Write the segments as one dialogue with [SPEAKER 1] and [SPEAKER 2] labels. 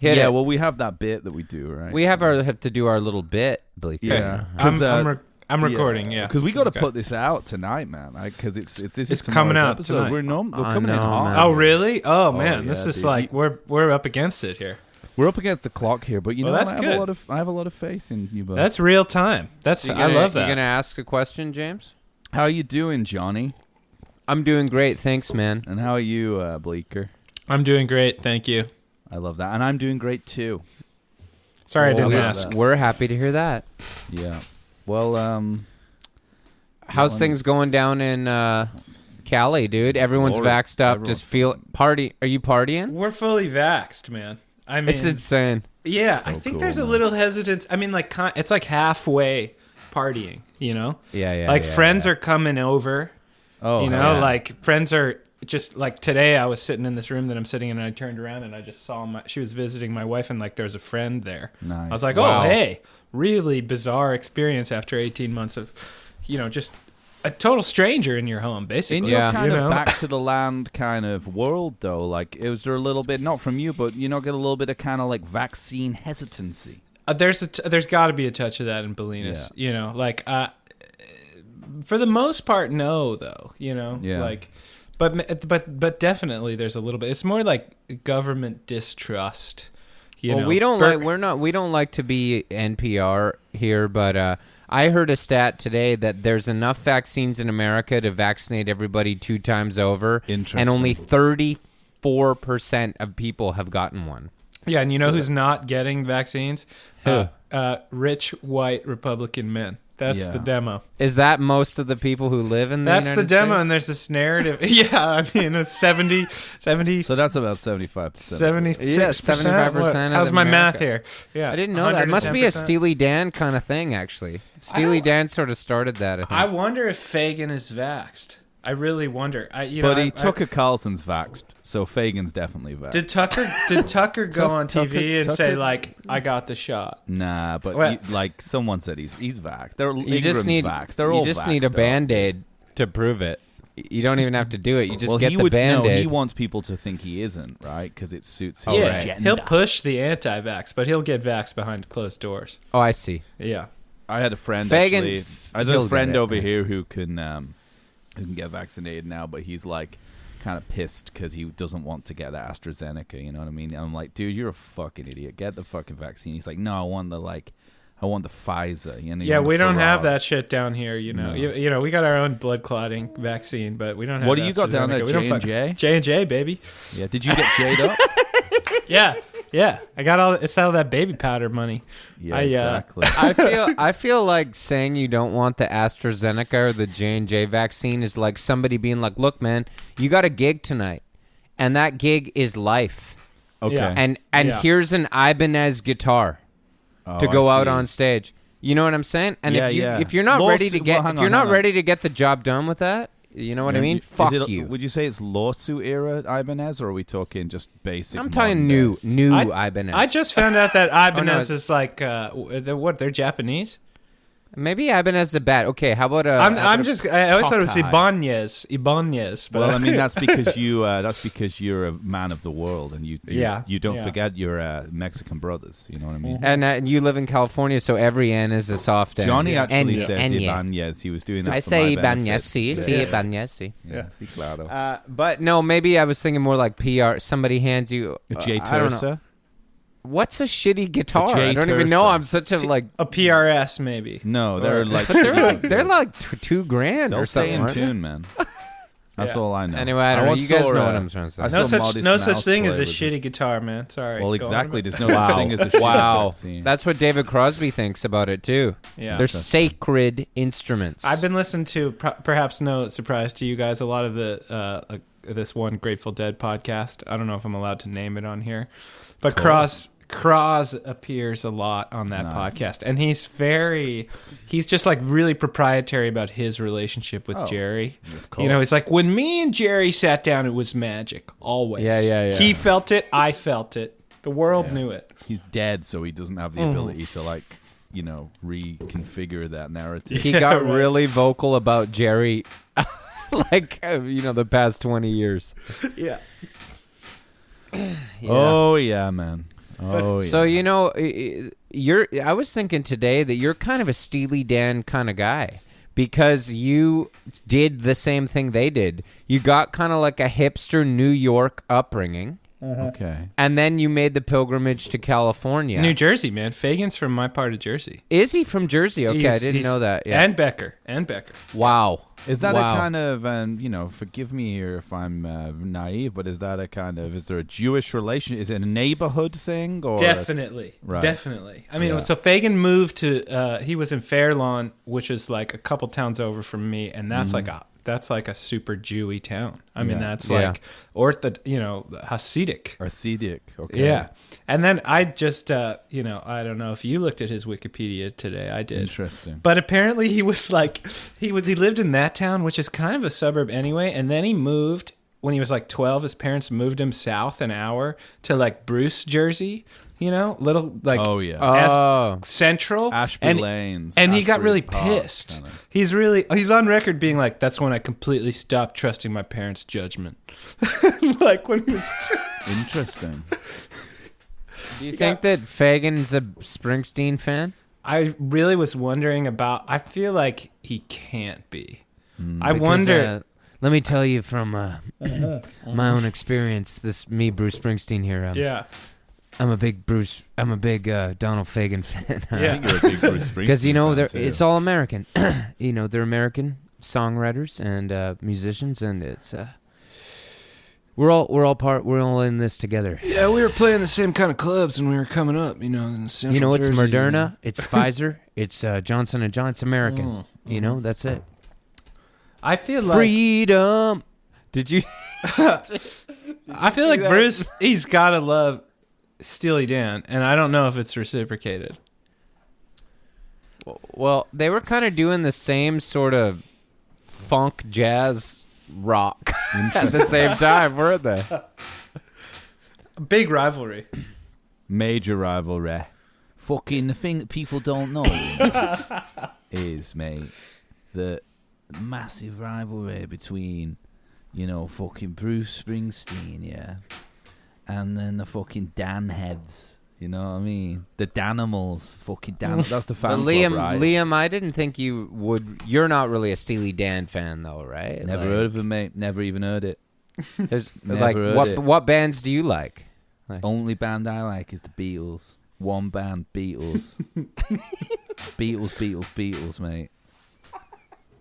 [SPEAKER 1] Hit it.
[SPEAKER 2] Well, we have that bit that we do, right?
[SPEAKER 1] We have to do our little bit, Bleeker.
[SPEAKER 2] Yeah.
[SPEAKER 3] I'm recording, yeah.
[SPEAKER 2] Because we got to put this out tonight, man. Because it's
[SPEAKER 3] coming out
[SPEAKER 2] episode.
[SPEAKER 3] tonight.
[SPEAKER 2] We're coming in hot.
[SPEAKER 1] Man.
[SPEAKER 3] Oh, really? Oh, man.
[SPEAKER 2] Yeah,
[SPEAKER 3] This is
[SPEAKER 2] dude.
[SPEAKER 3] like, we're up against it here.
[SPEAKER 2] We're up against the clock here, but you know,
[SPEAKER 3] that's
[SPEAKER 2] I have
[SPEAKER 3] good.
[SPEAKER 2] I have a lot of faith in you both.
[SPEAKER 3] That's real time. I love that.
[SPEAKER 1] You going to ask a question, James?
[SPEAKER 2] How are you doing, Johnny?
[SPEAKER 1] I'm doing great. Thanks, man.
[SPEAKER 2] And how are you, Bleeker?
[SPEAKER 3] I'm doing great. Thank you.
[SPEAKER 2] I love that. And I'm doing great, too.
[SPEAKER 3] Sorry I didn't ask.
[SPEAKER 1] We're happy to hear that.
[SPEAKER 2] Yeah. Well,
[SPEAKER 1] how's things going down in Cali, dude? Everyone's vaxxed up. Just party. Are you partying?
[SPEAKER 3] We're fully vaxxed, man. I mean,
[SPEAKER 1] It's insane.
[SPEAKER 3] Yeah,
[SPEAKER 2] So
[SPEAKER 3] I think
[SPEAKER 2] cool,
[SPEAKER 3] there's a
[SPEAKER 2] man.
[SPEAKER 3] little hesitance. I mean, like, it's like halfway partying, you know?
[SPEAKER 1] Yeah.
[SPEAKER 3] Like, friends are coming over.
[SPEAKER 2] Oh,
[SPEAKER 3] you know,
[SPEAKER 1] yeah.
[SPEAKER 3] like, friends are just, like, today I was sitting in this room that I'm sitting in, and I turned around, and I just saw she was visiting my wife, and, like, there's a friend there.
[SPEAKER 2] Nice.
[SPEAKER 3] I was like,
[SPEAKER 1] Wow.
[SPEAKER 3] oh, hey, really bizarre experience after 18 months of, you know, just a total stranger in your home, basically.
[SPEAKER 2] in your
[SPEAKER 1] Yeah.
[SPEAKER 2] kind
[SPEAKER 3] you
[SPEAKER 2] of
[SPEAKER 3] know?
[SPEAKER 2] back to the land kind of world, though, like, was there a little bit, not from you, but, you know, get a little bit of kind of, like, vaccine hesitancy?
[SPEAKER 3] There's got to be a touch of that in Bolinas, you know, like, for the most part, no, though, you know, like, but definitely there's a little bit. It's more like government distrust. You know?
[SPEAKER 1] We don't like to be NPR here, but I heard a stat today that there's enough vaccines in America to vaccinate everybody 2 times over,
[SPEAKER 2] Interesting.
[SPEAKER 1] and only 34% of people have gotten one.
[SPEAKER 3] Yeah, and you know who's not getting vaccines? Rich white Republican men. That's the demo.
[SPEAKER 1] Is that most of the people who live in the
[SPEAKER 3] That's
[SPEAKER 1] United
[SPEAKER 3] the demo,
[SPEAKER 1] States?
[SPEAKER 3] and there's this narrative. Yeah, I mean, it's 70,
[SPEAKER 2] So that's about 75%.
[SPEAKER 3] 76%.
[SPEAKER 1] Yeah, 75% of
[SPEAKER 3] How's my
[SPEAKER 1] America.
[SPEAKER 3] math here? Yeah,
[SPEAKER 1] I didn't know that. It must be a
[SPEAKER 3] 110%.
[SPEAKER 1] Steely Dan kind of thing, actually. Steely Dan sort of started that, I think.
[SPEAKER 3] I wonder if Fagin is vaxxed. I really wonder.
[SPEAKER 2] But Tucker Carlson's vaxxed, so Fagan's definitely vaxxed.
[SPEAKER 3] Did Tucker go on TV and say,
[SPEAKER 2] Tucker-
[SPEAKER 3] like, I got the shot?
[SPEAKER 2] Nah, but
[SPEAKER 3] What?
[SPEAKER 2] like someone said he's vaxxed.
[SPEAKER 1] You just need
[SPEAKER 2] vaxxed. They're all
[SPEAKER 1] need a
[SPEAKER 2] vaxxed up.
[SPEAKER 1] Band-Aid to prove it. You don't even have to do it. You just get
[SPEAKER 2] he
[SPEAKER 1] the
[SPEAKER 2] would,
[SPEAKER 1] Band-Aid.
[SPEAKER 2] No, he wants people to think he isn't, right? Because it suits his
[SPEAKER 3] Yeah,
[SPEAKER 2] agenda.
[SPEAKER 3] he'll push the anti-vax, but he'll get vaxxed behind closed doors.
[SPEAKER 1] Oh, I see.
[SPEAKER 3] Yeah.
[SPEAKER 2] I had a friend
[SPEAKER 1] Fagin,
[SPEAKER 2] actually. I had
[SPEAKER 1] he'll
[SPEAKER 2] a
[SPEAKER 1] get
[SPEAKER 2] friend
[SPEAKER 1] it,
[SPEAKER 2] over
[SPEAKER 1] yeah.
[SPEAKER 2] here who can get vaccinated now, but he's like kind of pissed because he doesn't want to get the AstraZeneca. You know what I mean? And I'm like, dude, you're a fucking idiot. Get the fucking vaccine. He's like, no, I want the Pfizer. You know,
[SPEAKER 3] Yeah, we don't have
[SPEAKER 2] Ferrari.
[SPEAKER 3] that shit down here, you know.
[SPEAKER 2] No.
[SPEAKER 3] You know, we got our own blood clotting vaccine, but we don't have
[SPEAKER 2] What do you got down
[SPEAKER 3] AstraZeneca.
[SPEAKER 2] there,
[SPEAKER 3] We don't
[SPEAKER 2] J&J?
[SPEAKER 3] J&J, baby.
[SPEAKER 2] Yeah, did you get J'd up?
[SPEAKER 3] Yeah. I got it's all that baby powder money.
[SPEAKER 2] Yeah, exactly.
[SPEAKER 1] I feel like saying you don't want the AstraZeneca or the J&J vaccine is like somebody being like, look, man, you got a gig tonight, and that gig is life.
[SPEAKER 2] Okay.
[SPEAKER 3] Yeah.
[SPEAKER 1] And
[SPEAKER 3] Yeah.
[SPEAKER 1] here's an Ibanez guitar to go out on stage. You know what I'm saying? And if you're not ready to get ready to get the job done with that, you know what I mean? Fuck you.
[SPEAKER 2] Would you say it's lawsuit era Ibanez, or are we talking just basic?
[SPEAKER 1] I'm talking
[SPEAKER 2] modern day?
[SPEAKER 1] new Ibanez.
[SPEAKER 3] I just found out that Ibanez
[SPEAKER 1] no.
[SPEAKER 3] is like they're Japanese.
[SPEAKER 1] Maybe Ibanez is bad. Okay, how about
[SPEAKER 3] I always thought it was
[SPEAKER 2] Popeye.
[SPEAKER 3] Ibanez. But
[SPEAKER 2] Well, I mean that's because you're a man of the world, and you don't
[SPEAKER 3] Yeah.
[SPEAKER 2] forget your Mexican brothers. You know what I mean?
[SPEAKER 1] and you live in California, so every N is a soft N.
[SPEAKER 2] Johnny actually
[SPEAKER 1] N-
[SPEAKER 2] says
[SPEAKER 1] N-
[SPEAKER 2] Ibanez. He was doing that.
[SPEAKER 1] I
[SPEAKER 2] for
[SPEAKER 1] say
[SPEAKER 2] my
[SPEAKER 1] Ibanez,
[SPEAKER 2] benefit.
[SPEAKER 1] sí, Ibanez, sí.
[SPEAKER 2] Yeah, sí, claro.
[SPEAKER 1] But no, maybe I was thinking more like PR. Somebody hands you
[SPEAKER 2] J
[SPEAKER 1] I don't know.
[SPEAKER 2] Tersa.
[SPEAKER 1] What's a shitty guitar?
[SPEAKER 2] J
[SPEAKER 1] I don't even know.
[SPEAKER 2] Tersa.
[SPEAKER 1] I'm such a like.
[SPEAKER 3] a PRS maybe.
[SPEAKER 2] No, they're like
[SPEAKER 1] They're like $2,000
[SPEAKER 2] they'll
[SPEAKER 1] or
[SPEAKER 2] stay
[SPEAKER 1] something.
[SPEAKER 2] in
[SPEAKER 1] aren't they?
[SPEAKER 2] tune, man. That's all I know.
[SPEAKER 1] Anyway, I don't know. You guys know what I'm trying to say.
[SPEAKER 2] I
[SPEAKER 3] No
[SPEAKER 2] saw
[SPEAKER 3] such
[SPEAKER 2] Modest Mouse
[SPEAKER 3] thing as
[SPEAKER 2] play
[SPEAKER 3] a
[SPEAKER 2] with
[SPEAKER 3] shitty guitar, man. Sorry.
[SPEAKER 2] Well,
[SPEAKER 3] Go on.
[SPEAKER 2] exactly. There's no such thing as a shitty
[SPEAKER 1] Wow,
[SPEAKER 2] vaccine.
[SPEAKER 1] that's what David Crosby thinks about it too.
[SPEAKER 3] Yeah.
[SPEAKER 1] They're sacred instruments.
[SPEAKER 3] I've been listening to, perhaps no surprise to you guys, a lot of the this one Grateful Dead podcast. I don't know if I'm allowed to name it on here, but Cross appears a lot on that podcast, and he's just like really proprietary about his relationship with Jerry.
[SPEAKER 2] of course.
[SPEAKER 3] You know, it's like when me and Jerry sat down, it was magic always.
[SPEAKER 1] Yeah.
[SPEAKER 3] He felt it, I felt it, the world knew it.
[SPEAKER 2] He's dead, so he doesn't have the ability to reconfigure that narrative.
[SPEAKER 1] he got really vocal about Jerry, the past 20 years.
[SPEAKER 3] Yeah.
[SPEAKER 2] Oh yeah, man. Oh, yeah.
[SPEAKER 1] So I was thinking today that you're kind of a Steely Dan kind of guy because you did the same thing they did. You got kind of like a hipster New York upbringing.
[SPEAKER 2] Okay.
[SPEAKER 1] And then you made the pilgrimage to California.
[SPEAKER 3] New Jersey, man. Fagan's from my part of Jersey.
[SPEAKER 1] Is he from Jersey? Okay, I didn't know that. Yeah.
[SPEAKER 3] And Becker.
[SPEAKER 1] Wow.
[SPEAKER 2] Is that a kind of, forgive me here if I'm naive, but is that is there a Jewish relation? Is it a neighborhood thing? Or
[SPEAKER 3] Definitely.
[SPEAKER 2] Right.
[SPEAKER 3] Definitely. I mean, so Fagan moved to, he was in Fairlawn, which is like a couple towns over from me, and that's like a super Jewy town. I mean, that's like Hasidic.
[SPEAKER 2] Hasidic, okay.
[SPEAKER 3] Yeah. And then I just, I don't know if you looked at his Wikipedia today. I did.
[SPEAKER 2] Interesting.
[SPEAKER 3] But apparently he was like, he lived in that town, which is kind of a suburb anyway. And then he moved, when he was like 12, his parents moved him south an hour to like Bruce, Jersey. Little like central
[SPEAKER 2] Ashby Lanes,
[SPEAKER 3] and he got
[SPEAKER 2] Ashbury
[SPEAKER 3] really
[SPEAKER 2] Park,
[SPEAKER 3] pissed.
[SPEAKER 2] kinda.
[SPEAKER 3] He's on record being like, that's when I completely stopped trusting my parents' judgment. Like when he was
[SPEAKER 2] Interesting.
[SPEAKER 1] Do you think that Fagan's a Springsteen fan?
[SPEAKER 3] I really was wondering about. I feel like he can't be. I
[SPEAKER 1] Because,
[SPEAKER 3] wonder.
[SPEAKER 1] let me tell you from my own experience. Bruce Springsteen here.
[SPEAKER 3] Yeah.
[SPEAKER 1] I'm a big Donald Fagan fan.
[SPEAKER 3] Yeah.
[SPEAKER 2] I think you're a big Bruce Springsteen
[SPEAKER 1] Because it's
[SPEAKER 2] fan,
[SPEAKER 1] all American. They're American songwriters and musicians, and it's we're all in this together.
[SPEAKER 3] Yeah, we were playing the same kind of clubs when we were coming up. In Central
[SPEAKER 1] It's
[SPEAKER 3] Jersey,
[SPEAKER 1] Moderna, it's Pfizer, it's Johnson & Johnson. It's American. That's it.
[SPEAKER 3] I feel like
[SPEAKER 1] Freedom. Did you?
[SPEAKER 3] I feel like Bruce. He's gotta love Steely Dan, and I don't know if it's reciprocated.
[SPEAKER 1] Well, they were kind of doing the same sort of funk jazz rock at the same time, weren't they?
[SPEAKER 3] Big rivalry.
[SPEAKER 2] Major rivalry. Fucking the thing that people don't know is, mate, the massive rivalry between, fucking Bruce Springsteen, yeah, and then the fucking Dan heads. You know what I mean? The Danimals, fucking Dan. That's the fan club, right?
[SPEAKER 1] Liam, I didn't think you would. You're not really a Steely Dan fan, though, right?
[SPEAKER 2] Never heard of him, mate. Never even heard it.
[SPEAKER 1] What bands do you like?
[SPEAKER 2] Only band I like is the Beatles. One band, Beatles. Beatles, mate.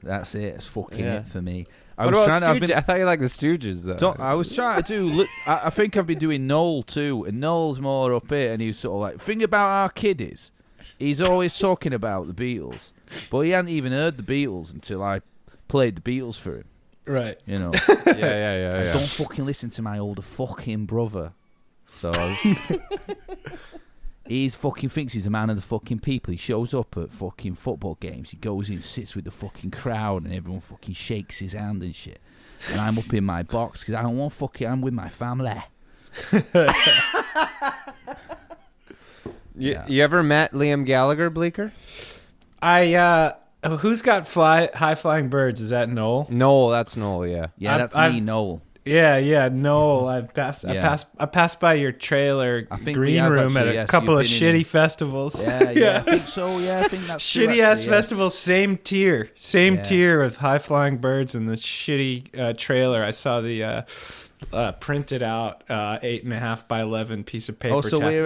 [SPEAKER 2] That's it. It's fucking it for me.
[SPEAKER 1] I thought you liked the Stooges, though.
[SPEAKER 2] So I was trying to do. I think I've been doing Noel too, and Noel's more up here, and he's sort of like, thing about our kid is, he's always talking about the Beatles, but he hadn't even heard the Beatles until I played the Beatles for him.
[SPEAKER 3] Right.
[SPEAKER 1] Yeah.
[SPEAKER 2] Don't fucking listen to my older fucking brother. So he's fucking thinks he's a man of the fucking people. He shows up at fucking football games. He goes in, sits with the fucking crowd, and everyone fucking shakes his hand and shit. And I'm up in my box because I don't want I'm with my family.
[SPEAKER 1] You ever met Liam Gallagher, Bleeker?
[SPEAKER 3] Who's got high flying birds? Is that Noel?
[SPEAKER 1] Noel, that's Noel. Yeah.
[SPEAKER 2] Yeah, that's me, Noel.
[SPEAKER 3] Yeah, Noel. I passed by your trailer green room at a couple of shitty festivals.
[SPEAKER 2] Yeah, I think so. Yeah, I think that's
[SPEAKER 3] shitty ass festivals. Same tier with high flying birds and the shitty trailer. I saw the printed out 8.5 by 11 piece of paper.
[SPEAKER 2] So we're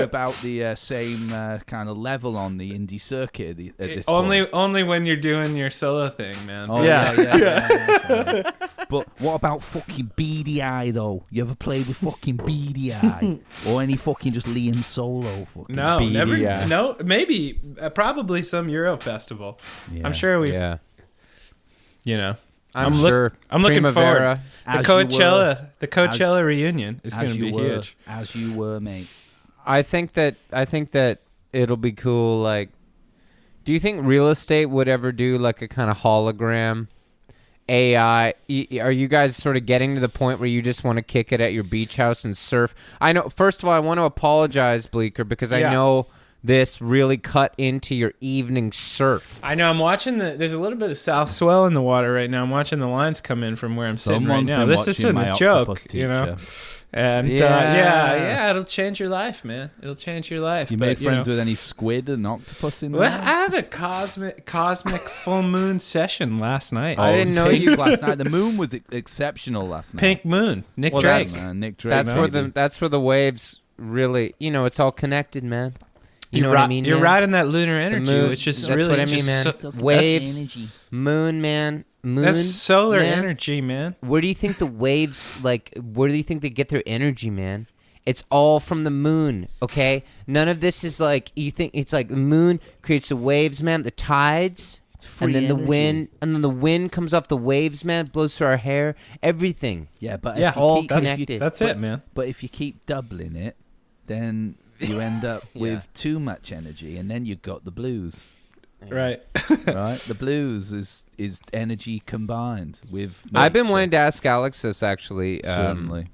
[SPEAKER 2] about the same kind of level on the indie circuit at this point.
[SPEAKER 3] Only when you're doing your solo thing, man.
[SPEAKER 2] Oh, yeah. But what about fucking Beady Eye though? You ever played with fucking Beady Eye or any fucking just Liam solo? Fucking
[SPEAKER 3] no,
[SPEAKER 2] Beady
[SPEAKER 3] never.
[SPEAKER 2] Eye?
[SPEAKER 3] No, maybe probably some Euro festival. Yeah. I'm sure we've.
[SPEAKER 1] Yeah.
[SPEAKER 3] I'm sure. I'm looking forward. The Coachella reunion is going to be huge.
[SPEAKER 2] As you were, mate.
[SPEAKER 1] I think that it'll be cool. Like, do you think real estate would ever do like a kind of hologram AI? Are you guys sort of getting to the point where you just want to kick it at your beach house and surf? I know. First of all, I want to apologize, Bleeker, because I know this really cut into your evening surf.
[SPEAKER 3] I know. I'm watching there's a little bit of south swell in the water right now. I'm watching the lines come in from where I'm sitting right now. This isn't a joke, And yeah, it'll change your life, man. It'll change your life.
[SPEAKER 2] You made friends with any squid and octopus in there?
[SPEAKER 3] Well, I had a cosmic full moon session last night.
[SPEAKER 1] I didn't know you
[SPEAKER 2] last night. The moon was exceptional last night.
[SPEAKER 3] Pink moon, Nick Drake.
[SPEAKER 2] Nick Drake.
[SPEAKER 1] That's where the waves really, it's all connected, man. You know what I mean?
[SPEAKER 3] You're
[SPEAKER 1] man?
[SPEAKER 3] riding that lunar energy,
[SPEAKER 1] moon,
[SPEAKER 3] which is
[SPEAKER 1] that's
[SPEAKER 3] really
[SPEAKER 1] what I mean, man. Waves, moon, man. Moon,
[SPEAKER 3] that's solar
[SPEAKER 1] man.
[SPEAKER 3] energy, man.
[SPEAKER 1] Where do you think the waves, where do you think they get their energy, man? It's all from the moon, okay? None of this is you think it's like the moon creates the waves, man, the tides, and then the wind, and then the wind comes off the waves, man, blows through our hair, everything.
[SPEAKER 2] Yeah, but
[SPEAKER 1] it's all connected.
[SPEAKER 3] That's it, man.
[SPEAKER 2] But if you keep doubling it, then you end up with too much energy, and then you got the blues.
[SPEAKER 3] Right.
[SPEAKER 2] Right? The blues is energy combined with nature.
[SPEAKER 1] I've been wanting to ask Alex this, actually.
[SPEAKER 2] Certainly.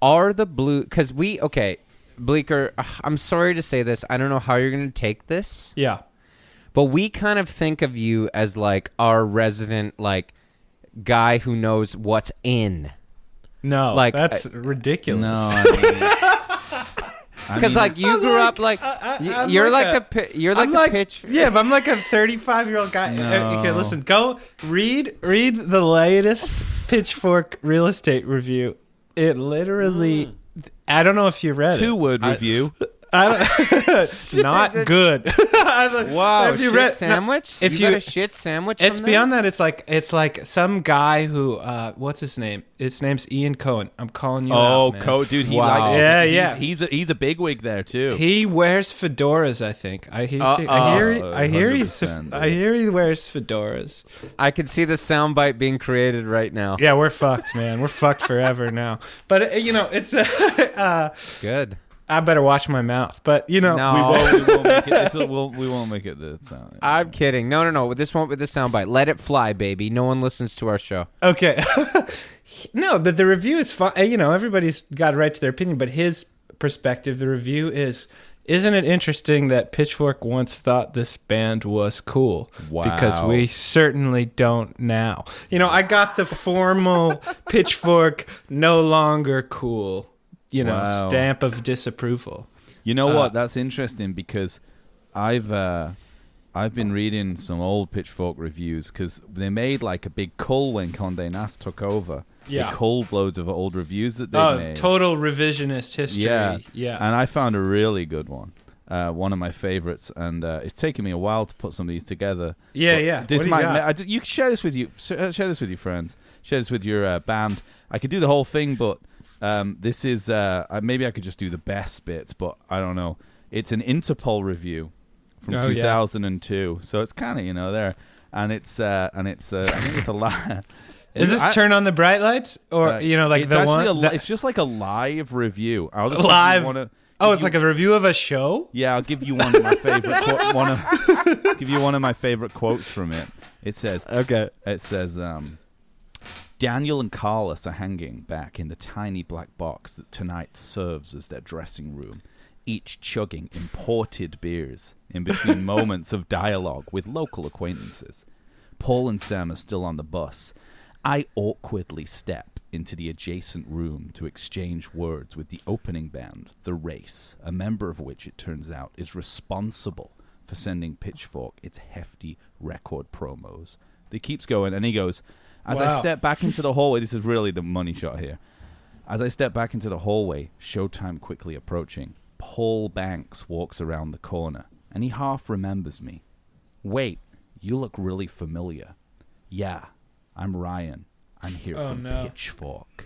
[SPEAKER 1] Are the blue... Because Bleeker, I'm sorry to say this. I don't know how you're going to take this.
[SPEAKER 3] Yeah.
[SPEAKER 1] But we kind of think of you as, our resident, guy who knows what's in.
[SPEAKER 3] No, that's ridiculous.
[SPEAKER 2] No,
[SPEAKER 1] because you grew up you're the pitch.
[SPEAKER 3] Yeah, but I'm like a 35-year-old guy.
[SPEAKER 2] No.
[SPEAKER 3] Okay, listen. Go read the latest Pitchfork real estate review. It literally. I don't know if you read it.
[SPEAKER 2] 2-word review.
[SPEAKER 3] Not good.
[SPEAKER 1] Wow,
[SPEAKER 3] have you
[SPEAKER 1] shit
[SPEAKER 3] read,
[SPEAKER 1] sandwich?
[SPEAKER 3] No, if
[SPEAKER 1] you got a shit sandwich?
[SPEAKER 3] It's
[SPEAKER 1] from
[SPEAKER 3] beyond that. It's like some guy who what's his name? His name's Ian Cohen. I'm calling you out, man.
[SPEAKER 2] Dude, he
[SPEAKER 1] Wow.
[SPEAKER 2] likes
[SPEAKER 3] Yeah.
[SPEAKER 2] He's a bigwig there too.
[SPEAKER 3] He wears fedoras, I think. I hear he wears fedoras.
[SPEAKER 1] I can see the soundbite being created right now.
[SPEAKER 3] Yeah, we're fucked, man. We're fucked forever now. But it's
[SPEAKER 1] good.
[SPEAKER 3] I better watch my mouth. But
[SPEAKER 1] No.
[SPEAKER 2] we won't make it. We won't make it the sound.
[SPEAKER 1] I'm kidding. No. This won't be the soundbite. Let it fly, baby. No one listens to our show.
[SPEAKER 3] Okay. No, but the review is fine. Everybody's got a right to their opinion, but his perspective, the review is, isn't it interesting that Pitchfork once thought this band was cool?
[SPEAKER 2] Wow.
[SPEAKER 3] Because we certainly don't now. I got the formal Pitchfork no longer cool, stamp of disapproval.
[SPEAKER 2] You know what? That's interesting because I've been reading some old Pitchfork reviews because they made a big cull when Condé Nast took over.
[SPEAKER 3] Yeah.
[SPEAKER 2] They culled loads of old reviews that they made.
[SPEAKER 3] Total revisionist history. Yeah.
[SPEAKER 2] And I found a really good one. One of my favorites, and it's taken me a while to put some of these together.
[SPEAKER 3] Yeah.
[SPEAKER 2] This
[SPEAKER 3] What do you got?
[SPEAKER 2] you can share this with you. Share this with your friends. Share this with your band. I could do the whole thing, but this is maybe I could just do the best bits, but I don't know. It's an Interpol review from 2002, so it's kind of there, and it's I think it's a lot.
[SPEAKER 3] Is this Turn on the Bright Lights or
[SPEAKER 2] it's
[SPEAKER 3] the
[SPEAKER 2] actually
[SPEAKER 3] one?
[SPEAKER 2] it's just like a live review. I'll just
[SPEAKER 3] Live. It's like a review of a show.
[SPEAKER 2] Yeah, I'll give you one of my favorite. Give you one of my favorite quotes from it. It says,
[SPEAKER 1] Okay.
[SPEAKER 2] It says, Daniel and Carlos are hanging back in the tiny black box that tonight serves as their dressing room, each chugging imported beers in between moments of dialogue with local acquaintances. Paul and Sam are still on the bus. I awkwardly step into the adjacent room to exchange words with the opening band, The Race, a member of which, it turns out, is responsible for sending Pitchfork its hefty record promos. He keeps going, and he goes, as I step back into the hallway, this is really the money shot here. As I step back into the hallway, showtime quickly approaching, Paul Banks walks around the corner, and he half remembers me. Wait, you look really familiar. Yeah, I'm Ryan. I'm here from Pitchfork.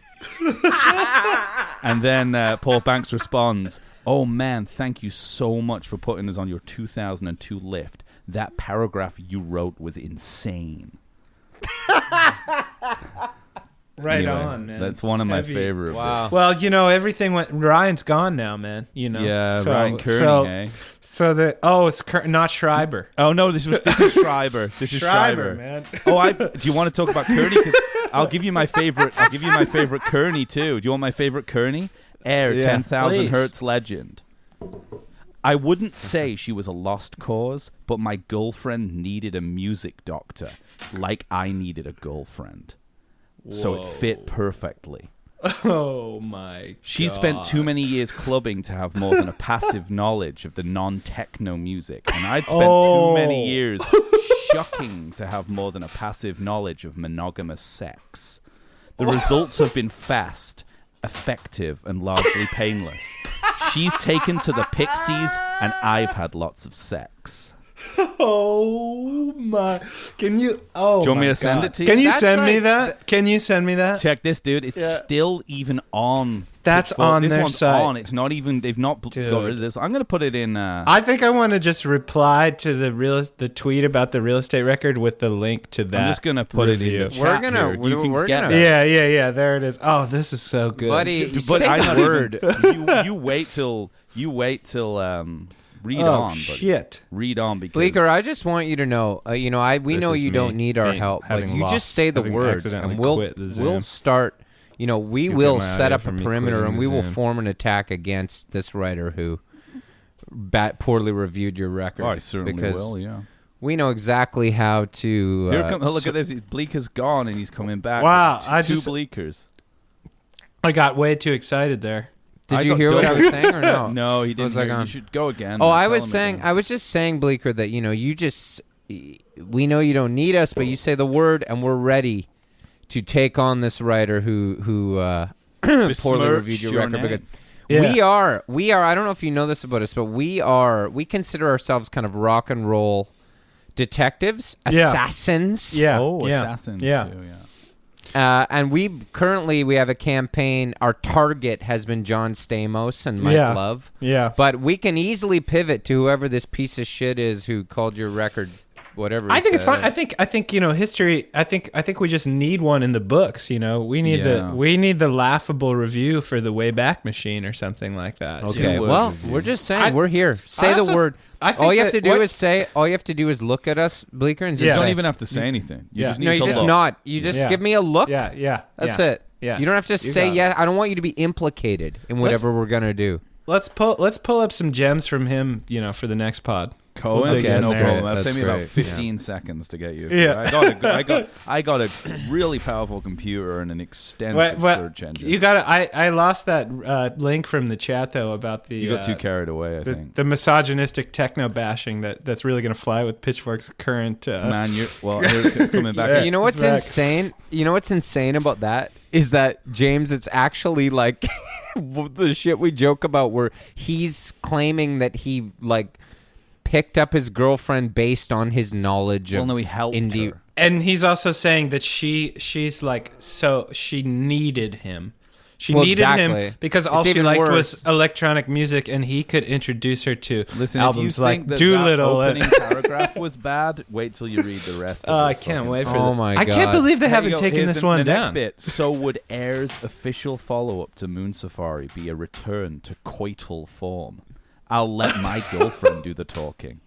[SPEAKER 2] And then Paul Banks responds, oh man, thank you so much for putting us on your 2002 lift. That paragraph you wrote was insane.
[SPEAKER 3] Right on, man.
[SPEAKER 2] That's one of my favorite bits.
[SPEAKER 3] Well, everything went. Ryan's gone now, man.
[SPEAKER 2] Yeah, Ryan Kearney.
[SPEAKER 3] It's not Schreiber.
[SPEAKER 2] Oh no, this is Schreiber. This is Schreiber,
[SPEAKER 3] man.
[SPEAKER 2] Do you want to talk about Kearney? I'll give you my favorite. I'll give you my favorite Kearney too. Do you want my favorite Kearney? Air 10,000 Hertz legend. I wouldn't say she was a lost cause, but my girlfriend needed a music doctor, like I needed a girlfriend. So it fit perfectly.
[SPEAKER 3] Oh my!
[SPEAKER 2] She spent too many years clubbing to have more than a passive knowledge of the non-techno music, and I'd spent too many years shucking to have more than a passive knowledge of monogamous sex. The results have been fast, effective, and largely painless. She's taken to the Pixies, and I've had lots of sex.
[SPEAKER 3] Oh my! Can you? Oh,
[SPEAKER 2] do you want me to send it to you?
[SPEAKER 3] Can you
[SPEAKER 1] That's
[SPEAKER 3] send me
[SPEAKER 1] like
[SPEAKER 3] that? Can you send me that?
[SPEAKER 2] Check this, dude. It's still even on.
[SPEAKER 3] That's
[SPEAKER 2] Pitchfork.
[SPEAKER 3] on
[SPEAKER 2] this
[SPEAKER 3] their
[SPEAKER 2] one's
[SPEAKER 3] site.
[SPEAKER 2] on. It's not even. They've not got rid of this. I'm gonna put it in.
[SPEAKER 3] I think I want to just reply to the tweet about the real estate record with the link to that.
[SPEAKER 2] I'm just gonna put it in the
[SPEAKER 3] review.
[SPEAKER 2] chat.
[SPEAKER 1] We're gonna-
[SPEAKER 2] here. You can
[SPEAKER 1] we're
[SPEAKER 2] get
[SPEAKER 1] gonna-
[SPEAKER 2] that.
[SPEAKER 3] Yeah. There it is. Oh, this is so good,
[SPEAKER 1] Buddy,
[SPEAKER 2] But
[SPEAKER 1] say
[SPEAKER 2] I'm
[SPEAKER 1] the
[SPEAKER 2] not
[SPEAKER 1] word.
[SPEAKER 2] even, you wait till read
[SPEAKER 3] Oh
[SPEAKER 2] on. Buddy.
[SPEAKER 3] shit!
[SPEAKER 2] Read on because
[SPEAKER 1] Bleeker, I just want you to know, we
[SPEAKER 3] This
[SPEAKER 1] know
[SPEAKER 3] is
[SPEAKER 1] you
[SPEAKER 3] me
[SPEAKER 1] don't need our
[SPEAKER 3] being-
[SPEAKER 1] help, but
[SPEAKER 3] having
[SPEAKER 1] you
[SPEAKER 3] lost-
[SPEAKER 1] just say the
[SPEAKER 3] having
[SPEAKER 1] word,
[SPEAKER 3] accidentally
[SPEAKER 1] and we'll
[SPEAKER 3] quit the Zoom.
[SPEAKER 1] we'll start. We
[SPEAKER 3] You'll
[SPEAKER 1] will
[SPEAKER 3] get my
[SPEAKER 1] set
[SPEAKER 3] audio
[SPEAKER 1] up a
[SPEAKER 3] from me
[SPEAKER 1] perimeter,
[SPEAKER 3] quitting
[SPEAKER 1] and
[SPEAKER 3] the
[SPEAKER 1] we will
[SPEAKER 3] Zoom.
[SPEAKER 1] form an attack against this writer who poorly reviewed your record.
[SPEAKER 2] Oh, I certainly
[SPEAKER 1] because
[SPEAKER 2] will. Yeah.
[SPEAKER 1] we know exactly how to.
[SPEAKER 2] Here comes. Look at this. Bleeker's gone, and he's coming back.
[SPEAKER 3] Wow,
[SPEAKER 2] Two
[SPEAKER 3] I just-
[SPEAKER 2] Bleekers.
[SPEAKER 3] I got way too excited there.
[SPEAKER 1] Did
[SPEAKER 2] I
[SPEAKER 1] you
[SPEAKER 2] got
[SPEAKER 1] hear what I
[SPEAKER 2] double-
[SPEAKER 1] was saying or no?
[SPEAKER 2] No, he didn't.
[SPEAKER 1] was I
[SPEAKER 2] hear.
[SPEAKER 1] gone?
[SPEAKER 2] You should go again.
[SPEAKER 1] Oh,
[SPEAKER 2] and
[SPEAKER 1] I
[SPEAKER 2] tell
[SPEAKER 1] was
[SPEAKER 2] him
[SPEAKER 1] saying.
[SPEAKER 2] again.
[SPEAKER 1] I was just saying, Bleeker, that you just. We know you don't need us, but you say the word, and we're ready to take on this writer who poorly
[SPEAKER 2] Besmirched
[SPEAKER 1] reviewed your
[SPEAKER 2] your
[SPEAKER 1] record.
[SPEAKER 2] name.
[SPEAKER 1] Because
[SPEAKER 3] Yeah.
[SPEAKER 1] we are. I don't know if you know this about us, but we consider ourselves kind of rock and roll detectives,
[SPEAKER 3] Yeah.
[SPEAKER 1] assassins.
[SPEAKER 3] Yeah.
[SPEAKER 2] Oh,
[SPEAKER 3] yeah.
[SPEAKER 2] Assassins
[SPEAKER 3] Yeah.
[SPEAKER 2] too. Yeah.
[SPEAKER 1] And we have a campaign. Our target has been John Stamos and Mike
[SPEAKER 3] Yeah.
[SPEAKER 1] Love.
[SPEAKER 3] Yeah.
[SPEAKER 1] But we can easily pivot to whoever this piece of shit is who called your record whatever.
[SPEAKER 3] I
[SPEAKER 1] he
[SPEAKER 3] think it's
[SPEAKER 1] said.
[SPEAKER 3] fine. I think history. I think we just need one in the books. We need
[SPEAKER 2] Yeah.
[SPEAKER 3] the laughable review for the Wayback Machine or something like that.
[SPEAKER 1] Okay,
[SPEAKER 2] Two-word
[SPEAKER 1] well,
[SPEAKER 2] review.
[SPEAKER 1] we're just saying
[SPEAKER 3] I-
[SPEAKER 1] we're here. Say
[SPEAKER 3] I
[SPEAKER 1] the
[SPEAKER 3] also-
[SPEAKER 1] word.
[SPEAKER 3] I think
[SPEAKER 1] All you have
[SPEAKER 3] that
[SPEAKER 1] to do
[SPEAKER 3] what-
[SPEAKER 1] is say. All you have to do is look at us, Bleeker, and just
[SPEAKER 3] Yeah.
[SPEAKER 2] You
[SPEAKER 1] say.
[SPEAKER 2] don't even have to say anything. You
[SPEAKER 3] Yeah.
[SPEAKER 2] just need
[SPEAKER 1] No, you
[SPEAKER 2] to
[SPEAKER 1] just
[SPEAKER 2] look.
[SPEAKER 1] not. You just
[SPEAKER 3] Yeah.
[SPEAKER 1] give me a look.
[SPEAKER 3] Yeah.
[SPEAKER 1] That's
[SPEAKER 3] yeah.
[SPEAKER 1] it.
[SPEAKER 3] Yeah.
[SPEAKER 1] You don't have to
[SPEAKER 3] You
[SPEAKER 1] say
[SPEAKER 3] got it.
[SPEAKER 1] yeah. I don't want you to be implicated in whatever we're gonna do.
[SPEAKER 3] Let's pull up some gems from him. For the next pod.
[SPEAKER 2] Cohen,
[SPEAKER 3] We'll dig
[SPEAKER 2] okay,
[SPEAKER 3] in
[SPEAKER 2] no
[SPEAKER 3] there.
[SPEAKER 2] problem. That'll
[SPEAKER 1] That's
[SPEAKER 2] take me about
[SPEAKER 1] great.
[SPEAKER 2] 15 seconds to get you.
[SPEAKER 3] Yeah.
[SPEAKER 2] I got a really powerful computer and an extensive search engine.
[SPEAKER 3] You got I lost that link from the chat though about the
[SPEAKER 2] You got too carried away, I think.
[SPEAKER 3] the misogynistic techno bashing that's really going to fly with Pitchfork's current.
[SPEAKER 2] Man, here it's coming back.
[SPEAKER 3] Yeah.
[SPEAKER 1] You know what's
[SPEAKER 3] back.
[SPEAKER 1] insane? You know what's insane about that is that James, it's actually like the shit we joke about where he's claiming that he like picked up his girlfriend based on his knowledge
[SPEAKER 2] Well,
[SPEAKER 1] of
[SPEAKER 2] no, he helped
[SPEAKER 1] indie.
[SPEAKER 2] her.
[SPEAKER 3] And he's also saying that she's like, so she needed him. She
[SPEAKER 1] Well,
[SPEAKER 3] needed
[SPEAKER 1] exactly.
[SPEAKER 3] him because
[SPEAKER 1] It's
[SPEAKER 3] all she
[SPEAKER 1] even
[SPEAKER 3] liked
[SPEAKER 1] worse.
[SPEAKER 3] was electronic music, and he could introduce her to
[SPEAKER 2] Listen,
[SPEAKER 3] albums
[SPEAKER 2] if you
[SPEAKER 3] like
[SPEAKER 2] think that
[SPEAKER 3] Doolittle.
[SPEAKER 2] that opening paragraph was bad, wait till you read the rest of
[SPEAKER 3] I
[SPEAKER 2] this
[SPEAKER 3] can't
[SPEAKER 2] fucking-
[SPEAKER 3] wait for
[SPEAKER 1] Oh
[SPEAKER 3] that.
[SPEAKER 1] my
[SPEAKER 3] I can't
[SPEAKER 1] God.
[SPEAKER 3] believe they
[SPEAKER 2] Here
[SPEAKER 3] haven't
[SPEAKER 2] you go.
[SPEAKER 3] taken
[SPEAKER 2] Here's
[SPEAKER 3] this
[SPEAKER 2] the
[SPEAKER 3] one
[SPEAKER 2] next
[SPEAKER 3] down.
[SPEAKER 2] bit. So would Air's official follow-up to Moon Safari be a return to coital form? I'll let my girlfriend do the talking.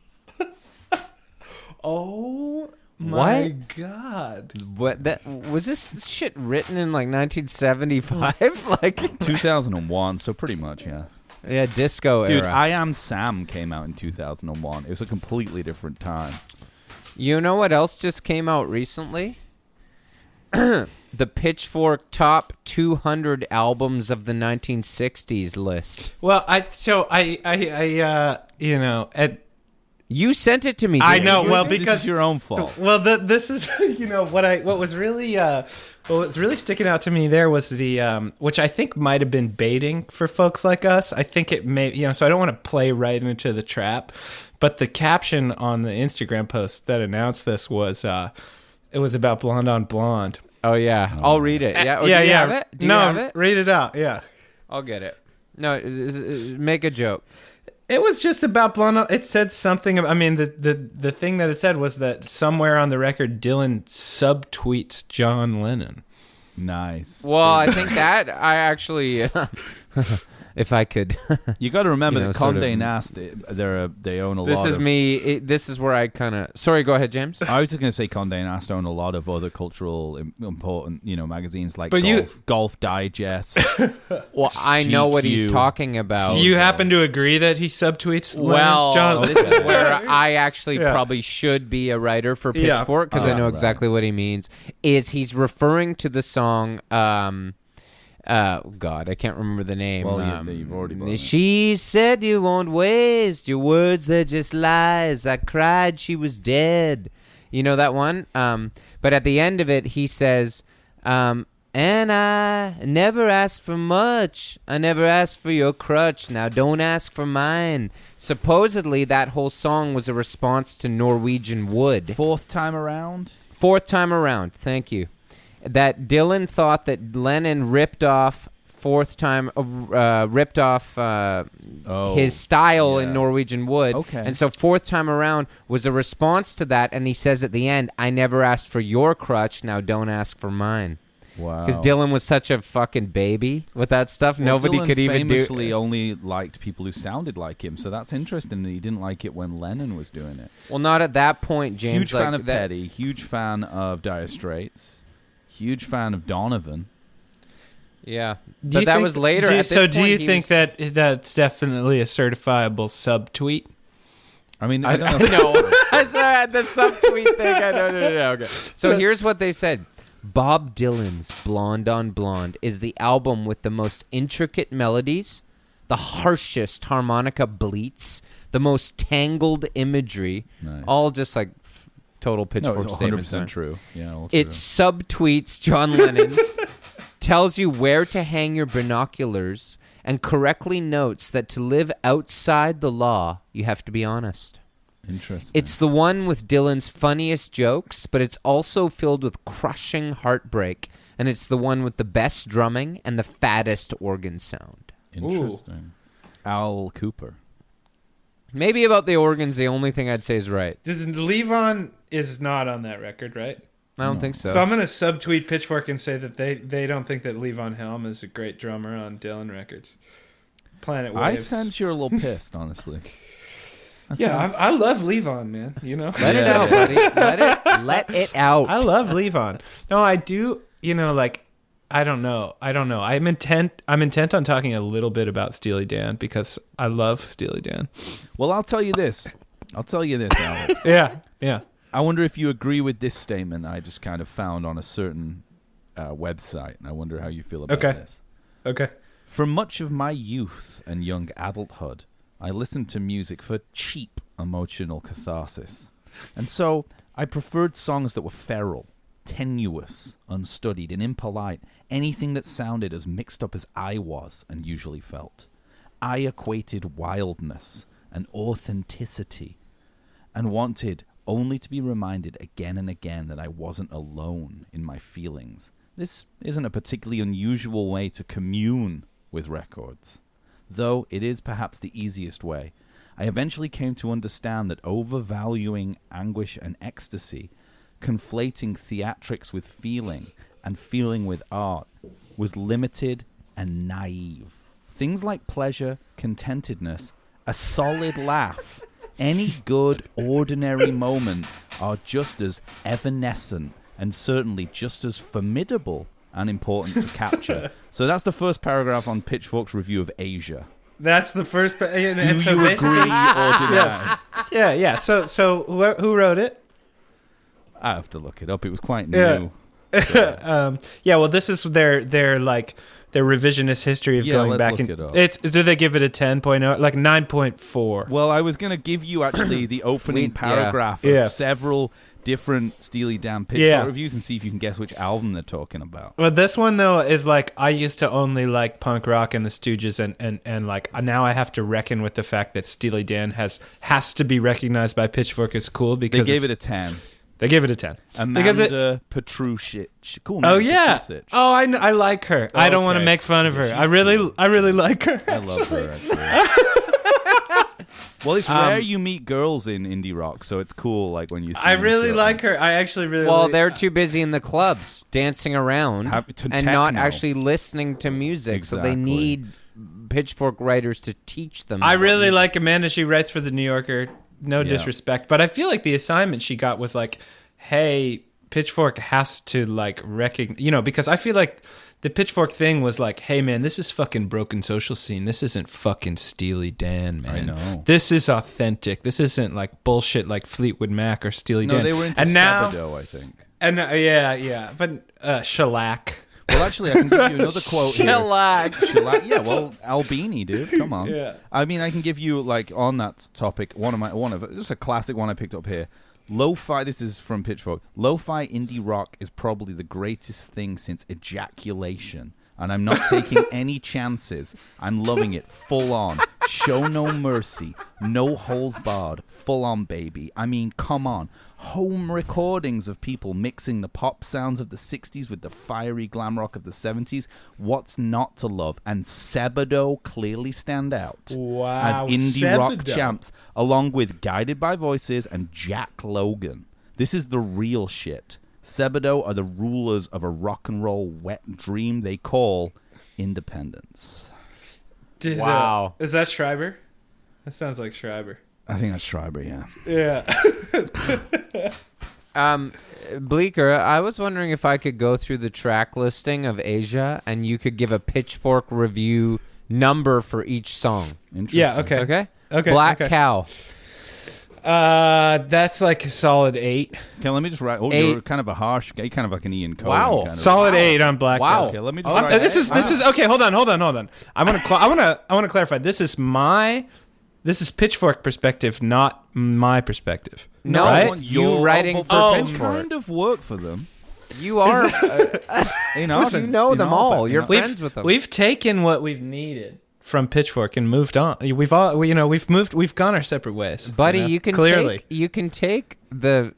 [SPEAKER 3] Oh
[SPEAKER 1] my
[SPEAKER 3] god!
[SPEAKER 1] What that was this shit written in like 1975? Like
[SPEAKER 2] 2001, so pretty much, yeah.
[SPEAKER 1] yeah, disco
[SPEAKER 2] Dude,
[SPEAKER 1] era.
[SPEAKER 2] I Am Sam came out in 2001. It was a completely different time.
[SPEAKER 1] You know what else just came out recently? The Pitchfork Top 200 Albums of the 1960s list.
[SPEAKER 3] Well,
[SPEAKER 1] You sent it to me.
[SPEAKER 3] I
[SPEAKER 1] didn't
[SPEAKER 3] know.
[SPEAKER 1] you?
[SPEAKER 3] Well,
[SPEAKER 2] This
[SPEAKER 3] because
[SPEAKER 2] is your own fault.
[SPEAKER 3] Well, this is what was really sticking out to me there was the which I think might have been baiting for folks like us. I think it may so I don't want to play right into the trap, but the caption on the Instagram post that announced this was it was about Blonde on Blonde.
[SPEAKER 1] Oh yeah, I'll read it. Yeah,
[SPEAKER 3] yeah,
[SPEAKER 1] do you
[SPEAKER 3] yeah.
[SPEAKER 1] have it? Do you
[SPEAKER 3] no,
[SPEAKER 1] have it?
[SPEAKER 3] read it out. Yeah.
[SPEAKER 1] I'll get it. No, make a joke.
[SPEAKER 3] It was just about Blonde. It said something. I mean, the thing that it said was that somewhere on the record, Dylan subtweets John Lennon.
[SPEAKER 2] Nice.
[SPEAKER 1] Well, I think that I actually, if I could.
[SPEAKER 2] You got to remember that
[SPEAKER 1] sort of-
[SPEAKER 2] Condé Nast, they own a lot.
[SPEAKER 1] This is
[SPEAKER 2] of,
[SPEAKER 1] me. This is where I kind of. Sorry, go ahead, James.
[SPEAKER 2] I was just going to say Condé Nast own a lot of other cultural important, magazines like
[SPEAKER 3] But
[SPEAKER 2] Golf Digest.
[SPEAKER 1] Well, I know what he's
[SPEAKER 2] GQ.
[SPEAKER 1] talking about.
[SPEAKER 3] You happen to agree that he subtweets Lennon?
[SPEAKER 1] Well,
[SPEAKER 3] John?
[SPEAKER 1] this is where I actually
[SPEAKER 3] Yeah.
[SPEAKER 1] probably should be a writer for
[SPEAKER 3] Yeah.
[SPEAKER 1] Pitchfork because I know
[SPEAKER 2] Right.
[SPEAKER 1] exactly what he means. Is he's referring to the song God, I can't remember the name.
[SPEAKER 2] Well, you've already bought it.
[SPEAKER 1] She said you won't waste your words, they're just lies. I cried she was dead. You know that one? But at the end of it, he says, and I never asked for much. I never asked for your crutch. Now don't ask for mine. Supposedly, that whole song was a response to Norwegian Wood.
[SPEAKER 2] Fourth time around,
[SPEAKER 1] thank you. That Dylan thought that Lennon ripped off his style in Norwegian Wood.
[SPEAKER 2] Okay.
[SPEAKER 1] And so fourth time around was a response to that, and he says at the end, I never asked for your crutch, now don't ask for mine.
[SPEAKER 2] Wow.
[SPEAKER 1] Because Dylan was such a fucking baby with that stuff.
[SPEAKER 2] Well,
[SPEAKER 1] Nobody
[SPEAKER 2] Dylan
[SPEAKER 1] could even
[SPEAKER 2] famously only liked people who sounded like him, so that's interesting that he didn't like it when Lennon was doing it.
[SPEAKER 1] Well, not at that point, James.
[SPEAKER 2] Huge fan of Petty, huge fan of Dire Straits, huge fan of Donovan.
[SPEAKER 1] Yeah, but that was later.
[SPEAKER 3] Do you think that that's definitely a certifiable subtweet?
[SPEAKER 2] I mean,
[SPEAKER 1] I don't know. That's the subtweet thing. I don't know. Okay. So here's what they said. Bob Dylan's Blonde on Blonde is the album with the most intricate melodies, the harshest harmonica bleats, the most tangled imagery, all just like total Pitchfork statements.
[SPEAKER 2] 100% true. Yeah,
[SPEAKER 1] it subtweets John Lennon, tells you where to hang your binoculars, and correctly notes that to live outside the law, you have to be honest.
[SPEAKER 2] Interesting.
[SPEAKER 1] It's the one with Dylan's funniest jokes, but it's also filled with crushing heartbreak, and it's the one with the best drumming and the fattest organ sound.
[SPEAKER 2] Interesting. Ooh. Al Cooper.
[SPEAKER 1] Maybe about the organs, the only thing I'd say is right.
[SPEAKER 3] Levon is not on that record, right?
[SPEAKER 1] I don't think so.
[SPEAKER 3] So I'm going to subtweet Pitchfork and say that they don't think that Levon Helm is a great drummer on Dylan records. Planet Waves.
[SPEAKER 2] I sense you're a little pissed, honestly.
[SPEAKER 3] I love Levon, man. You know,
[SPEAKER 1] let it out, buddy. Let it out.
[SPEAKER 3] I love Levon. No, I do. You know, like I don't know. I'm intent on talking a little bit about Steely Dan because I love Steely Dan.
[SPEAKER 2] Well, I'll tell you this, Alex.
[SPEAKER 3] Yeah.
[SPEAKER 2] I wonder if you agree with this statement I just kind of found on a certain website, and I wonder how you feel about this.
[SPEAKER 3] Okay.
[SPEAKER 2] For much of my youth and young adulthood, I listened to music for cheap emotional catharsis. And so I preferred songs that were feral, tenuous, unstudied, and impolite, anything that sounded as mixed up as I was and usually felt. I equated wildness and authenticity and wanted only to be reminded again and again that I wasn't alone in my feelings. This isn't a particularly unusual way to commune with records, though it is perhaps the easiest way. I eventually came to understand that overvaluing anguish and ecstasy, conflating theatrics with feeling and feeling with art, was limited and naive. Things like pleasure, contentedness, a solid laugh, any good, ordinary moment are just as evanescent and certainly just as formidable and important to capture. So that's the first paragraph on Pitchfork's review of Asia.
[SPEAKER 3] That's the first.
[SPEAKER 2] Do you agree or deny?
[SPEAKER 3] Yes. Yeah. So who wrote it?
[SPEAKER 2] I have to look it up. It was quite new.
[SPEAKER 3] Well, this is their like their revisionist history of going back. Do they give it a 10.0, like 9.4?
[SPEAKER 2] Well, I was going to give you actually the opening paragraph of several different Steely Dan Pitchfork reviews and see if you can guess which album they're talking about.
[SPEAKER 3] Well, this one though is like I used to only like punk rock and the Stooges, and like now I have to reckon with the fact that Steely Dan has to be recognized by Pitchfork as cool because
[SPEAKER 2] they gave it a 10.
[SPEAKER 3] They give it a 10.
[SPEAKER 2] Amanda Petrushich. Cool name.
[SPEAKER 3] Oh yeah.
[SPEAKER 2] Petrushich.
[SPEAKER 3] Oh, I like her. I don't want to make fun of her. I really like her.
[SPEAKER 2] I love her actually. Well, it's rare you meet girls in indie rock, so it's cool. Like when you see
[SPEAKER 3] I really like her. I actually really.
[SPEAKER 1] Well, they're too busy in the clubs dancing around and not actually listening to music, so they need Pitchfork writers to teach them.
[SPEAKER 3] I really like Amanda. She writes for the New Yorker. No disrespect, but I feel like the assignment she got was like, hey, Pitchfork has to like recognize, because I feel like the Pitchfork thing was like, hey man, this is fucking broken social scene. This isn't fucking Steely Dan, man.
[SPEAKER 2] I know.
[SPEAKER 3] This is authentic. This isn't like bullshit like Fleetwood Mac or Steely Dan.
[SPEAKER 2] No, they were into Sabado, I think.
[SPEAKER 3] And but shellac.
[SPEAKER 2] Well, actually, I can give you another quote here.
[SPEAKER 1] Shellac.
[SPEAKER 2] Yeah, well, Albini, dude. Come on.
[SPEAKER 3] Yeah.
[SPEAKER 2] I mean, I can give you, like, on that topic, just a classic one I picked up here. Lo-fi, this is from Pitchfork. Lo-fi indie rock is probably the greatest thing since ejaculation. And I'm not taking any chances. I'm loving it full on. Show no mercy. No holes barred. Full on, baby. I mean, come on. Home recordings of people mixing the pop sounds of the 60s with the fiery glam rock of the 70s. What's not to love? And Sebado clearly stand out
[SPEAKER 3] Wow.
[SPEAKER 2] as indie rock
[SPEAKER 3] Sebado.
[SPEAKER 2] champs, along with Guided by Voices and Jack Logan. This is the real shit. Sebado are the rulers of a rock and roll wet dream they call independence.
[SPEAKER 1] Wow.
[SPEAKER 3] Is that Schreiber? That sounds like Schreiber.
[SPEAKER 2] I think that's Schreiber, yeah.
[SPEAKER 3] Yeah.
[SPEAKER 1] Bleeker, I was wondering if I could go through the track listing of Asia and you could give a Pitchfork review number for each song.
[SPEAKER 2] Interesting.
[SPEAKER 3] Yeah, okay.
[SPEAKER 1] Okay? Black
[SPEAKER 3] okay.
[SPEAKER 1] Cow.
[SPEAKER 3] That's like a solid 8.
[SPEAKER 2] Okay, let me just write. Oh,
[SPEAKER 1] 8.
[SPEAKER 2] you're kind of a harsh guy. You're kind of like an Ian Cohen.
[SPEAKER 1] Wow.
[SPEAKER 2] Kind of.
[SPEAKER 3] Solid 8 on Black
[SPEAKER 1] Wow.
[SPEAKER 3] Cow.
[SPEAKER 2] Okay, let me just write.
[SPEAKER 3] This is okay. Hold on. I want to clarify. This is Pitchfork perspective, not my perspective.
[SPEAKER 1] No,
[SPEAKER 3] right?
[SPEAKER 1] you writing for
[SPEAKER 2] I
[SPEAKER 1] Pitchfork.
[SPEAKER 2] kind of work for them.
[SPEAKER 1] You are.
[SPEAKER 2] You know,
[SPEAKER 1] Listen, you know them all. You're friends with them.
[SPEAKER 3] We've taken what we've needed from Pitchfork and moved on. We've gone our separate ways.
[SPEAKER 1] Buddy,
[SPEAKER 3] you know?
[SPEAKER 1] you can
[SPEAKER 3] clearly
[SPEAKER 1] take the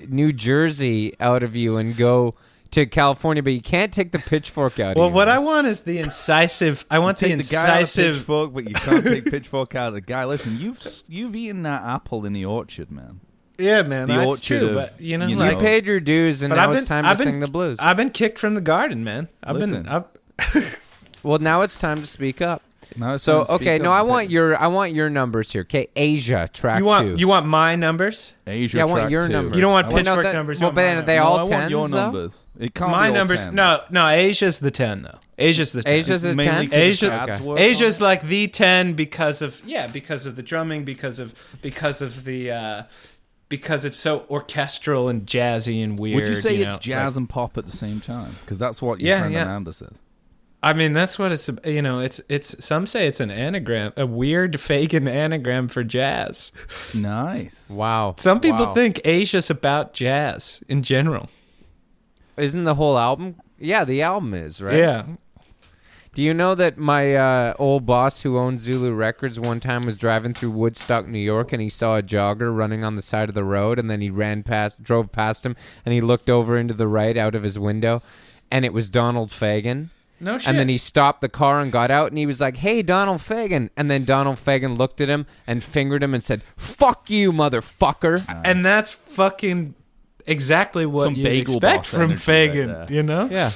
[SPEAKER 1] New Jersey out of you and go to California, but you can't take the Pitchfork out of you.
[SPEAKER 3] Well, what I want is the incisive. I want the
[SPEAKER 2] take the guy out of
[SPEAKER 3] incisive.
[SPEAKER 2] Pitchfork, but you can't take Pitchfork out of the guy. Listen, you've eaten that apple in the orchard, man.
[SPEAKER 3] Yeah, man,
[SPEAKER 2] The
[SPEAKER 3] that's
[SPEAKER 2] orchard
[SPEAKER 3] true.
[SPEAKER 2] of,
[SPEAKER 3] But
[SPEAKER 2] you
[SPEAKER 1] you
[SPEAKER 2] know,
[SPEAKER 1] paid your dues, and
[SPEAKER 3] But
[SPEAKER 1] now it's time to sing the blues.
[SPEAKER 3] I've been kicked from the garden, man.
[SPEAKER 2] Listen.
[SPEAKER 1] Well, now it's time to speak up.
[SPEAKER 2] Now it's
[SPEAKER 1] So,
[SPEAKER 2] time to speak
[SPEAKER 1] okay,
[SPEAKER 2] up
[SPEAKER 1] no, I
[SPEAKER 2] and
[SPEAKER 1] want
[SPEAKER 2] pick-
[SPEAKER 1] your numbers here. Okay, Asia track
[SPEAKER 3] You
[SPEAKER 1] 2.
[SPEAKER 3] want my numbers?
[SPEAKER 2] Asia
[SPEAKER 1] Yeah, I want
[SPEAKER 2] track
[SPEAKER 1] your
[SPEAKER 2] 2.
[SPEAKER 1] numbers.
[SPEAKER 3] You don't want
[SPEAKER 2] I want-
[SPEAKER 3] Pitchfork
[SPEAKER 1] that-
[SPEAKER 3] numbers?
[SPEAKER 1] well,
[SPEAKER 3] you want
[SPEAKER 1] but
[SPEAKER 3] my
[SPEAKER 1] they
[SPEAKER 3] numbers.
[SPEAKER 1] all
[SPEAKER 2] No, I want your
[SPEAKER 1] 10s, though?
[SPEAKER 2] numbers. It can't
[SPEAKER 3] My
[SPEAKER 2] be all
[SPEAKER 3] numbers.
[SPEAKER 2] 10s.
[SPEAKER 3] No. Asia's the 10 though. Asia's the 10.
[SPEAKER 1] Asia's a
[SPEAKER 2] Mainly
[SPEAKER 1] 10?
[SPEAKER 2] 'cause
[SPEAKER 3] Asia-
[SPEAKER 2] Chad's
[SPEAKER 1] okay.
[SPEAKER 2] work on
[SPEAKER 3] Asia's
[SPEAKER 2] it.
[SPEAKER 3] like the 10 because of the drumming, because of the because it's so orchestral and jazzy and weird.
[SPEAKER 2] Would you say it's
[SPEAKER 3] know,
[SPEAKER 2] jazz
[SPEAKER 3] like-
[SPEAKER 2] and pop at the same time? Because that's what your
[SPEAKER 3] Yeah,
[SPEAKER 2] friend
[SPEAKER 3] yeah.
[SPEAKER 2] Amanda says.
[SPEAKER 3] I mean, that's what it's. It's. Some say it's an anagram, a weird Fagin anagram for jazz.
[SPEAKER 2] Nice.
[SPEAKER 1] Wow.
[SPEAKER 3] Some people
[SPEAKER 1] Wow.
[SPEAKER 3] think Asia's about jazz in general.
[SPEAKER 1] Isn't the whole album? Yeah, the album is, right?
[SPEAKER 3] Yeah.
[SPEAKER 1] Do you know that my old boss who owned Zulu Records one time was driving through Woodstock, New York, and he saw a jogger running on the side of the road, and then he drove past him, and he looked over into the right out of his window, and it was Donald Fagen.
[SPEAKER 3] No shit.
[SPEAKER 1] And then he stopped the car and got out, and he was like, "Hey, Donald Fagen." And then Donald Fagen looked at him and fingered him and said, "Fuck you, motherfucker."
[SPEAKER 3] And that's fucking exactly what
[SPEAKER 2] Some
[SPEAKER 3] you
[SPEAKER 2] bagel
[SPEAKER 3] expect
[SPEAKER 2] boss
[SPEAKER 3] from
[SPEAKER 2] energy
[SPEAKER 3] Fagin,
[SPEAKER 2] right there.
[SPEAKER 3] you know?
[SPEAKER 1] Yeah.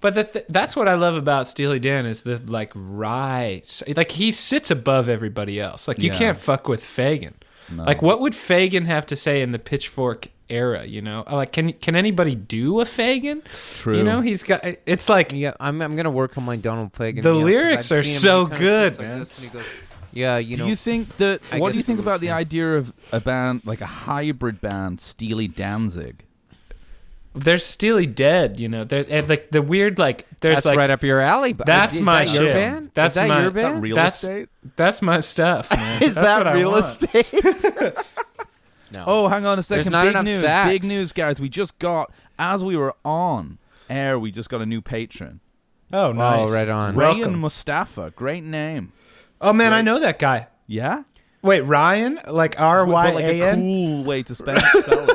[SPEAKER 3] But that's what I love about Steely Dan is the like he sits above everybody else. Like you
[SPEAKER 2] Yeah.
[SPEAKER 3] can't fuck with Fagin.
[SPEAKER 2] No.
[SPEAKER 3] Like what would Fagin have to say in the Pitchfork era? You know, like can anybody do a Fagin?
[SPEAKER 2] True.
[SPEAKER 3] You know, he's got. It's like
[SPEAKER 1] Yeah, I'm gonna work on my Donald Fagen.
[SPEAKER 3] The
[SPEAKER 1] 'cause
[SPEAKER 3] lyrics
[SPEAKER 1] I've
[SPEAKER 3] are
[SPEAKER 1] seen him,
[SPEAKER 3] so
[SPEAKER 1] he kinda
[SPEAKER 3] good,
[SPEAKER 1] sits like
[SPEAKER 3] man.
[SPEAKER 1] this and he goes, yeah, you know.
[SPEAKER 2] Do you think that?
[SPEAKER 1] I
[SPEAKER 2] What do you
[SPEAKER 1] guess
[SPEAKER 2] think
[SPEAKER 1] it
[SPEAKER 2] about
[SPEAKER 1] would-
[SPEAKER 2] the idea of a band like a hybrid band, Steely Danzig?
[SPEAKER 3] there's Steely Dead. You know, and like the weird like there's
[SPEAKER 1] that's
[SPEAKER 3] like
[SPEAKER 1] right up your alley. But
[SPEAKER 3] that's
[SPEAKER 1] is
[SPEAKER 3] my
[SPEAKER 1] that your
[SPEAKER 3] shit.
[SPEAKER 1] band?
[SPEAKER 3] That's
[SPEAKER 1] is that
[SPEAKER 3] my-
[SPEAKER 1] your
[SPEAKER 3] Is that
[SPEAKER 1] band?
[SPEAKER 2] Real
[SPEAKER 3] That's-
[SPEAKER 2] estate?
[SPEAKER 3] that's my stuff, man.
[SPEAKER 1] Is
[SPEAKER 3] That's what
[SPEAKER 1] that
[SPEAKER 3] I
[SPEAKER 1] real
[SPEAKER 3] want.
[SPEAKER 1] estate? No.
[SPEAKER 2] Oh, hang on a second.
[SPEAKER 1] not
[SPEAKER 2] Big
[SPEAKER 1] enough
[SPEAKER 2] news.
[SPEAKER 1] sax.
[SPEAKER 2] Big news, guys. We just got, as we were on air, we just got a new patron.
[SPEAKER 3] Oh, nice.
[SPEAKER 1] Oh, right on.
[SPEAKER 2] Ryan
[SPEAKER 3] Welcome.
[SPEAKER 2] Mustafa. Great name.
[SPEAKER 3] Oh man, I know that guy.
[SPEAKER 2] Yeah?
[SPEAKER 3] Wait, Ryan? Like
[SPEAKER 2] But like a
[SPEAKER 3] RYAN?
[SPEAKER 2] cool way to spell it.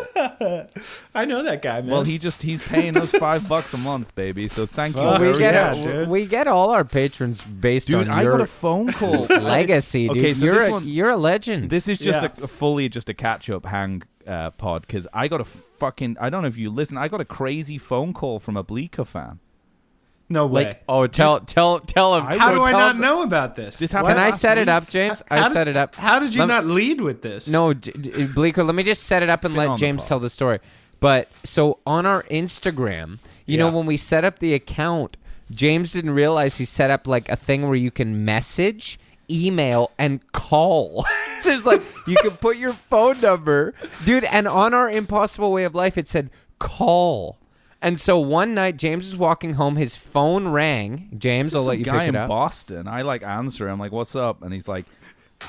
[SPEAKER 3] I know that guy, man.
[SPEAKER 2] Well, he's paying us $5 a month, baby. So thank you.
[SPEAKER 3] Fuck.
[SPEAKER 2] very
[SPEAKER 3] Yeah,
[SPEAKER 2] much.
[SPEAKER 3] dude.
[SPEAKER 1] we get all our patrons based
[SPEAKER 2] Dude,
[SPEAKER 1] on
[SPEAKER 2] I
[SPEAKER 1] your
[SPEAKER 2] got a phone call.
[SPEAKER 1] legacy, dude.
[SPEAKER 2] Okay, so
[SPEAKER 1] you're a legend.
[SPEAKER 2] This is just
[SPEAKER 3] Yeah.
[SPEAKER 2] fully just a catch-up hang pod, because I got I don't know if you listen, I got a crazy phone call from a Bleeker fan.
[SPEAKER 3] no way.
[SPEAKER 2] like,
[SPEAKER 1] Oh, tell him.
[SPEAKER 3] How do I not know about this?
[SPEAKER 2] This
[SPEAKER 3] What?
[SPEAKER 2] happened
[SPEAKER 1] Can I
[SPEAKER 2] last
[SPEAKER 1] set it
[SPEAKER 2] week.
[SPEAKER 1] up, James?
[SPEAKER 3] How
[SPEAKER 1] I
[SPEAKER 3] did-
[SPEAKER 1] set it up.
[SPEAKER 3] How did you
[SPEAKER 1] Let-
[SPEAKER 3] not lead with this?
[SPEAKER 1] No, Bleeker, let me just set it up and
[SPEAKER 2] Been on
[SPEAKER 1] let
[SPEAKER 2] the
[SPEAKER 1] James
[SPEAKER 2] pod.
[SPEAKER 1] tell the story. But so on our Instagram, you know,
[SPEAKER 3] Yeah.
[SPEAKER 1] when we set up the account, James didn't realize he set up like a thing where you can message, email, and call. There's like, you can put your phone number. Dude, and on our Impossible Way of Life, it said call. And so one night, James was walking home. His phone rang. James, I'll let you pick
[SPEAKER 2] guy
[SPEAKER 1] it
[SPEAKER 2] in
[SPEAKER 1] up.
[SPEAKER 2] Boston. I like answer. I'm like, "What's up?" And he's like,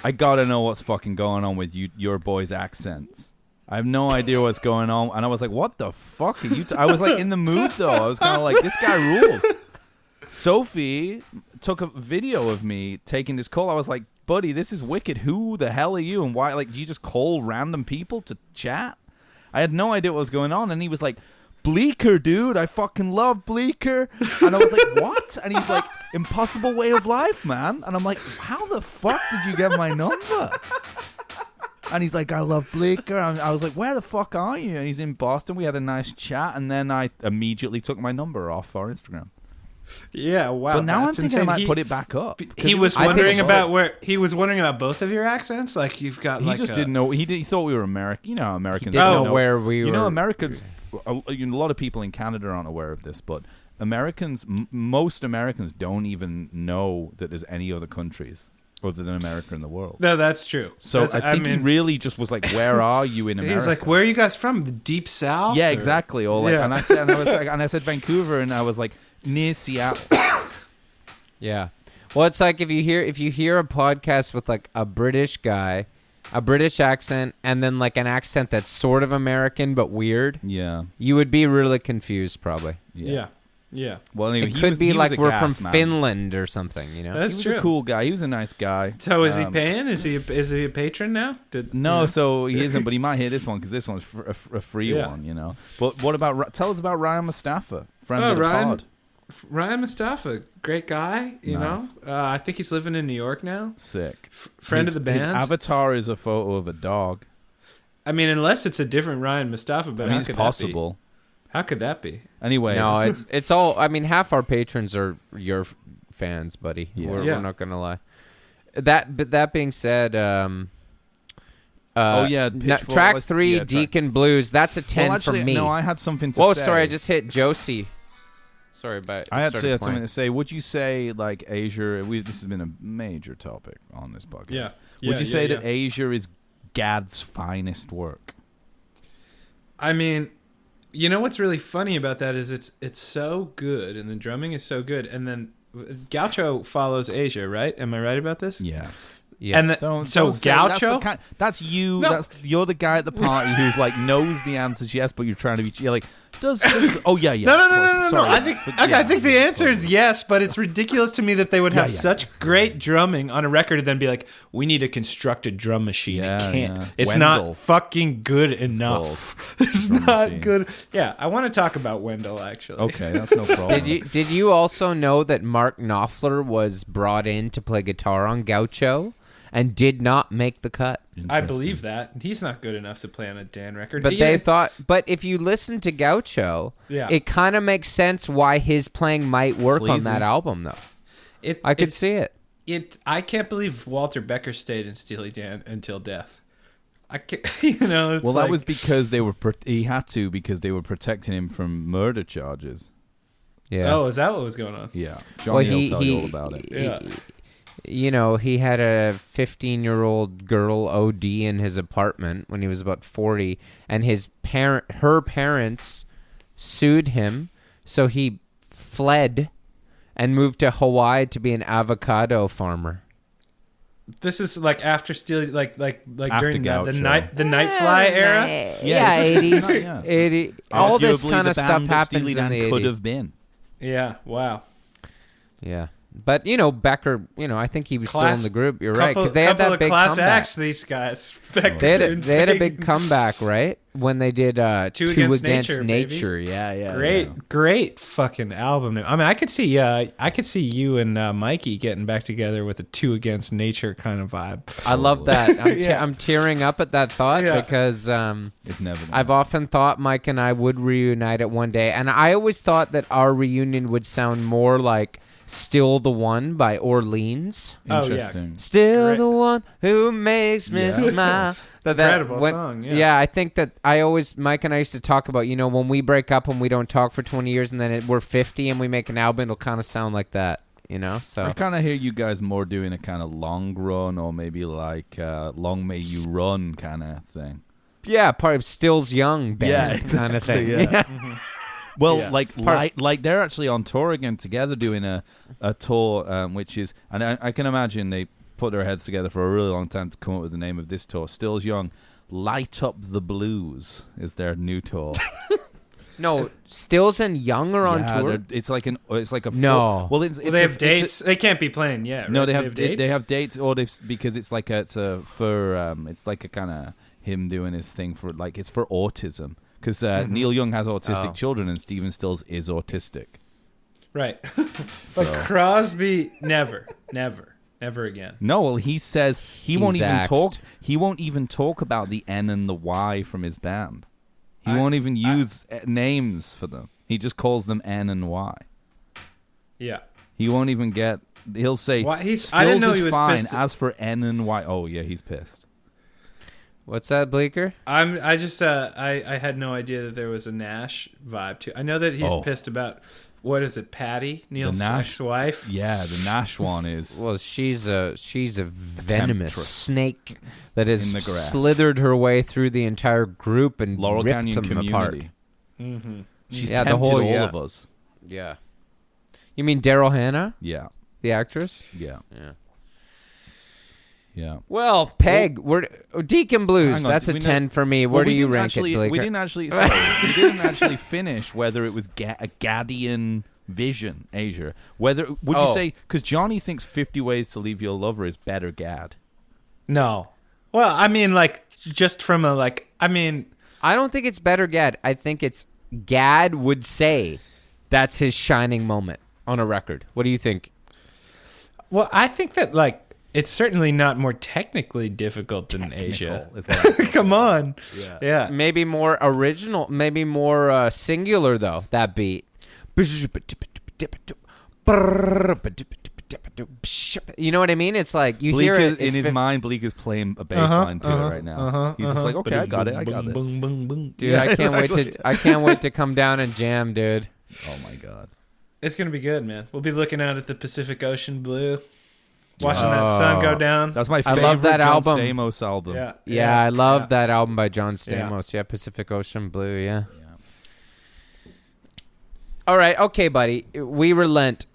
[SPEAKER 2] "I gotta know what's fucking going on with your boys' accents. I have no idea what's going on." And I was like, "What the fuck are you?" I was like in the mood though. I was kind of like, "This guy rules." Sophie took a video of me taking this call. I was like, "Buddy, this is wicked. Who the hell are you? And why? Like, do you just call random people to chat?" I had no idea what was going on. And he was like, "Bleeker, dude. I fucking love Bleeker." And I was like, "What?" And he's like, "Impossible Way of Life, man." And I'm like, "How the fuck did you get my number?" And he's like, "I love Bleeker." And I was like, "Where the fuck are you?" And he's in Boston. We had a nice chat. And then I immediately took my number off our Instagram.
[SPEAKER 3] Yeah, wow.
[SPEAKER 2] But now I'm
[SPEAKER 3] that's
[SPEAKER 2] thinking I
[SPEAKER 3] insane.
[SPEAKER 2] might put it back up.
[SPEAKER 3] He was wondering about where he was wondering about both of your accents. Like you've got.
[SPEAKER 2] He just didn't know. He thought we were American. You know how Americans
[SPEAKER 1] Didn't
[SPEAKER 2] don't
[SPEAKER 1] know where we were.
[SPEAKER 2] You know, Americans. A lot of people in Canada aren't aware of this, but Americans, most Americans, don't even know that there's any other countries other than America in the world.
[SPEAKER 3] No, that's true.
[SPEAKER 2] So I think he really just was like, "Where are you in America?"
[SPEAKER 3] He's like, "Where are you guys from? The deep south?"
[SPEAKER 2] Yeah,
[SPEAKER 3] or?
[SPEAKER 2] exactly. Or like,
[SPEAKER 3] Yeah.
[SPEAKER 2] and I said Vancouver, and I was like near Seattle.
[SPEAKER 1] Yeah. Well, it's like if you hear a podcast with like a British guy, a British accent, and then like an accent that's sort of American but weird,
[SPEAKER 2] Yeah.
[SPEAKER 1] you would be really confused probably.
[SPEAKER 3] Yeah.
[SPEAKER 2] Well, anyway,
[SPEAKER 1] It could be
[SPEAKER 2] he was
[SPEAKER 1] like
[SPEAKER 2] a
[SPEAKER 1] we're
[SPEAKER 2] gas
[SPEAKER 1] from
[SPEAKER 2] man.
[SPEAKER 1] Finland or something, you know?
[SPEAKER 3] That's
[SPEAKER 2] He was
[SPEAKER 3] true.
[SPEAKER 2] a cool guy. He was a nice guy.
[SPEAKER 3] So is he paying? Is he a patron now?
[SPEAKER 2] No, so he isn't, but he might hear this one because this one's a free one, you know. But what about tell us about Ryan Mustafa, friend of the pod.
[SPEAKER 3] Ryan Mustafa, great guy. You
[SPEAKER 2] Nice.
[SPEAKER 3] know, I think he's living in New York now.
[SPEAKER 2] Sick.
[SPEAKER 3] Friend of the band.
[SPEAKER 2] His avatar is a photo of a dog.
[SPEAKER 3] I mean, unless it's a different Ryan Mustafa, but
[SPEAKER 2] I mean,
[SPEAKER 3] how
[SPEAKER 2] it's
[SPEAKER 3] could
[SPEAKER 2] possible.
[SPEAKER 3] that be? How could that be?
[SPEAKER 2] Anyway,
[SPEAKER 1] No, it's all. I mean, half our patrons are your fans, buddy.
[SPEAKER 2] Yeah.
[SPEAKER 1] We're not gonna lie. That being said,
[SPEAKER 2] Pitchfork,
[SPEAKER 1] track
[SPEAKER 2] let's-
[SPEAKER 1] 3,
[SPEAKER 2] yeah,
[SPEAKER 1] Deacon Blues. That's a 10
[SPEAKER 2] well, actually,
[SPEAKER 1] for me.
[SPEAKER 2] No, I had something to
[SPEAKER 1] Whoa,
[SPEAKER 2] say.
[SPEAKER 1] sorry, I just hit Josie. Sorry, but
[SPEAKER 2] I had
[SPEAKER 1] started
[SPEAKER 2] something
[SPEAKER 1] playing.
[SPEAKER 2] to say. Would you say like Asia? This has been a major topic on this podcast.
[SPEAKER 3] Yeah.
[SPEAKER 2] Would you
[SPEAKER 3] Yeah,
[SPEAKER 2] say
[SPEAKER 3] yeah.
[SPEAKER 2] that Asia is Gad's finest work?
[SPEAKER 3] I mean, you know what's really funny about that is it's so good, and the drumming is so good, and then Gaucho follows Asia, right? Am I right about this?
[SPEAKER 2] Yeah.
[SPEAKER 1] Yeah.
[SPEAKER 3] And
[SPEAKER 2] Don't
[SPEAKER 3] so
[SPEAKER 2] say-
[SPEAKER 3] Gaucho.
[SPEAKER 2] That's you.
[SPEAKER 3] No.
[SPEAKER 2] You're the guy at the party who's like knows the answers yes, but you're trying to be. You're like, does oh yeah.
[SPEAKER 3] No.
[SPEAKER 2] of course. Sorry.
[SPEAKER 3] I think I think the answer is yes, but it's ridiculous to me that they would have such great drumming on a record and then be like, "We need to construct a drum machine."
[SPEAKER 2] Yeah,
[SPEAKER 3] it can't.
[SPEAKER 2] yeah.
[SPEAKER 3] It's
[SPEAKER 2] Wendell.
[SPEAKER 3] not fucking good enough. It's
[SPEAKER 2] Drum
[SPEAKER 3] not
[SPEAKER 2] machine.
[SPEAKER 3] good. Yeah, I want to talk about Wendell actually.
[SPEAKER 2] Okay, that's no problem.
[SPEAKER 1] Did you also know that Mark Knopfler was brought in to play guitar on Gaucho and did not make the cut?
[SPEAKER 3] I believe that he's not good enough to play on a Dan record.
[SPEAKER 1] But
[SPEAKER 3] Yeah,
[SPEAKER 1] they thought. But if you listen to Gaucho,
[SPEAKER 3] Yeah.
[SPEAKER 1] it kind of makes sense why his playing might work on
[SPEAKER 2] Sleazy.
[SPEAKER 1] that album, though. I could see it.
[SPEAKER 3] I can't believe Walter Becker stayed in Steely Dan until death. I can't, you know. It's
[SPEAKER 2] Well,
[SPEAKER 3] like,
[SPEAKER 2] that was because they were. He had to because they were protecting him from murder charges.
[SPEAKER 1] Yeah.
[SPEAKER 3] Oh, is that what was going on?
[SPEAKER 2] Yeah, Johnny will tell you all about it.
[SPEAKER 3] Yeah.
[SPEAKER 1] You know, he had a 15-year-old girl OD in his apartment when he was about 40, and her parents sued him, so he fled and moved to Hawaii to be an avocado farmer.
[SPEAKER 3] This is like after Steely, like
[SPEAKER 2] After
[SPEAKER 3] during the
[SPEAKER 2] Gaucho.
[SPEAKER 3] Nightfly era.
[SPEAKER 1] Yeah, 80s.
[SPEAKER 2] Yeah.
[SPEAKER 1] 80, all this
[SPEAKER 2] Arguably
[SPEAKER 1] kind of
[SPEAKER 2] the
[SPEAKER 1] stuff
[SPEAKER 2] band that
[SPEAKER 1] happens
[SPEAKER 2] Steely
[SPEAKER 1] in
[SPEAKER 2] Dan
[SPEAKER 1] the 80s.
[SPEAKER 2] could have been.
[SPEAKER 3] Yeah. Wow.
[SPEAKER 1] Yeah. But, you know, Becker, you know, I think he was still in the group. You're right. Because they had
[SPEAKER 3] couple
[SPEAKER 1] that
[SPEAKER 3] of
[SPEAKER 1] big
[SPEAKER 3] class
[SPEAKER 1] comeback.
[SPEAKER 3] acts. These guys. Becker
[SPEAKER 1] They had
[SPEAKER 3] and
[SPEAKER 1] a
[SPEAKER 3] Fagan.
[SPEAKER 1] big comeback, right? When they did Two Against Nature. Yeah.
[SPEAKER 3] Great fucking album. I mean, I could see you and Mikey getting back together with a Two Against Nature kind of vibe.
[SPEAKER 1] I love that.
[SPEAKER 3] Yeah.
[SPEAKER 1] I'm tearing up at that thought because
[SPEAKER 2] It's never.
[SPEAKER 1] I've often thought Mike and I would reunite it one day. And I always thought that our reunion would sound more like Still the One by Orleans.
[SPEAKER 3] Oh, yeah.
[SPEAKER 2] Interesting.
[SPEAKER 1] Still
[SPEAKER 3] Great.
[SPEAKER 1] the one who makes me smile.
[SPEAKER 3] Incredible song, yeah.
[SPEAKER 1] I think that Mike and I used to talk about, you know, when we break up and we don't talk for 20 years and then we're 50 and we make an album, it'll kind of sound like that, you know? So
[SPEAKER 2] I kind of hear you guys more doing a kind of long run or maybe like Long May You Run kind of thing.
[SPEAKER 1] yeah, part of Still's Young band
[SPEAKER 2] Yeah,
[SPEAKER 1] kind of thing.
[SPEAKER 2] exactly, yeah. Well,
[SPEAKER 3] Yeah.
[SPEAKER 2] like they're actually on tour again together, doing a tour, which is, and I can imagine they put their heads together for a really long time to come up with the name of this tour. Still's Young, Light Up the Blues is their new tour.
[SPEAKER 1] No, Stills and Young are on tour.
[SPEAKER 2] It's like a
[SPEAKER 1] No.
[SPEAKER 2] Well,
[SPEAKER 3] they have dates. They can't be playing yet. Right?
[SPEAKER 2] No, they have
[SPEAKER 3] dates.
[SPEAKER 2] They have dates, or because it's like it's a kind of him doing his thing for like it's for autism because Neil Young has autistic children and Stephen Stills is autistic.
[SPEAKER 3] Right. But Crosby never again.
[SPEAKER 2] No, well, he says he won't even
[SPEAKER 1] axed.
[SPEAKER 2] talk. He won't even talk about the N and the Y from his band. He won't even use names for them. He just calls them N and Y.
[SPEAKER 3] Yeah.
[SPEAKER 2] He won't even get. He'll say
[SPEAKER 3] I didn't
[SPEAKER 2] Stills
[SPEAKER 3] know
[SPEAKER 2] is
[SPEAKER 3] he was
[SPEAKER 2] fine.
[SPEAKER 3] pissed.
[SPEAKER 2] As for N and Y, oh yeah, he's pissed.
[SPEAKER 1] What's that, Bleeker?
[SPEAKER 3] I just I had no idea that there was a Nash vibe to. I know that he's pissed about what is it, Patty, Neil's ex-wife?
[SPEAKER 2] Yeah, the Nash one is.
[SPEAKER 1] Well, she's a venomous
[SPEAKER 2] temptress
[SPEAKER 1] snake that has
[SPEAKER 2] in the grass.
[SPEAKER 1] slithered her way through the entire group and
[SPEAKER 2] Laurel
[SPEAKER 1] ripped
[SPEAKER 2] Canyon
[SPEAKER 1] them
[SPEAKER 2] community.
[SPEAKER 1] apart.
[SPEAKER 3] Mm-hmm.
[SPEAKER 2] She's
[SPEAKER 1] Yeah,
[SPEAKER 2] tempted all
[SPEAKER 1] yeah.
[SPEAKER 2] of us.
[SPEAKER 1] Yeah. You mean Daryl Hannah,
[SPEAKER 2] Yeah,
[SPEAKER 1] the actress?
[SPEAKER 2] yeah,
[SPEAKER 1] Yeah.
[SPEAKER 2] yeah.
[SPEAKER 1] Well, Peg, we're Deacon Blues.
[SPEAKER 2] Hang on,
[SPEAKER 1] That's a
[SPEAKER 2] we
[SPEAKER 1] 10 for me. Where do you rank it, Bleeker?
[SPEAKER 2] We didn't actually finish whether it was a Gadian vision, Asia. Would you say, because Johnny thinks 50 Ways to Leave Your Lover is better Gad?
[SPEAKER 3] No. Well, I mean, like, just from a, like, I mean...
[SPEAKER 1] I don't think it's better Gad. I think it's Gad would say that's his shining moment on a record. What do you think?
[SPEAKER 3] Well, I think that, like, it's certainly not more technically difficult than Asia. Come on. Yeah.
[SPEAKER 1] Maybe more original, maybe more singular, though, that beat. You know what I mean? It's like you hear it
[SPEAKER 2] in his mind. Bleeker's playing a bass line to it right now. He's just like, okay, I got this.
[SPEAKER 3] Dude,
[SPEAKER 1] Dude, I can't wait to come down and jam, dude.
[SPEAKER 2] Oh my god,
[SPEAKER 3] it's gonna be good, man. We'll be looking out at the Pacific Ocean blue, watching that sun go down.
[SPEAKER 2] That's my
[SPEAKER 1] I
[SPEAKER 2] favorite
[SPEAKER 1] love that
[SPEAKER 2] John
[SPEAKER 1] album.
[SPEAKER 2] Stamos album.
[SPEAKER 1] Yeah, I love that album by John Stamos. Yeah, Pacific Ocean Blue. Yeah. All right, okay, buddy. We relent.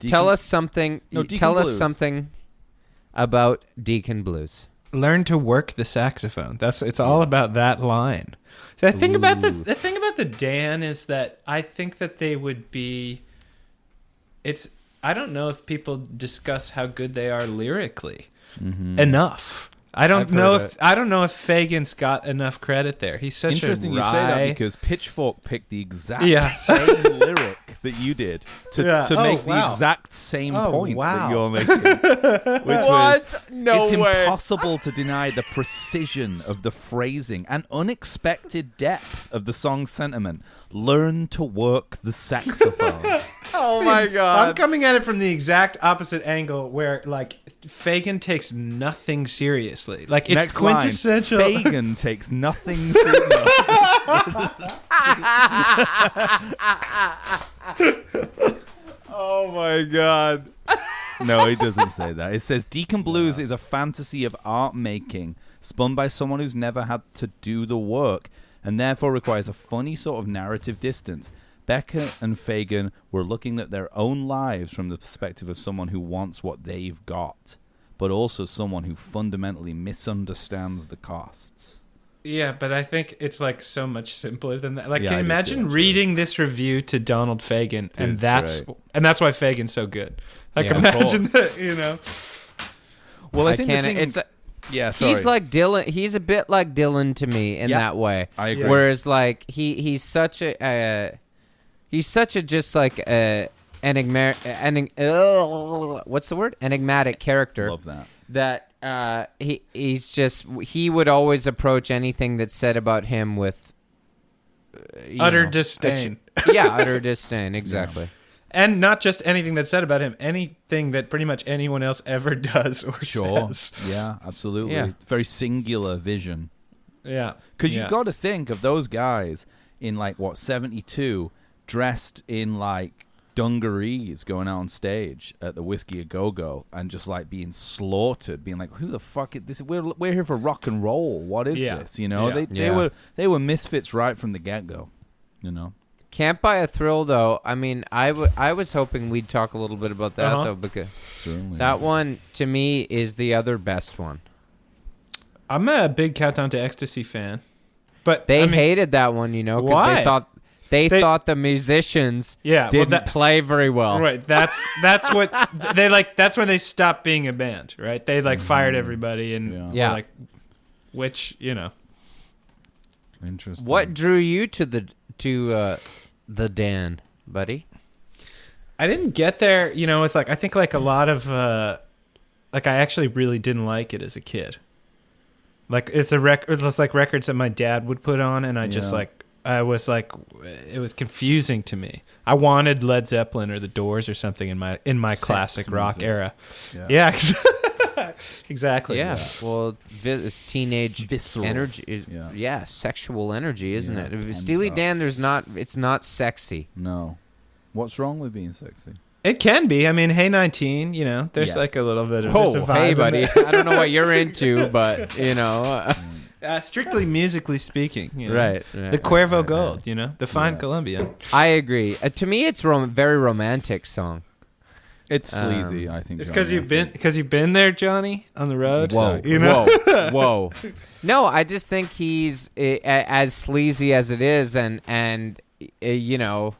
[SPEAKER 1] Tell us something. Tell us something about Deacon Blues.
[SPEAKER 3] Learn to work the saxophone. It's all about that line. The thing about the Dan is that I think that they would be. I don't know if people discuss how good they are lyrically enough. I don't know if Fagan's got enough credit there. He's such
[SPEAKER 2] interesting
[SPEAKER 3] a
[SPEAKER 2] you say that because Pitchfork picked the exact same lyric that you did to make the exact same point that you're making. Which was it's impossible to deny the precision of the phrasing and unexpected depth of the song's sentiment. Learn to work the saxophone.
[SPEAKER 1] Oh my god!
[SPEAKER 3] I'm coming at it from the exact opposite angle, where like Fagan takes nothing seriously. Like it's
[SPEAKER 2] Next
[SPEAKER 3] quintessential.
[SPEAKER 2] Line, Fagan takes nothing seriously.
[SPEAKER 1] Oh my god!
[SPEAKER 2] No, it doesn't say that. It says Deacon Blues is a fantasy of art making spun by someone who's never had to do the work and therefore requires a funny sort of narrative distance. Becca and Fagan were looking at their own lives from the perspective of someone who wants what they've got, but also someone who fundamentally misunderstands the costs.
[SPEAKER 3] Yeah, but I think it's like so much simpler than that. Like,
[SPEAKER 2] Yeah,
[SPEAKER 3] can
[SPEAKER 2] I
[SPEAKER 3] you
[SPEAKER 2] do
[SPEAKER 3] imagine
[SPEAKER 2] too,
[SPEAKER 3] reading this review to Donald Fagan, and that's why Fagan's so good. Like,
[SPEAKER 1] Yeah,
[SPEAKER 3] imagine that, you know.
[SPEAKER 2] Well, I think
[SPEAKER 1] can't.
[SPEAKER 2] the thing,
[SPEAKER 1] He's like Dylan. He's a bit like Dylan to me in that way.
[SPEAKER 2] I agree.
[SPEAKER 1] Whereas, like he's such a just like enigmatic. What's the word? Enigmatic character.
[SPEAKER 2] Love that.
[SPEAKER 1] That he would always approach anything that's said about him with
[SPEAKER 3] utter disdain.
[SPEAKER 1] Utter disdain. Exactly.
[SPEAKER 3] Yeah. And not just anything that's said about him, anything that pretty much anyone else ever does or says.
[SPEAKER 2] Yeah, absolutely.
[SPEAKER 1] Yeah.
[SPEAKER 2] Very singular vision.
[SPEAKER 3] Yeah.
[SPEAKER 2] Because you've got to think of those guys in, 72, dressed in, dungarees going out on stage at the Whiskey A Go-Go and just, being slaughtered, being like, who the fuck is this? We're here for rock and roll. What is this? You know?
[SPEAKER 3] Yeah.
[SPEAKER 2] They were misfits right from the get-go, you know?
[SPEAKER 1] Can't Buy a Thrill, though. I mean, I was hoping we'd talk a little bit about that, though, because
[SPEAKER 2] Certainly.
[SPEAKER 1] that one, to me, is the other best one.
[SPEAKER 3] I'm a big Countdown to Ecstasy fan. But
[SPEAKER 1] They hated that one, you know, because
[SPEAKER 3] why?
[SPEAKER 1] they thought the musicians didn't play very well.
[SPEAKER 3] Right. That's what they like. That's when they stopped being a band, right? They like fired everybody and were like, which, you know.
[SPEAKER 2] Interesting.
[SPEAKER 1] What drew you to the Dan, buddy?
[SPEAKER 3] I didn't get there. You know, it's like I think like a lot of like I actually really didn't like it as a kid. Like it's like records that my dad would put on, and I just like I was like it was confusing to me. I wanted Led Zeppelin or The Doors or something in my classic rock era. Yeah. Exactly.
[SPEAKER 1] Yeah. Well, it's teenage
[SPEAKER 2] visceral
[SPEAKER 1] energy. Sexual energy, isn't it? Steely Dan, it's not sexy.
[SPEAKER 2] No. What's wrong with being sexy?
[SPEAKER 3] It can be. I mean, Hey 19, you know, there's like a little bit of
[SPEAKER 1] there's a vibe hey, buddy. I don't know what you're into, but, you know.
[SPEAKER 3] Strictly musically speaking. You know?
[SPEAKER 1] Right.
[SPEAKER 3] The Cuervo Gold, you know, the fine Colombian.
[SPEAKER 1] I agree. To me, it's a very romantic song.
[SPEAKER 2] It's sleazy, I think.
[SPEAKER 3] It's because you've been there, Johnny, on the road.
[SPEAKER 1] Whoa,
[SPEAKER 3] you know?
[SPEAKER 1] whoa. No, I just think he's as sleazy as it is, and you know,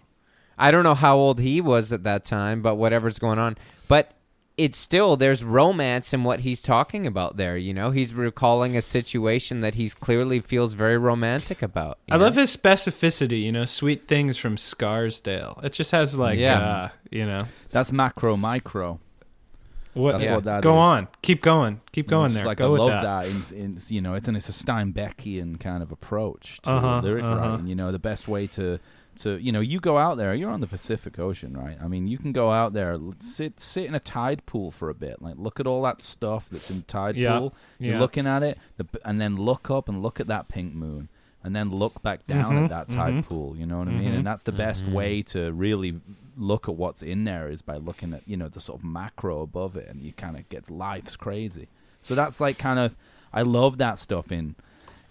[SPEAKER 1] I don't know how old he was at that time, but whatever's going on, but it's still there's romance in what he's talking about there. You know, he's recalling a situation that he's clearly feels very romantic about.
[SPEAKER 3] I love his specificity. You know, Sweet Things from Scarsdale. It just has like, you know,
[SPEAKER 2] that's micro.
[SPEAKER 3] What?
[SPEAKER 2] That's what that
[SPEAKER 3] Go
[SPEAKER 2] is.
[SPEAKER 3] on, keep going there.
[SPEAKER 2] Like
[SPEAKER 3] Go
[SPEAKER 2] I love
[SPEAKER 3] that.
[SPEAKER 2] In you know, it's a Steinbeckian kind of approach to lyric writing. You know, the best way to you know, you go out there, you're on the Pacific Ocean, right? I mean, you can go out there, sit in a tide pool for a bit, like look at all that stuff that's in the tide pool. You're looking at it, and then look up and look at that pink moon, and then look back down at that tide pool. You know what I mean? And that's the best way to really look at what's in there is by looking at, you know, the sort of macro above it, and you kind of get life's crazy. So that's like kind of, I love that stuff in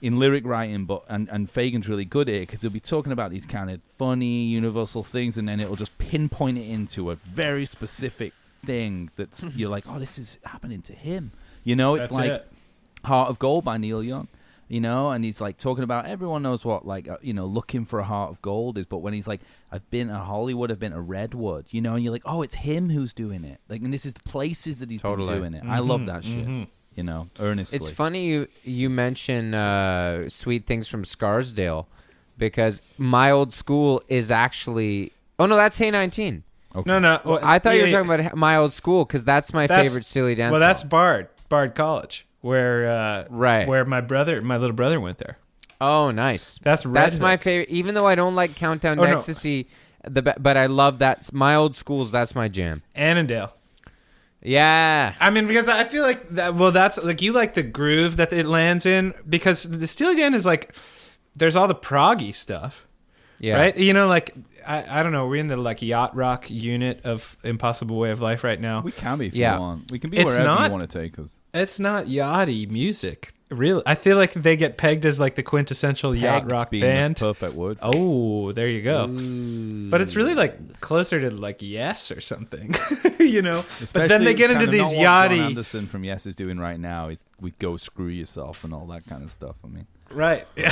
[SPEAKER 2] lyric writing, but and Fagan's really good at it because he'll be talking about these kind of funny universal things, and then it'll just pinpoint it into a very specific thing that's you're like, oh, this is happening to him. You know, it's Heart of Gold by Neil Young. You know, and he's like talking about everyone knows what like you know, looking for a heart of gold is, but when he's like, I've been to Hollywood, I've been to Redwood, you know, and you're like, oh, it's him who's doing it. Like, and this is the places that he's been doing it. I love that shit. You know, earnestly.
[SPEAKER 1] It's funny you mention Sweet Things from Scarsdale because My Old School is actually... Oh, no, that's Hey 19.
[SPEAKER 3] Okay. No.
[SPEAKER 1] Well, I thought you were talking about My Old School because that's my favorite Steely Dan song.
[SPEAKER 3] Well, that's Bard College, where my little brother went there.
[SPEAKER 1] Oh, nice.
[SPEAKER 3] That's
[SPEAKER 1] my favorite. Even though I don't like Countdown to Ecstasy, but I love that. My Old Schools, that's my jam.
[SPEAKER 3] Annandale.
[SPEAKER 1] Yeah.
[SPEAKER 3] I mean, because I feel like that. Well, that's like you like the groove that it lands in because the Steely Dan is like there's all the proggy stuff. Yeah. Right. You know, like I don't know. We're in the like yacht rock unit of Impossible Way of Life right now.
[SPEAKER 2] We can be if you want. We can be wherever you want to take us.
[SPEAKER 3] It's not yachty music. Really, I feel like they get pegged as like the quintessential yacht rock band.
[SPEAKER 2] Perfect word.
[SPEAKER 3] Oh, there you go. Ooh. But it's really like closer to like Yes or something, you know.
[SPEAKER 2] Especially
[SPEAKER 3] but then they get into these yachty.
[SPEAKER 2] John Anderson from Yes is doing right now is we go screw yourself and all that kind of stuff. I mean,
[SPEAKER 3] right? Yeah.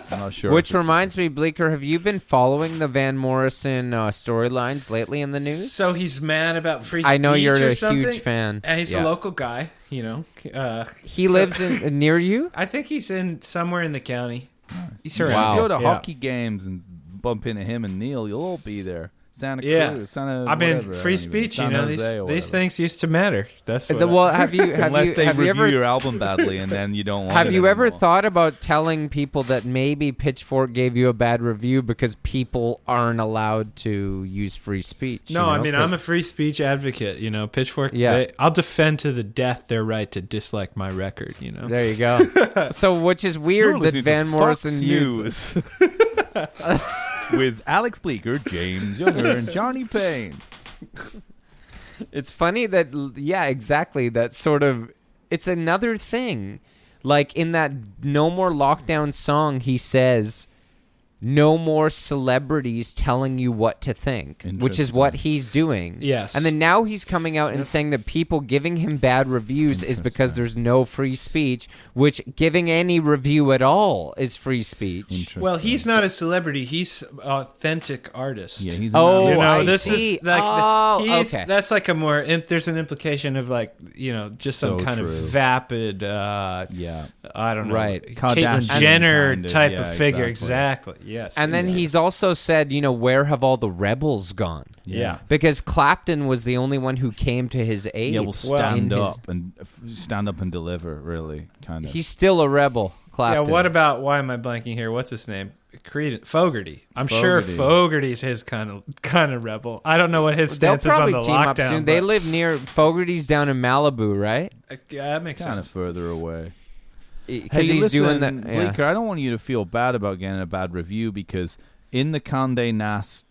[SPEAKER 2] I'm not sure.
[SPEAKER 1] Which reminds me, Bleeker, have you been following the Van Morrison storylines lately in the news?
[SPEAKER 3] So he's mad about free speech.
[SPEAKER 1] I know you're a
[SPEAKER 3] something,
[SPEAKER 1] huge fan.
[SPEAKER 3] And he's a local guy. You know,
[SPEAKER 1] he lives in near you.
[SPEAKER 3] I think he's in somewhere in the county.
[SPEAKER 2] Nice. He's around. Go to hockey games and bump into him and Neil. You'll all be there. Santa Cruz,
[SPEAKER 3] I mean, free speech. You know, these things used to matter. That's what
[SPEAKER 1] well. Have you
[SPEAKER 2] unless they review
[SPEAKER 1] ever,
[SPEAKER 2] your album badly and then you don't want.
[SPEAKER 1] Have you ever thought about telling people that maybe Pitchfork gave you a bad review because people aren't allowed to use free speech?
[SPEAKER 3] No, I mean I'm a free speech advocate. You know, Pitchfork. Yeah, I'll defend to the death their right to dislike my record. You know.
[SPEAKER 1] There you go. So, which is weird that Van Morrison
[SPEAKER 2] uses. With Alex Bleeker, James Younger, and Johnny Payne.
[SPEAKER 1] It's funny that, exactly. That sort of, it's another thing. Like in that No More Lockdown song, he says no more celebrities telling you what to think, which is what he's doing.
[SPEAKER 3] Yes.
[SPEAKER 1] And then now he's coming out and saying that people giving him bad reviews is because there's no free speech, which giving any review at all is free speech.
[SPEAKER 3] Well, he's not a celebrity. He's an authentic artist.
[SPEAKER 2] Yeah, he's
[SPEAKER 1] I
[SPEAKER 3] see.
[SPEAKER 1] Is like, okay.
[SPEAKER 3] That's like a more. There's an implication of like just
[SPEAKER 2] So
[SPEAKER 3] some kind
[SPEAKER 2] true.
[SPEAKER 3] of vapid. I don't know.
[SPEAKER 1] Right.
[SPEAKER 3] Caitlyn
[SPEAKER 2] Kardashian
[SPEAKER 3] Jenner
[SPEAKER 2] kind of,
[SPEAKER 3] type
[SPEAKER 2] yeah,
[SPEAKER 3] of figure. Exactly. Yes.
[SPEAKER 1] And then he's also said, where have all the rebels gone?
[SPEAKER 3] Yeah.
[SPEAKER 1] Because Clapton was the only one who came to his aid.
[SPEAKER 2] Yeah, will stand
[SPEAKER 1] in
[SPEAKER 2] up and deliver. Really, kind of.
[SPEAKER 1] He's still a rebel, Clapton.
[SPEAKER 3] Yeah. What about? Why am I blanking here? What's his name? Fogarty. I'm sure Fogarty's his kind of rebel. I don't know what his stance is on the
[SPEAKER 1] team up
[SPEAKER 3] lockdown.
[SPEAKER 1] soon. They live near Fogarty's down in Malibu, right?
[SPEAKER 3] Yeah, that makes
[SPEAKER 2] kind of
[SPEAKER 3] sense.
[SPEAKER 2] further away.
[SPEAKER 1] Because he's doing that.
[SPEAKER 2] Bleeker, I don't want you to feel bad about getting a bad review because in the Condé Nast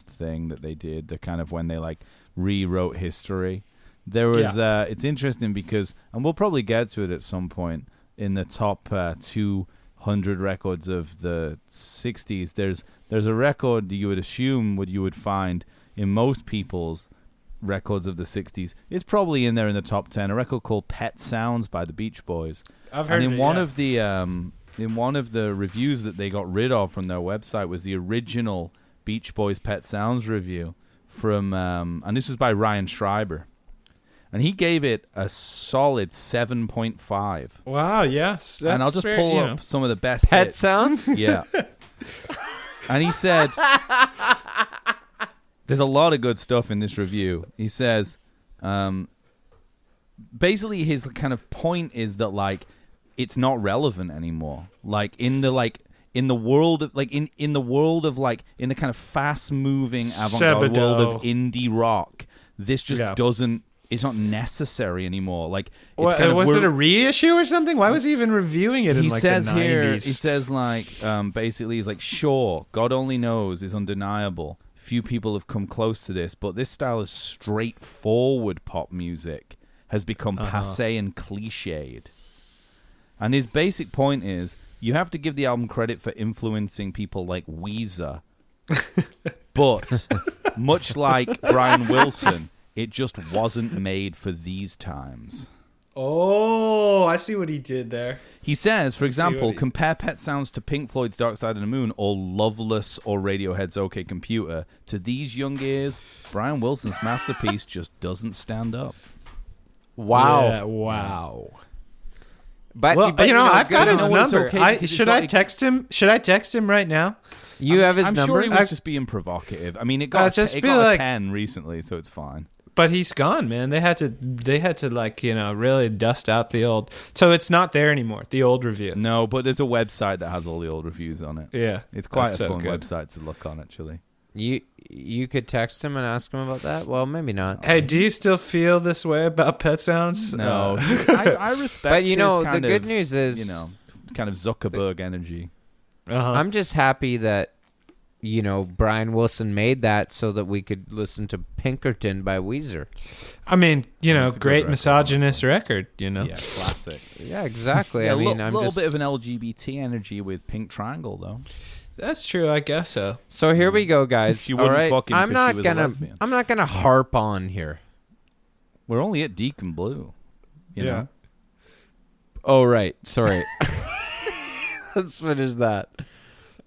[SPEAKER 2] thing that they did, the kind of when they like rewrote history, there was it's interesting because, and we'll probably get to it at some point in the top 200 records of the 60s. There's a record you would assume you would find in most people's records of the 60s. It's probably in there in the top 10. A record called Pet Sounds by the Beach Boys.
[SPEAKER 3] I've heard
[SPEAKER 2] and
[SPEAKER 3] of it,
[SPEAKER 2] one of the in one of the reviews that they got rid of from their website was the original Beach Boys Pet Sounds review from and this is by Ryan Schreiber. And he gave it a solid 7.5.
[SPEAKER 3] Wow, yes.
[SPEAKER 2] And I'll just pull up some of the best
[SPEAKER 1] Pet
[SPEAKER 2] hits.
[SPEAKER 1] Sounds?
[SPEAKER 2] Yeah. And he said, there's a lot of good stuff in this review. He says, basically his kind of point is that like it's not relevant anymore. Like in the world of in the kind of fast moving avant-garde world of indie rock, this just doesn't. It's not necessary anymore. Like, it's
[SPEAKER 3] was it a reissue or something? Why was he even reviewing it in like the 90s?
[SPEAKER 2] He says like, basically, he's like, sure, God only knows is undeniable. Few people have come close to this, but this style of straightforward pop music has become passé and cliched. And his basic point is, you have to give the album credit for influencing people like Weezer. But, much like Brian Wilson, it just wasn't made for these times.
[SPEAKER 3] Oh, I see what he did there.
[SPEAKER 2] He says, for example, compare Pet Sounds to Pink Floyd's Dark Side of the Moon or Loveless or Radiohead's OK Computer. To these young ears, Brian Wilson's masterpiece just doesn't stand up.
[SPEAKER 1] Wow.
[SPEAKER 3] Yeah, wow.
[SPEAKER 1] But,
[SPEAKER 3] I've got his number.
[SPEAKER 2] Okay,
[SPEAKER 3] should I text him? Should I text him right now?
[SPEAKER 1] You have his
[SPEAKER 2] I'm
[SPEAKER 1] number?
[SPEAKER 2] sure he was just being provocative. I mean, it got a 10 recently, so it's fine.
[SPEAKER 3] But he's gone, man. They had to really dust out the old. So it's not there anymore. The old review.
[SPEAKER 2] No, but there's a website that has all the old reviews on it.
[SPEAKER 3] Yeah,
[SPEAKER 2] it's quite a fun website to look on, actually.
[SPEAKER 1] You could text him and ask him about that. Well, maybe not.
[SPEAKER 3] Hey, do you still feel this way about Pet Sounds?
[SPEAKER 2] No, I respect.
[SPEAKER 1] But the good news is,
[SPEAKER 2] kind of Zuckerberg energy.
[SPEAKER 1] I'm just happy that Brian Wilson made that so that we could listen to Pinkerton by Weezer.
[SPEAKER 3] I mean, great misogynist record,
[SPEAKER 2] Yeah, classic.
[SPEAKER 1] Yeah, exactly.
[SPEAKER 2] Yeah,
[SPEAKER 1] I mean,
[SPEAKER 2] a little bit of an LGBT energy with Pink Triangle, though.
[SPEAKER 3] That's true, I guess so.
[SPEAKER 1] So here we go, guys.
[SPEAKER 2] You wouldn't fuck him
[SPEAKER 1] I'm not
[SPEAKER 2] she was a lesbian.
[SPEAKER 1] I'm not gonna harp on here.
[SPEAKER 2] We're only at Deacon Blue. You know?
[SPEAKER 1] Oh right, sorry. Let's finish that.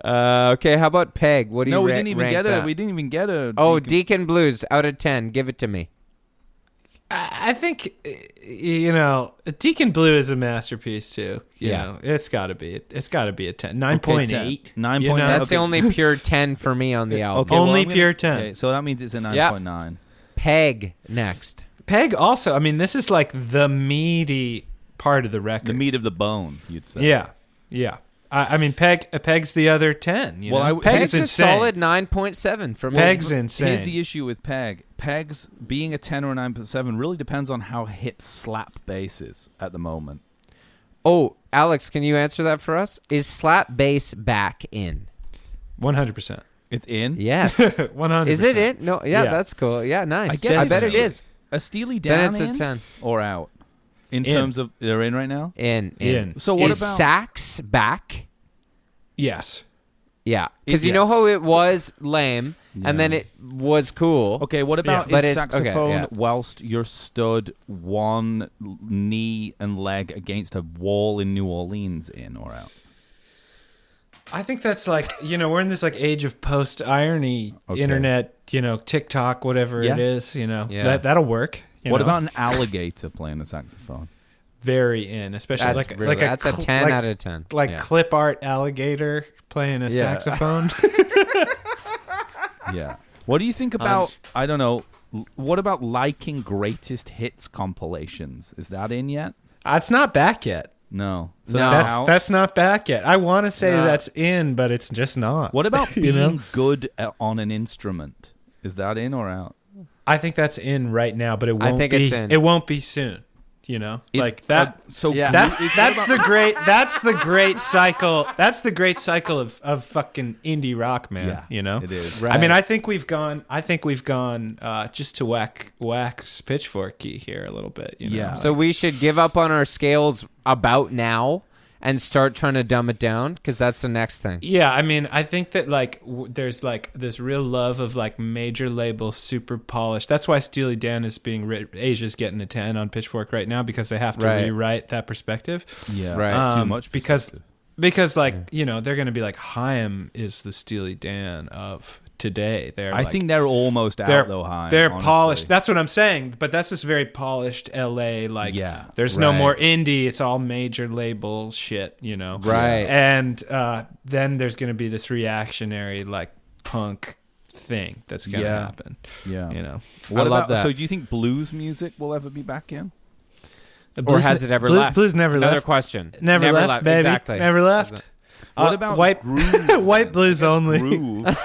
[SPEAKER 1] Okay, how about Peg? What do you?
[SPEAKER 2] No, we
[SPEAKER 1] rank
[SPEAKER 2] We didn't even get a.
[SPEAKER 1] Deacon Blues out of 10. Give it to me.
[SPEAKER 3] I think Deacon Blue is a masterpiece too. You know, it's got to be a 10. 9.8.
[SPEAKER 2] 9.8.
[SPEAKER 1] That's the only pure 10 for me on the album.
[SPEAKER 3] Okay, only pure 10.
[SPEAKER 2] Okay, so that means it's a 9.9.
[SPEAKER 1] Peg next.
[SPEAKER 3] Peg also. I mean, this is like the meaty part of the record.
[SPEAKER 2] The meat of the bone, you'd say.
[SPEAKER 3] Yeah. I mean, Peg's the other 10.
[SPEAKER 1] Peg's a solid 9.7 for me.
[SPEAKER 3] Peg's insane.
[SPEAKER 2] Here's the issue with Peg. Peg's being a 10 or a 9.7 really depends on how hip slap bass is at the moment.
[SPEAKER 1] Oh, Alex, can you answer that for us? Is slap bass back in?
[SPEAKER 3] 100%.
[SPEAKER 2] It's in?
[SPEAKER 1] Yes.
[SPEAKER 3] 100%.
[SPEAKER 1] Is it in? No. Yeah, that's cool. Yeah, nice. I bet it is.
[SPEAKER 2] A Steely down
[SPEAKER 1] then it's a 10.
[SPEAKER 2] Or out? In terms of they're in right now.
[SPEAKER 1] In.
[SPEAKER 2] So what
[SPEAKER 1] is
[SPEAKER 2] about
[SPEAKER 1] sax back?
[SPEAKER 3] Yes.
[SPEAKER 1] Yeah, because you know
[SPEAKER 3] Yes.
[SPEAKER 1] how it was lame, and then it was cool.
[SPEAKER 2] Okay, what about
[SPEAKER 1] but
[SPEAKER 2] is
[SPEAKER 1] it's-
[SPEAKER 2] saxophone
[SPEAKER 1] okay, yeah.
[SPEAKER 2] whilst you're stood one knee and leg against a wall in New Orleans, in or out?
[SPEAKER 3] I think that's like, we're in this like age of post-irony,
[SPEAKER 2] Okay.
[SPEAKER 3] internet, TikTok, whatever
[SPEAKER 2] Yeah.
[SPEAKER 3] it is,
[SPEAKER 1] Yeah.
[SPEAKER 3] that'll work.
[SPEAKER 2] What about an alligator playing the saxophone?
[SPEAKER 3] very in, especially
[SPEAKER 1] That's
[SPEAKER 3] like
[SPEAKER 1] really,
[SPEAKER 3] like
[SPEAKER 1] that's a 10
[SPEAKER 3] like,
[SPEAKER 1] out of 10.
[SPEAKER 3] like
[SPEAKER 1] Yeah.
[SPEAKER 3] clip art alligator playing a saxophone.
[SPEAKER 2] Yeah. What do you think about, I don't know, what about liking greatest hits compilations? Is that in yet?
[SPEAKER 3] It's not back yet.
[SPEAKER 2] No. So
[SPEAKER 1] No.
[SPEAKER 3] That's not back yet. I want to say
[SPEAKER 1] No.
[SPEAKER 3] that's in, but it's just not.
[SPEAKER 2] What about
[SPEAKER 3] You
[SPEAKER 2] being
[SPEAKER 3] know?
[SPEAKER 2] good on an instrument? Is that in or out?
[SPEAKER 3] I think that's in right now, but it
[SPEAKER 1] I
[SPEAKER 3] won't
[SPEAKER 1] think
[SPEAKER 3] be.
[SPEAKER 1] it's in.
[SPEAKER 3] It won't be soon. Like that.
[SPEAKER 2] So
[SPEAKER 1] Yeah.
[SPEAKER 3] That's the great cycle. That's the great cycle of fucking indie rock, man.
[SPEAKER 2] Yeah, it is.
[SPEAKER 1] Right.
[SPEAKER 3] I mean, I think we've gone just to wax Pitchfork Key here a little bit.
[SPEAKER 2] Yeah.
[SPEAKER 1] So we should give up on our scales about now and start trying to dumb it down, because that's the next thing.
[SPEAKER 3] Yeah, I mean, I think that like there's like this real love of like major label, super polished. That's why Steely Dan is being Asia's getting a 10 on Pitchfork right now, because they have to
[SPEAKER 1] Right.
[SPEAKER 3] rewrite that perspective.
[SPEAKER 2] Yeah.
[SPEAKER 1] Right.
[SPEAKER 2] Too much
[SPEAKER 3] because
[SPEAKER 2] perspective.
[SPEAKER 3] like they're going to be like, Haim is the Steely Dan of today.
[SPEAKER 2] I think they're almost
[SPEAKER 3] they're
[SPEAKER 2] out though, Haim.
[SPEAKER 3] they're
[SPEAKER 2] honestly.
[SPEAKER 3] polished. That's what I'm saying. But that's this very polished LA. Like,
[SPEAKER 2] Yeah,
[SPEAKER 3] there's no
[SPEAKER 1] right.
[SPEAKER 3] more indie. It's all major label shit.
[SPEAKER 1] Right.
[SPEAKER 3] And then there's going to be this reactionary like punk thing that's going to happen.
[SPEAKER 2] Yeah.
[SPEAKER 1] I
[SPEAKER 2] What
[SPEAKER 1] love
[SPEAKER 2] about
[SPEAKER 1] that.
[SPEAKER 2] So do you think blues music will ever be back in?
[SPEAKER 1] Or has it ever left?
[SPEAKER 3] Blues never
[SPEAKER 1] Another
[SPEAKER 3] left.
[SPEAKER 1] question.
[SPEAKER 3] Never left, baby.
[SPEAKER 1] Exactly.
[SPEAKER 3] Never left.
[SPEAKER 2] What about
[SPEAKER 3] white
[SPEAKER 2] groove?
[SPEAKER 3] white blues only?
[SPEAKER 2] Groove.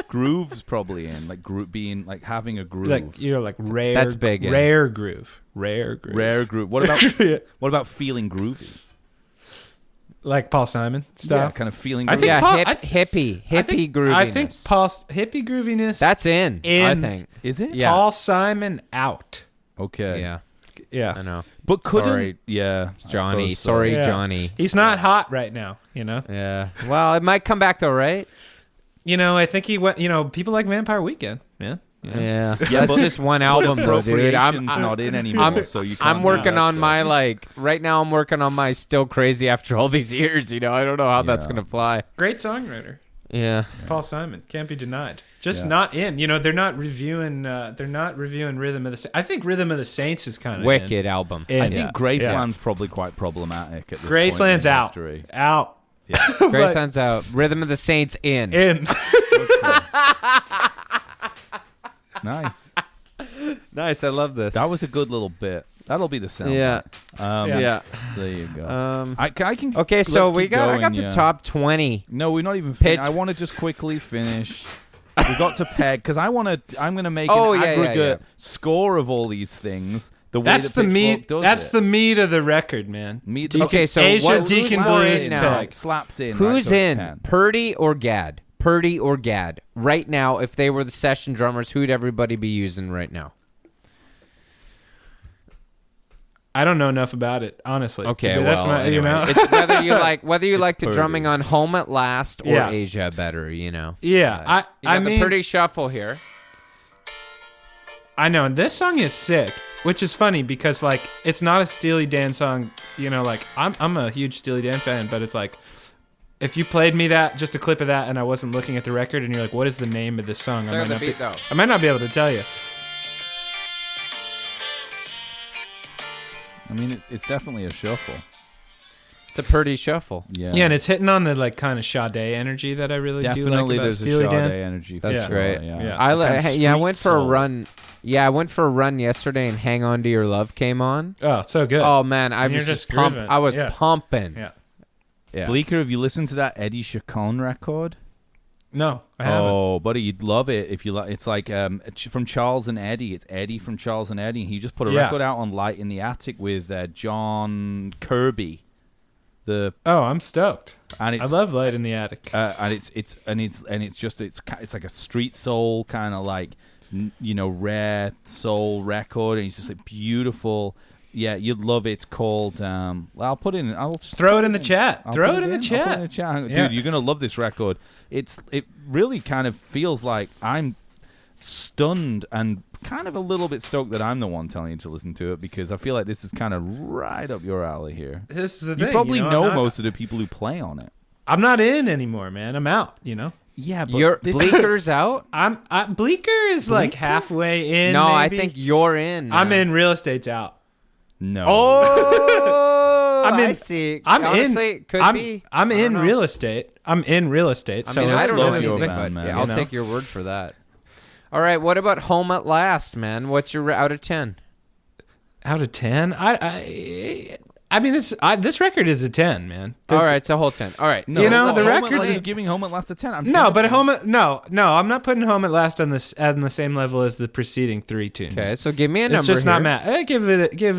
[SPEAKER 2] Groove's probably in, like being like having a groove.
[SPEAKER 3] Like like rare.
[SPEAKER 1] That's big, yeah.
[SPEAKER 3] Rare groove. Rare groove.
[SPEAKER 2] Rare groove. What about
[SPEAKER 3] Yeah.
[SPEAKER 2] what about feeling groovy?
[SPEAKER 3] Like Paul Simon
[SPEAKER 2] Yeah,
[SPEAKER 3] stuff.
[SPEAKER 2] kind of feeling.
[SPEAKER 3] I
[SPEAKER 2] Groovy.
[SPEAKER 3] think
[SPEAKER 1] Yeah,
[SPEAKER 3] Paul-
[SPEAKER 1] hippie
[SPEAKER 3] I
[SPEAKER 1] grooviness.
[SPEAKER 3] think Paul's hippie grooviness.
[SPEAKER 1] That's in, I
[SPEAKER 3] In-
[SPEAKER 1] think.
[SPEAKER 2] Is it?
[SPEAKER 1] Yeah.
[SPEAKER 3] Paul Simon out.
[SPEAKER 2] Okay.
[SPEAKER 1] Yeah, I
[SPEAKER 3] Yeah.
[SPEAKER 1] know.
[SPEAKER 2] But couldn't
[SPEAKER 1] Sorry,
[SPEAKER 2] yeah, I
[SPEAKER 1] Johnny.
[SPEAKER 2] suppose so.
[SPEAKER 1] Sorry,
[SPEAKER 3] Yeah.
[SPEAKER 1] Johnny.
[SPEAKER 3] He's not hot right now,
[SPEAKER 1] Yeah. Well, it might come back though, right?
[SPEAKER 3] I think he went, people like Vampire Weekend. Yeah.
[SPEAKER 1] Yeah.
[SPEAKER 2] Yeah,
[SPEAKER 1] That's
[SPEAKER 2] but-
[SPEAKER 1] just one album, though, dude.
[SPEAKER 2] Appropriation's not in anymore,
[SPEAKER 1] I'm-
[SPEAKER 2] so you can't
[SPEAKER 1] I'm
[SPEAKER 2] do
[SPEAKER 1] working
[SPEAKER 2] that
[SPEAKER 1] on
[SPEAKER 2] stuff.
[SPEAKER 1] my right now. I'm working on my Still Crazy After All These Years. I don't know how that's
[SPEAKER 2] Yeah.
[SPEAKER 1] gonna fly.
[SPEAKER 3] Great songwriter.
[SPEAKER 1] Yeah.
[SPEAKER 3] Paul Simon. Can't be denied. Just
[SPEAKER 2] Yeah.
[SPEAKER 3] not in. They're not reviewing Rhythm of the Saints. I think Rhythm of the Saints is kind of
[SPEAKER 1] Wicked album.
[SPEAKER 3] In.
[SPEAKER 2] I
[SPEAKER 3] Yeah.
[SPEAKER 2] think Graceland's probably quite problematic at this
[SPEAKER 3] Graceland's
[SPEAKER 2] point in
[SPEAKER 3] out.
[SPEAKER 2] history.
[SPEAKER 3] Out.
[SPEAKER 2] Yeah.
[SPEAKER 1] Graceland's out. Rhythm of the Saints in.
[SPEAKER 3] In.
[SPEAKER 2] Nice.
[SPEAKER 1] Nice. I love this.
[SPEAKER 2] That was a good little bit. That'll be the sound.
[SPEAKER 1] Yeah.
[SPEAKER 3] Yeah.
[SPEAKER 2] So there you go.
[SPEAKER 1] Um.
[SPEAKER 2] I can.
[SPEAKER 1] Okay,
[SPEAKER 2] let's
[SPEAKER 1] so we
[SPEAKER 2] keep
[SPEAKER 1] got. I
[SPEAKER 2] going,
[SPEAKER 1] got
[SPEAKER 2] yeah.
[SPEAKER 1] the top 20.
[SPEAKER 2] No, we're not even.
[SPEAKER 1] Pitch-
[SPEAKER 2] I want to just quickly finish. We got to peg because I'm gonna make
[SPEAKER 1] Oh,
[SPEAKER 2] an
[SPEAKER 1] yeah, yeah,
[SPEAKER 2] aggregate
[SPEAKER 1] yeah.
[SPEAKER 2] score of all these things. The way
[SPEAKER 3] That's
[SPEAKER 2] that
[SPEAKER 3] the
[SPEAKER 2] Pitchfork
[SPEAKER 3] meat.
[SPEAKER 2] does
[SPEAKER 3] That's
[SPEAKER 2] it.
[SPEAKER 3] the meat of the record, man.
[SPEAKER 2] Meat.
[SPEAKER 1] Okay, so
[SPEAKER 3] Asia
[SPEAKER 1] what,
[SPEAKER 3] Deacon
[SPEAKER 1] who's
[SPEAKER 3] Blues
[SPEAKER 1] in now?
[SPEAKER 3] pick.
[SPEAKER 2] Slaps in.
[SPEAKER 1] Who's
[SPEAKER 2] right, so
[SPEAKER 1] in?
[SPEAKER 2] it's 10.
[SPEAKER 1] Purdy or Gad? Purdy or Gad? Right now, if they were the session drummers, who'd everybody be using right now?
[SPEAKER 3] I don't know enough about it, honestly.
[SPEAKER 1] Okay,
[SPEAKER 3] But that's
[SPEAKER 1] well,
[SPEAKER 3] my,
[SPEAKER 1] anyway. It's whether you like the
[SPEAKER 2] Purdy.
[SPEAKER 1] drumming on Home at Last or
[SPEAKER 3] Yeah.
[SPEAKER 1] Asia better.
[SPEAKER 3] Yeah,
[SPEAKER 1] You got
[SPEAKER 3] I mean,
[SPEAKER 1] the Purdy shuffle here.
[SPEAKER 3] I know, and this song is sick, which is funny because like it's not a Steely Dan song. Like I'm a huge Steely Dan fan, but it's like if you played me that just a clip of that and I wasn't looking at the record and you're like, what is the name of this song?
[SPEAKER 1] Clear the beat, though.
[SPEAKER 3] I might not be able to tell you.
[SPEAKER 2] I mean, it's definitely a shuffle.
[SPEAKER 1] It's a Purdy shuffle.
[SPEAKER 2] Yeah.
[SPEAKER 3] Yeah, and it's hitting on the like kind of Sade energy that I really do like
[SPEAKER 2] Definitely
[SPEAKER 3] about
[SPEAKER 2] there's
[SPEAKER 3] Steely
[SPEAKER 2] a Sade
[SPEAKER 3] Dan.
[SPEAKER 2] energy. For
[SPEAKER 1] That's
[SPEAKER 2] sure,
[SPEAKER 1] great.
[SPEAKER 2] Yeah.
[SPEAKER 3] Yeah.
[SPEAKER 1] I went for a
[SPEAKER 2] soul.
[SPEAKER 1] run. Yeah, I went for a run yesterday, and "Hang On to Your Love" came on.
[SPEAKER 3] Oh, so good.
[SPEAKER 1] Oh man, I
[SPEAKER 3] And
[SPEAKER 1] was
[SPEAKER 3] you're
[SPEAKER 1] just
[SPEAKER 3] just
[SPEAKER 1] pumped.
[SPEAKER 3] grooving.
[SPEAKER 1] I was
[SPEAKER 3] Yeah.
[SPEAKER 1] pumping.
[SPEAKER 3] Yeah.
[SPEAKER 1] Yeah.
[SPEAKER 2] Bleeker, have you listened to that Eddie Chacon record?
[SPEAKER 3] No, I haven't.
[SPEAKER 2] Oh, buddy, you'd love it if you like. It's like from Charles and Eddie. It's Eddie from Charles and Eddie. He just put a
[SPEAKER 3] Yeah.
[SPEAKER 2] record out on Light in the Attic with John Kirby.
[SPEAKER 3] Oh, I'm stoked.
[SPEAKER 2] And
[SPEAKER 3] I
[SPEAKER 2] it's
[SPEAKER 3] love Light in the Attic.
[SPEAKER 2] and it's like a street soul kind of like rare soul record, and it's just like beautiful. Yeah, you'd love it. It's called. I'll put it in. I'll
[SPEAKER 3] throw it in the chat.
[SPEAKER 2] I'll
[SPEAKER 3] Throw
[SPEAKER 2] put
[SPEAKER 3] it in the
[SPEAKER 2] I'll put
[SPEAKER 3] chat.
[SPEAKER 2] it in the chat.
[SPEAKER 3] Yeah.
[SPEAKER 2] Dude, you're gonna love this record. It really kind of feels like I'm stunned and kind of a little bit stoked that I'm the one telling you to listen to it, because I feel like this is kind of right up your alley here.
[SPEAKER 3] This is the
[SPEAKER 2] You
[SPEAKER 3] thing.
[SPEAKER 2] probably
[SPEAKER 3] I'm
[SPEAKER 2] know
[SPEAKER 3] not-
[SPEAKER 2] most of the people who play on it.
[SPEAKER 3] I'm not in anymore, man. I'm out.
[SPEAKER 2] Yeah, but
[SPEAKER 1] Your Bleeker's out.
[SPEAKER 3] Bleeker is like halfway in.
[SPEAKER 1] No, I
[SPEAKER 3] maybe.
[SPEAKER 1] think you're in.
[SPEAKER 3] I'm
[SPEAKER 1] man.
[SPEAKER 3] in. Real estate's out.
[SPEAKER 2] No.
[SPEAKER 1] Oh,
[SPEAKER 3] I'm in-
[SPEAKER 1] I see.
[SPEAKER 3] I'm
[SPEAKER 1] Honestly,
[SPEAKER 3] in.
[SPEAKER 1] it could
[SPEAKER 3] I'm,
[SPEAKER 1] be.
[SPEAKER 3] I'm
[SPEAKER 1] I don't
[SPEAKER 3] in
[SPEAKER 1] know.
[SPEAKER 3] real estate. I'm in real estate.
[SPEAKER 1] I
[SPEAKER 3] So
[SPEAKER 1] mean, I
[SPEAKER 3] it's
[SPEAKER 1] don't know
[SPEAKER 2] love
[SPEAKER 3] like-
[SPEAKER 2] your
[SPEAKER 1] anything,
[SPEAKER 2] band,
[SPEAKER 1] but
[SPEAKER 2] man,
[SPEAKER 1] yeah, I'll
[SPEAKER 3] you know?
[SPEAKER 1] take your word for that. All right, what about Home at Last, man? What's your out of 10?
[SPEAKER 3] out of 10. I mean, this record is a 10, man.
[SPEAKER 1] All right, it's a whole 10. All right,
[SPEAKER 2] No,
[SPEAKER 3] You know,
[SPEAKER 2] no,
[SPEAKER 3] the
[SPEAKER 2] Home at
[SPEAKER 3] record's-
[SPEAKER 2] Last, you're giving Home at Last a 10. I'm
[SPEAKER 3] No,
[SPEAKER 2] giving
[SPEAKER 3] but
[SPEAKER 2] it-
[SPEAKER 3] no, I'm not putting Home at Last on the same level as the preceding 3 tunes.
[SPEAKER 1] okay, so give me a number.
[SPEAKER 3] It's just not
[SPEAKER 1] here.
[SPEAKER 3] Matt. Give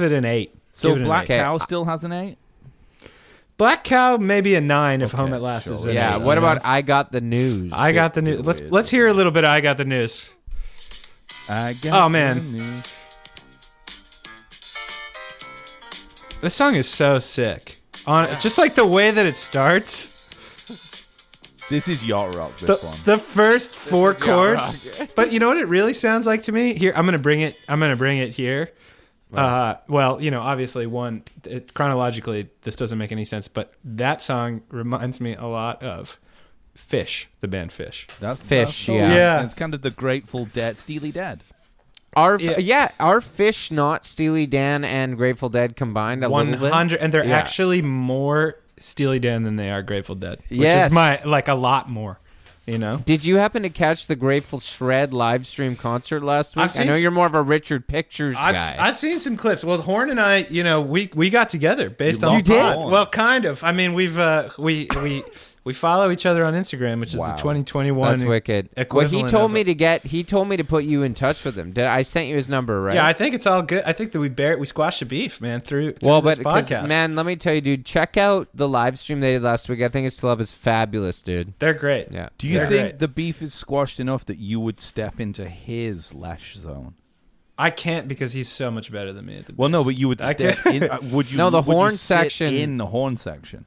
[SPEAKER 3] it an 8.
[SPEAKER 2] So
[SPEAKER 3] Give it an
[SPEAKER 2] Black
[SPEAKER 3] 8.
[SPEAKER 2] Cow still has an 8?
[SPEAKER 3] Black Cow maybe a 9 if
[SPEAKER 2] Okay,
[SPEAKER 3] Home at Last
[SPEAKER 2] sure.
[SPEAKER 3] is an
[SPEAKER 1] Yeah.
[SPEAKER 3] 8.
[SPEAKER 1] What about I Got the News?
[SPEAKER 3] I Got the News? Let's hear a little bit of I Got the News.
[SPEAKER 2] I got
[SPEAKER 3] Oh, man.
[SPEAKER 2] the news.
[SPEAKER 3] This song is so sick. Just like the way that it starts.
[SPEAKER 2] This is yacht rock. This one.
[SPEAKER 3] The first 4
[SPEAKER 1] is yacht
[SPEAKER 3] chords. But you know what it really sounds like to me? Here, I'm gonna bring it here. Well, obviously, chronologically, this doesn't make any sense, but that song reminds me a lot of Fish, the band Fish.
[SPEAKER 2] That's
[SPEAKER 1] Fish,
[SPEAKER 2] all
[SPEAKER 1] yeah.
[SPEAKER 2] right.
[SPEAKER 3] Yeah.
[SPEAKER 2] It's kind of the Grateful Dead, Steely Dead.
[SPEAKER 1] Are
[SPEAKER 3] Yeah.
[SPEAKER 1] are Fish not Steely Dan and Grateful Dead combined a little bit?
[SPEAKER 3] 100, and they're
[SPEAKER 1] Yeah.
[SPEAKER 3] actually more Steely Dan than they are Grateful Dead, which
[SPEAKER 1] Yes.
[SPEAKER 3] is a lot more.
[SPEAKER 1] Did you happen to catch the Grateful Shred live stream concert last week?
[SPEAKER 3] I've
[SPEAKER 1] I
[SPEAKER 3] seen
[SPEAKER 1] know
[SPEAKER 3] s-
[SPEAKER 1] you're more of a Richard Pictures guy.
[SPEAKER 3] I've seen some clips. Well, Horn and I, we got together based
[SPEAKER 2] You
[SPEAKER 3] on
[SPEAKER 2] locked
[SPEAKER 3] the pod.
[SPEAKER 2] horns.
[SPEAKER 3] Well, kind of. I mean, we follow each other on Instagram, which is
[SPEAKER 2] Wow.
[SPEAKER 3] the 2021.
[SPEAKER 1] That's wicked. Well,
[SPEAKER 3] equivalent
[SPEAKER 1] he told
[SPEAKER 3] of-
[SPEAKER 1] me to put you in touch with him. I sent you his number, right?
[SPEAKER 3] Yeah, I think it's all good. I think that we squashed the beef, man, through
[SPEAKER 1] Well,
[SPEAKER 3] this
[SPEAKER 1] but 'cause,
[SPEAKER 3] podcast.
[SPEAKER 1] man, let me tell you, dude. Check out the live stream they did last week. I think his club is fabulous, dude.
[SPEAKER 3] They're great.
[SPEAKER 1] Yeah.
[SPEAKER 2] Do you
[SPEAKER 3] They're
[SPEAKER 2] think
[SPEAKER 3] great.
[SPEAKER 2] the beef is squashed enough that you would step into his lash zone?
[SPEAKER 3] I can't because he's so much better than me at the
[SPEAKER 2] Well, no,
[SPEAKER 3] bass.
[SPEAKER 2] but you would
[SPEAKER 3] I
[SPEAKER 2] step
[SPEAKER 3] can't-
[SPEAKER 2] in. Would you?
[SPEAKER 1] No, the
[SPEAKER 2] would you
[SPEAKER 1] horn
[SPEAKER 2] sit
[SPEAKER 1] section-
[SPEAKER 2] in the horn section,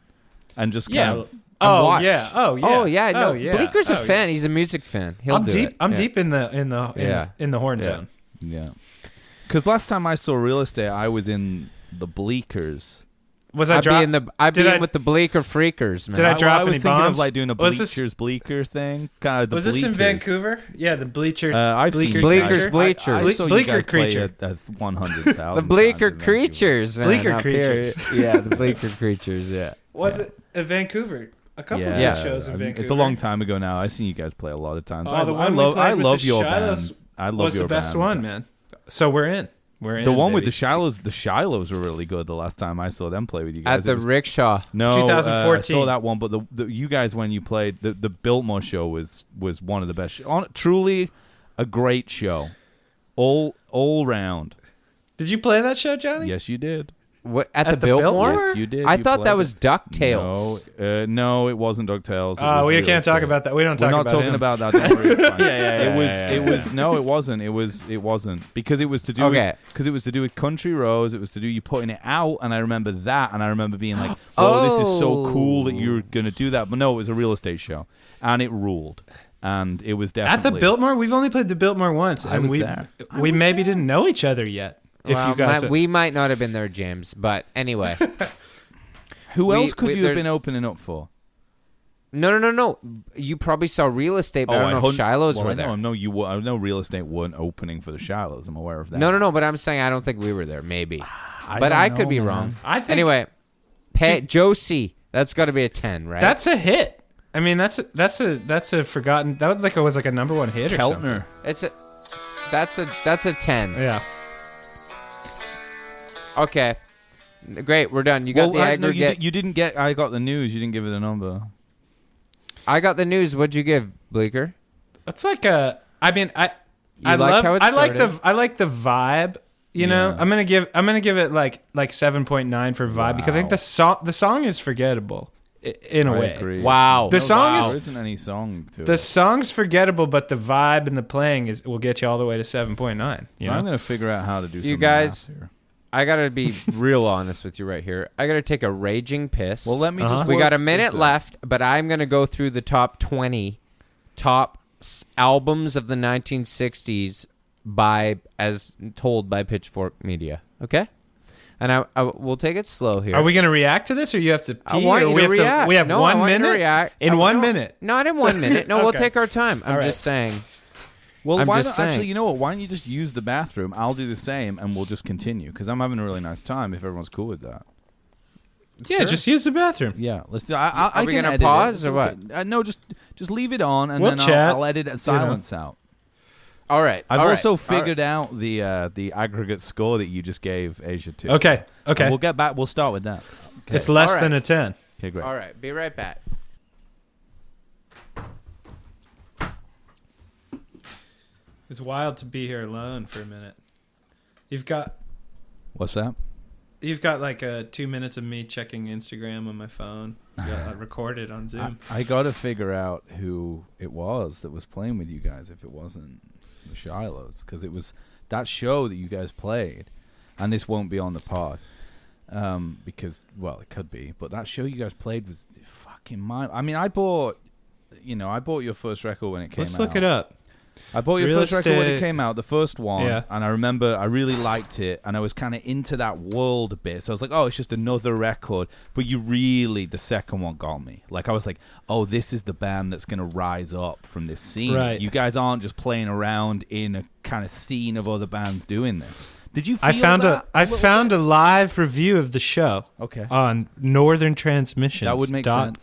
[SPEAKER 2] and just
[SPEAKER 3] Yeah.
[SPEAKER 2] kind of.
[SPEAKER 3] Oh
[SPEAKER 1] watch.
[SPEAKER 3] yeah. Oh yeah.
[SPEAKER 1] Oh yeah. No,
[SPEAKER 3] Oh, yeah.
[SPEAKER 1] Bleeker's a
[SPEAKER 3] Oh,
[SPEAKER 1] fan. He's a music fan. He'll
[SPEAKER 3] I'm
[SPEAKER 1] do
[SPEAKER 3] deep.
[SPEAKER 1] it.
[SPEAKER 3] I'm
[SPEAKER 1] Yeah.
[SPEAKER 3] deep in the horn
[SPEAKER 1] Yeah.
[SPEAKER 3] zone.
[SPEAKER 2] Yeah. Because last time I saw Real Estate, I was in the Bleekers.
[SPEAKER 3] Was I
[SPEAKER 1] I'd
[SPEAKER 3] drop?
[SPEAKER 1] be in the. I'd be
[SPEAKER 3] did
[SPEAKER 1] in
[SPEAKER 3] I-
[SPEAKER 1] with the Bleeker Freakers, man.
[SPEAKER 3] Did I drop
[SPEAKER 2] I was
[SPEAKER 3] any
[SPEAKER 2] thinking
[SPEAKER 3] bombs?
[SPEAKER 2] of like doing a
[SPEAKER 3] Was this-
[SPEAKER 2] Bleachers Bleeker thing. Kind of the
[SPEAKER 3] Was this in
[SPEAKER 2] Bleekers.
[SPEAKER 3] Vancouver? Yeah, the Bleacher.
[SPEAKER 2] I've seen
[SPEAKER 3] Bleeker
[SPEAKER 1] Bleeker's
[SPEAKER 2] guys-
[SPEAKER 1] Bleachers.
[SPEAKER 2] I saw you
[SPEAKER 3] Bleeker
[SPEAKER 2] guys play
[SPEAKER 3] Creature.
[SPEAKER 2] at 100,000.
[SPEAKER 1] The Bleeker
[SPEAKER 2] times in
[SPEAKER 1] Creatures, man.
[SPEAKER 3] Bleeker
[SPEAKER 1] up here.
[SPEAKER 3] Creatures.
[SPEAKER 1] Yeah, the Bleeker Creatures. Yeah.
[SPEAKER 3] Was it in Vancouver? A couple
[SPEAKER 2] Vancouver.
[SPEAKER 3] of
[SPEAKER 1] Yeah.
[SPEAKER 3] good shows in Vancouver.
[SPEAKER 2] It's a long time ago now. I've seen you guys play a lot of times.
[SPEAKER 3] Oh, the
[SPEAKER 2] I
[SPEAKER 3] one we
[SPEAKER 2] love,
[SPEAKER 3] played
[SPEAKER 2] I
[SPEAKER 3] with
[SPEAKER 2] love
[SPEAKER 3] the
[SPEAKER 2] your
[SPEAKER 3] Shilohs
[SPEAKER 2] band. I love
[SPEAKER 3] was
[SPEAKER 2] your
[SPEAKER 3] the best
[SPEAKER 2] band.
[SPEAKER 3] one, man. So we're in. We're in.
[SPEAKER 2] The one with
[SPEAKER 3] baby.
[SPEAKER 2] the Shilohs were really good. The last time I saw them play with you guys,
[SPEAKER 1] At the
[SPEAKER 2] It was-
[SPEAKER 1] rickshaw.
[SPEAKER 2] no,
[SPEAKER 3] 2014.
[SPEAKER 2] I saw that one, but you guys when you played the Biltmore show was one of the best. Truly, a great show, all round.
[SPEAKER 3] Did you play that show, Johnny?
[SPEAKER 2] Yes, you did.
[SPEAKER 1] What at,
[SPEAKER 3] At
[SPEAKER 1] the
[SPEAKER 3] the
[SPEAKER 1] Biltmore?
[SPEAKER 3] Biltmore?
[SPEAKER 2] Yes, you did.
[SPEAKER 1] I
[SPEAKER 2] You
[SPEAKER 1] thought that
[SPEAKER 2] played
[SPEAKER 1] was
[SPEAKER 2] it.
[SPEAKER 1] DuckTales.
[SPEAKER 2] No, it wasn't DuckTales. It
[SPEAKER 3] Oh,
[SPEAKER 2] was
[SPEAKER 3] we
[SPEAKER 2] Real
[SPEAKER 3] can't talk
[SPEAKER 2] Estate.
[SPEAKER 3] about that. We don't
[SPEAKER 2] We're
[SPEAKER 3] talk
[SPEAKER 2] not
[SPEAKER 3] about
[SPEAKER 2] talking
[SPEAKER 3] him.
[SPEAKER 2] about that. Don't worry, it's fine.
[SPEAKER 1] Yeah,
[SPEAKER 2] It was no, it wasn't. It wasn't because it was to do
[SPEAKER 1] Okay.
[SPEAKER 2] because it was to do with Country Roads. It was to do you putting it out, and I remember that, and I remember being like, "Oh, this is so cool that you're gonna do that." But no, it was a real estate show, and it ruled, and it was
[SPEAKER 3] At
[SPEAKER 2] definitely
[SPEAKER 3] the Biltmore, we've only played the Biltmore once,
[SPEAKER 2] I
[SPEAKER 3] and
[SPEAKER 2] was
[SPEAKER 3] we
[SPEAKER 2] there. I
[SPEAKER 3] we
[SPEAKER 2] was
[SPEAKER 3] maybe
[SPEAKER 2] there.
[SPEAKER 3] didn't know each other yet. If
[SPEAKER 1] Well,
[SPEAKER 3] you guys,
[SPEAKER 1] we might not have been there, James. But anyway,
[SPEAKER 2] Who else could you have
[SPEAKER 1] there's-
[SPEAKER 2] been opening up for?
[SPEAKER 1] no. You probably saw Real Estate, but I don't know if Shiloh's were there.
[SPEAKER 2] I know real estate weren't opening for the Shilohs. I'm aware of that.
[SPEAKER 1] No. But I'm saying I don't think we were there. Maybe, but
[SPEAKER 2] don't
[SPEAKER 1] I could
[SPEAKER 2] know,
[SPEAKER 1] be
[SPEAKER 2] man.
[SPEAKER 1] wrong.
[SPEAKER 3] I think
[SPEAKER 1] Anyway, Josie, that's got to be a 10, right?
[SPEAKER 3] that's a hit. I mean, that's a forgotten. That was like a number one hit or something.
[SPEAKER 2] Keltner.
[SPEAKER 1] That's a 10.
[SPEAKER 3] Yeah.
[SPEAKER 1] Okay, great. We're done. You got the
[SPEAKER 2] No,
[SPEAKER 1] aggregate.
[SPEAKER 2] you didn't get. I got the news. You didn't give it a number.
[SPEAKER 1] I got the news. What'd you give, Bleeker?
[SPEAKER 3] That's like a. I mean, I
[SPEAKER 1] like
[SPEAKER 3] love.
[SPEAKER 1] how it
[SPEAKER 3] I like
[SPEAKER 1] started?
[SPEAKER 3] I like the vibe. You know,
[SPEAKER 2] Yeah.
[SPEAKER 3] I'm gonna give it like 7.9 for vibe because I think the song is forgettable in a
[SPEAKER 2] I
[SPEAKER 3] way.
[SPEAKER 2] agree.
[SPEAKER 1] Wow.
[SPEAKER 3] The song is-
[SPEAKER 2] There isn't any song to
[SPEAKER 3] The
[SPEAKER 2] it.
[SPEAKER 3] song's forgettable, but the vibe and the playing will get you all the way to 7.9.
[SPEAKER 2] So I'm going to figure out how to do
[SPEAKER 1] You
[SPEAKER 2] some
[SPEAKER 1] guys-
[SPEAKER 2] math here.
[SPEAKER 1] I gotta be real honest with you right here. I gotta take a raging piss.
[SPEAKER 2] Well, let me just.
[SPEAKER 1] We
[SPEAKER 2] work
[SPEAKER 1] got a
[SPEAKER 2] this
[SPEAKER 1] minute
[SPEAKER 2] out.
[SPEAKER 1] left, but I'm gonna go through the top 20 albums of the 1960s as told by Pitchfork Media. Okay, and we'll take it slow here.
[SPEAKER 3] Are we going to react to this, or you have to pee?
[SPEAKER 1] I want
[SPEAKER 3] or
[SPEAKER 1] you
[SPEAKER 3] we
[SPEAKER 1] to
[SPEAKER 3] have
[SPEAKER 1] react.
[SPEAKER 3] we have
[SPEAKER 1] No,
[SPEAKER 3] 1
[SPEAKER 1] I want you to
[SPEAKER 3] minute.
[SPEAKER 1] react.
[SPEAKER 3] In
[SPEAKER 1] No,
[SPEAKER 3] 1 minute.
[SPEAKER 1] Not in 1 minute. No, we'll
[SPEAKER 3] Okay.
[SPEAKER 1] take our time. I'm
[SPEAKER 3] All right.
[SPEAKER 1] just saying.
[SPEAKER 2] Well,
[SPEAKER 1] I'm
[SPEAKER 2] why
[SPEAKER 1] just
[SPEAKER 2] not? Actually,
[SPEAKER 1] saying.
[SPEAKER 2] you know what? Why don't you just use the bathroom? I'll do the same, and we'll just continue because I'm having a really nice time. If everyone's cool with that.
[SPEAKER 3] Yeah,
[SPEAKER 1] Sure.
[SPEAKER 3] just use the bathroom.
[SPEAKER 2] Yeah, let's do. I
[SPEAKER 1] Are we
[SPEAKER 2] can
[SPEAKER 1] gonna
[SPEAKER 2] edit
[SPEAKER 1] pause
[SPEAKER 2] it.
[SPEAKER 1] or what?
[SPEAKER 2] No, just leave it on, and
[SPEAKER 3] We'll
[SPEAKER 2] then
[SPEAKER 3] chat,
[SPEAKER 2] I'll edit silence out.
[SPEAKER 1] All right.
[SPEAKER 2] I've
[SPEAKER 1] all right,
[SPEAKER 2] also
[SPEAKER 1] all right.
[SPEAKER 2] figured out the aggregate score that you just gave Asia too.
[SPEAKER 3] Okay,
[SPEAKER 2] So-
[SPEAKER 3] okay.
[SPEAKER 2] and we'll get back. We'll start with that. Okay.
[SPEAKER 3] It's less
[SPEAKER 1] All right.
[SPEAKER 3] than a 10.
[SPEAKER 2] Okay, great.
[SPEAKER 1] All right. Be right back.
[SPEAKER 3] It's wild to be here alone for a minute. You've got
[SPEAKER 2] What's that?
[SPEAKER 3] like 2 minutes of me checking Instagram on my phone. Recorded on Zoom.
[SPEAKER 2] I got to figure out who it was that was playing with you guys. If it wasn't the Shilohs, because it was that show that you guys played, and this won't be on the pod. Because it could be, but that show you guys played was fucking mind. I mean, I bought your first record when it came out.
[SPEAKER 3] Let's look it up.
[SPEAKER 2] I bought your
[SPEAKER 3] Real
[SPEAKER 2] first record when it
[SPEAKER 3] estate.
[SPEAKER 2] came out, the first one,
[SPEAKER 3] Yeah.
[SPEAKER 2] and I remember I really liked it, and I was kind of into that world a bit. So I was like, oh, it's just another record. But the second one got me. Like, I was like, oh, this is the band that's going to rise up from this scene.
[SPEAKER 3] Right.
[SPEAKER 2] You guys aren't just playing around in a kind of scene of other bands doing this. Did you feel
[SPEAKER 3] I found
[SPEAKER 2] that
[SPEAKER 3] I
[SPEAKER 2] little
[SPEAKER 3] found
[SPEAKER 2] bit?
[SPEAKER 3] a live review of the show
[SPEAKER 2] Okay.
[SPEAKER 3] on northerntransmissions.com.
[SPEAKER 2] That would make sense.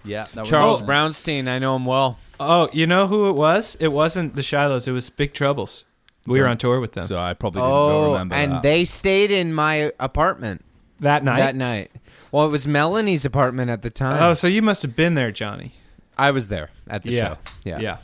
[SPEAKER 2] Yeah. That would
[SPEAKER 1] Charles
[SPEAKER 2] make sense.
[SPEAKER 1] Brownstein. I know him well.
[SPEAKER 3] Oh, you know who it was? It wasn't the Shilohs. It was Big Troubles. We were on tour with them
[SPEAKER 2] So I probably don't remember
[SPEAKER 1] and
[SPEAKER 2] that.
[SPEAKER 1] they stayed in my apartment
[SPEAKER 3] that night.
[SPEAKER 1] that night. Well, it was Melanie's apartment at the time.
[SPEAKER 3] Oh, so you must have been there, Johnny.
[SPEAKER 1] I was there at the
[SPEAKER 3] Yeah.
[SPEAKER 1] show. Yeah.
[SPEAKER 3] Yeah.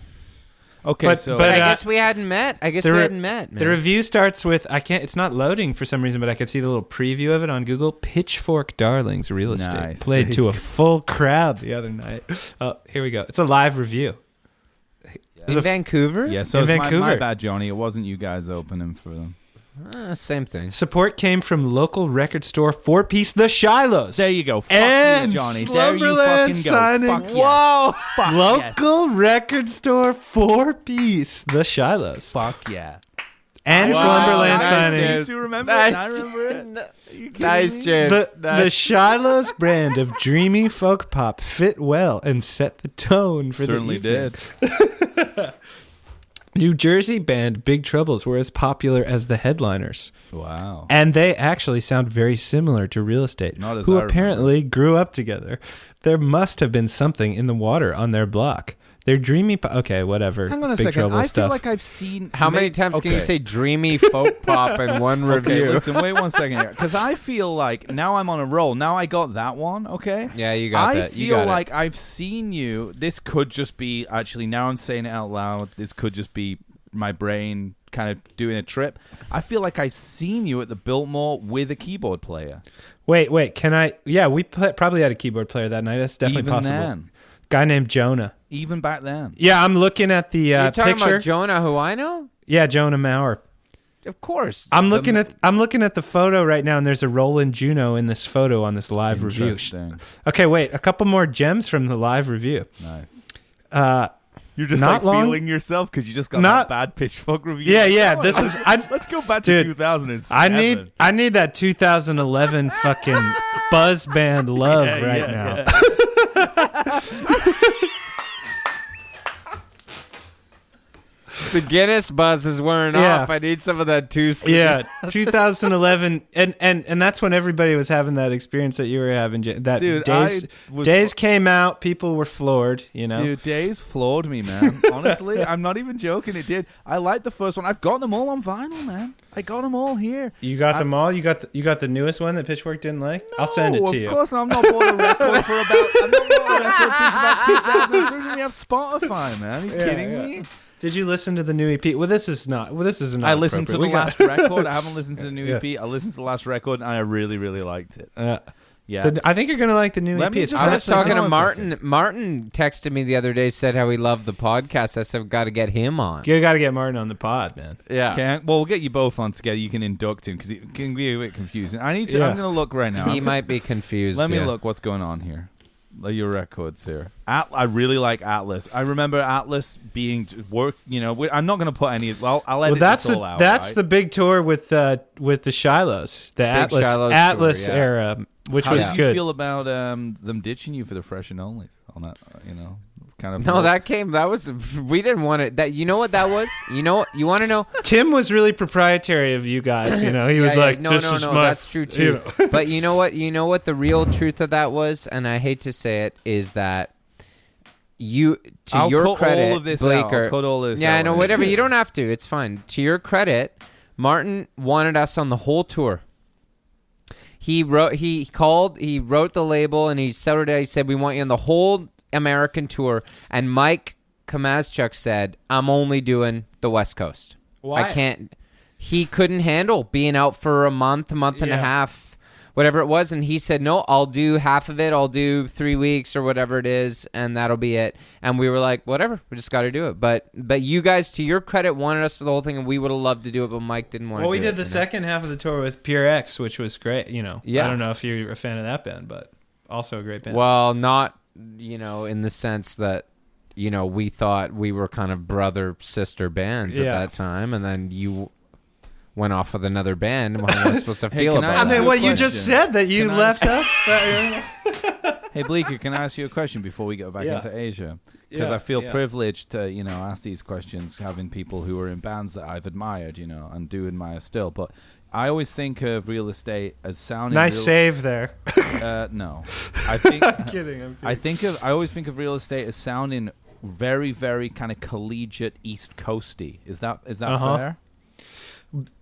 [SPEAKER 2] Okay,
[SPEAKER 3] But-
[SPEAKER 2] so
[SPEAKER 1] But I
[SPEAKER 3] uh,
[SPEAKER 1] guess we hadn't met.
[SPEAKER 3] the
[SPEAKER 1] we
[SPEAKER 3] re-
[SPEAKER 1] hadn't met, man.
[SPEAKER 3] The review starts with it's not loading for some reason, but I could see the little preview of it on Google. Pitchfork Darlings Real Estate
[SPEAKER 2] Nice.
[SPEAKER 3] played to a full crowd the other night. Oh, here we go. It's a live review.
[SPEAKER 1] in Vancouver?
[SPEAKER 2] yeah, so
[SPEAKER 3] in
[SPEAKER 2] it's my
[SPEAKER 3] Vancouver.
[SPEAKER 2] bad, Johnny. It wasn't you guys opening for them.
[SPEAKER 1] Same thing.
[SPEAKER 3] Support came from local record store 4-Piece The Shilohs.
[SPEAKER 2] There you go. Fuck
[SPEAKER 3] And
[SPEAKER 2] you, Johnny. There you
[SPEAKER 3] Slumberland
[SPEAKER 2] fucking go.
[SPEAKER 3] signing.
[SPEAKER 2] Fuck yeah.
[SPEAKER 1] Whoa!
[SPEAKER 2] Fuck
[SPEAKER 3] Local record store 4-Piece The Shilohs.
[SPEAKER 2] yes. Fuck yeah.
[SPEAKER 3] And
[SPEAKER 1] Wow,
[SPEAKER 3] Slumberland
[SPEAKER 1] nice,
[SPEAKER 3] signing.
[SPEAKER 1] James.
[SPEAKER 2] Do you remember
[SPEAKER 1] Nice.
[SPEAKER 2] it? I remember it. Are you kidding
[SPEAKER 1] Nice,
[SPEAKER 2] me?
[SPEAKER 1] James.
[SPEAKER 3] The
[SPEAKER 1] Nice.
[SPEAKER 3] Shilohs brand of dreamy folk pop fit well and set the tone for
[SPEAKER 2] Certainly
[SPEAKER 3] the evening.
[SPEAKER 2] did.
[SPEAKER 3] New Jersey band Big Troubles were as popular as the headliners.
[SPEAKER 2] Wow.
[SPEAKER 3] And they actually sound very similar to Real Estate,
[SPEAKER 2] Not as
[SPEAKER 3] who
[SPEAKER 2] I
[SPEAKER 3] apparently grew up together. There must have been something in the water on their block. Their dreamy okay, whatever.
[SPEAKER 2] Hang on a
[SPEAKER 3] Big
[SPEAKER 2] second.
[SPEAKER 3] Trouble
[SPEAKER 2] I
[SPEAKER 3] stuff.
[SPEAKER 2] feel like I've seen.
[SPEAKER 1] How many times can you
[SPEAKER 2] Okay.
[SPEAKER 1] say dreamy folk pop in one
[SPEAKER 2] Okay,
[SPEAKER 1] review?
[SPEAKER 2] listen, wait 1 second here. Because I feel like now I'm on a roll. Now I got that one, okay?
[SPEAKER 1] Yeah, you got
[SPEAKER 2] I
[SPEAKER 1] that. You
[SPEAKER 2] feel
[SPEAKER 1] got
[SPEAKER 2] like I've seen you. This could just be, actually, now I'm saying it out loud, this could just be my brain kind of doing a trip. I feel like I've seen you at the Biltmore with a keyboard player.
[SPEAKER 3] Wait, can I? Yeah, we probably had a keyboard player that night. That's definitely
[SPEAKER 2] Even
[SPEAKER 3] possible.
[SPEAKER 2] then.
[SPEAKER 3] Guy named Jonah.
[SPEAKER 2] Even back then.
[SPEAKER 3] Yeah, I'm looking at the
[SPEAKER 1] You're talking
[SPEAKER 3] picture.
[SPEAKER 1] about Jonah, who I know?
[SPEAKER 3] Yeah, Jonah Maurer.
[SPEAKER 1] Of course.
[SPEAKER 3] I'm looking at the photo right now, and there's a Roland Juno in this photo on this live review.
[SPEAKER 2] Interesting.
[SPEAKER 3] Okay, wait, a couple more gems from the live review.
[SPEAKER 2] Nice. You're just
[SPEAKER 3] Not
[SPEAKER 2] like
[SPEAKER 3] long-
[SPEAKER 2] feeling yourself because you just got
[SPEAKER 3] Not-
[SPEAKER 2] that bad Pitchfork review.
[SPEAKER 3] Yeah. This is
[SPEAKER 2] Let's go back to
[SPEAKER 3] Dude,
[SPEAKER 2] 2007.
[SPEAKER 3] I need that 2011 fucking buzz band love now.
[SPEAKER 1] The Guinness buzz is wearing
[SPEAKER 3] Yeah.
[SPEAKER 1] off. I need some of that too.
[SPEAKER 3] Yeah, 2011, and that's when everybody was having that experience that you were having. That
[SPEAKER 2] Dude,
[SPEAKER 3] Days came out, people were floored. You know,
[SPEAKER 2] Dude, Days floored me, man. Honestly, I'm not even joking. It did. I liked the first one. I've got them all on vinyl, man. I got them all here.
[SPEAKER 3] you got them all. You got the newest one that Pitchfork didn't like. I'll send it to you.
[SPEAKER 2] Of course, I'm not bought a record for about. I'm not bought a record since about 2003. We have Spotify, man. Are you kidding me?
[SPEAKER 3] Did you listen to the new EP? Well, this is not.
[SPEAKER 2] I listened to the
[SPEAKER 3] appropriate.
[SPEAKER 2] last record. I haven't listened to the new
[SPEAKER 3] Yeah.
[SPEAKER 2] EP. I listened to the last record, and I really, really liked it. Yeah.
[SPEAKER 3] I think you're gonna like the new
[SPEAKER 2] Let
[SPEAKER 3] EP.
[SPEAKER 2] me
[SPEAKER 3] It's
[SPEAKER 2] just
[SPEAKER 1] I
[SPEAKER 3] not-
[SPEAKER 1] was talking to Martin. Martin texted me the other day, said how he loved the podcast. I said, got to get him on.
[SPEAKER 3] You got to get Martin on the pod, man.
[SPEAKER 1] Yeah.
[SPEAKER 2] Okay, well, we'll get you both on together. You can induct him because it can be a bit confusing. I need to.
[SPEAKER 3] Yeah.
[SPEAKER 2] I'm going to look right now.
[SPEAKER 1] He might be confused.
[SPEAKER 2] Let me
[SPEAKER 1] yeah.
[SPEAKER 2] look what's going on here. Your records here. I really like Atlas. I remember Atlas being work. I'm not going to put any. Well, I'll edit
[SPEAKER 3] that's
[SPEAKER 2] this all out.
[SPEAKER 3] that's
[SPEAKER 2] right?
[SPEAKER 3] the big tour with the Shilohs, the Atlas
[SPEAKER 1] tour, yeah.
[SPEAKER 3] era, which
[SPEAKER 2] How
[SPEAKER 3] was
[SPEAKER 2] did
[SPEAKER 3] good.
[SPEAKER 2] you feel about them ditching you for the Fresh and Onlys on that? Kind of.
[SPEAKER 1] No, that was. We didn't want it. That you know what that was. You want to know?
[SPEAKER 3] Tim was really proprietary of you guys. He was like,
[SPEAKER 1] no,
[SPEAKER 3] "This
[SPEAKER 1] no,
[SPEAKER 3] is
[SPEAKER 1] no,
[SPEAKER 3] my."
[SPEAKER 1] that's true too. But you know what? You know what the real truth of that was, and I hate to say it, is that
[SPEAKER 2] I'll
[SPEAKER 1] your
[SPEAKER 2] cut
[SPEAKER 1] credit,
[SPEAKER 2] all of this
[SPEAKER 1] Bleeker.
[SPEAKER 2] Out. I'll cut all this.
[SPEAKER 1] Yeah,
[SPEAKER 2] out
[SPEAKER 1] I know. Whatever. You don't have to. It's fine. To your credit, Martin wanted us on the whole tour. He wrote the label, and he said, "We want you on the whole American tour." And Mike Kamaszczuk said, "I'm only doing the West Coast.
[SPEAKER 3] Why?
[SPEAKER 1] I can't." He couldn't handle being out for a month and a half, whatever it was, and he said, "No, I'll do half of it. I'll do 3 weeks or whatever it is, and that'll be it." And we were like, "Whatever, we just got to do it." But you guys, to your credit, wanted us for the whole thing, and we would have loved to do it, but Mike didn't want to.
[SPEAKER 3] Well, we
[SPEAKER 1] do
[SPEAKER 3] did
[SPEAKER 1] it,
[SPEAKER 3] the second half of the tour with Pure X, which was great.
[SPEAKER 1] Yeah.
[SPEAKER 3] I don't know if you're a fan of that band, but also a great band.
[SPEAKER 1] Well, not in the sense that we thought we were kind of brother sister bands at that time, and then you went off with another band. How am I supposed to feel
[SPEAKER 2] can I
[SPEAKER 1] about
[SPEAKER 2] ask
[SPEAKER 1] it?
[SPEAKER 3] I mean,
[SPEAKER 2] you a
[SPEAKER 3] what you just
[SPEAKER 2] question?
[SPEAKER 3] said that you
[SPEAKER 2] Can I
[SPEAKER 3] left us.
[SPEAKER 2] Hey, Bleeker, can I ask you a question before we go back
[SPEAKER 3] Yeah.
[SPEAKER 2] into Asia? Because
[SPEAKER 3] Yeah,
[SPEAKER 2] I feel
[SPEAKER 3] yeah.
[SPEAKER 2] privileged to, ask these questions, having people who are in bands that I've admired, and do admire still. But I always think of Real Estate as sounding
[SPEAKER 3] Nice save there.
[SPEAKER 2] No, I think
[SPEAKER 3] I'm kidding.
[SPEAKER 2] I always think of Real Estate as sounding very, very kind of collegiate East Coasty. Is that
[SPEAKER 3] Uh-huh.
[SPEAKER 2] fair?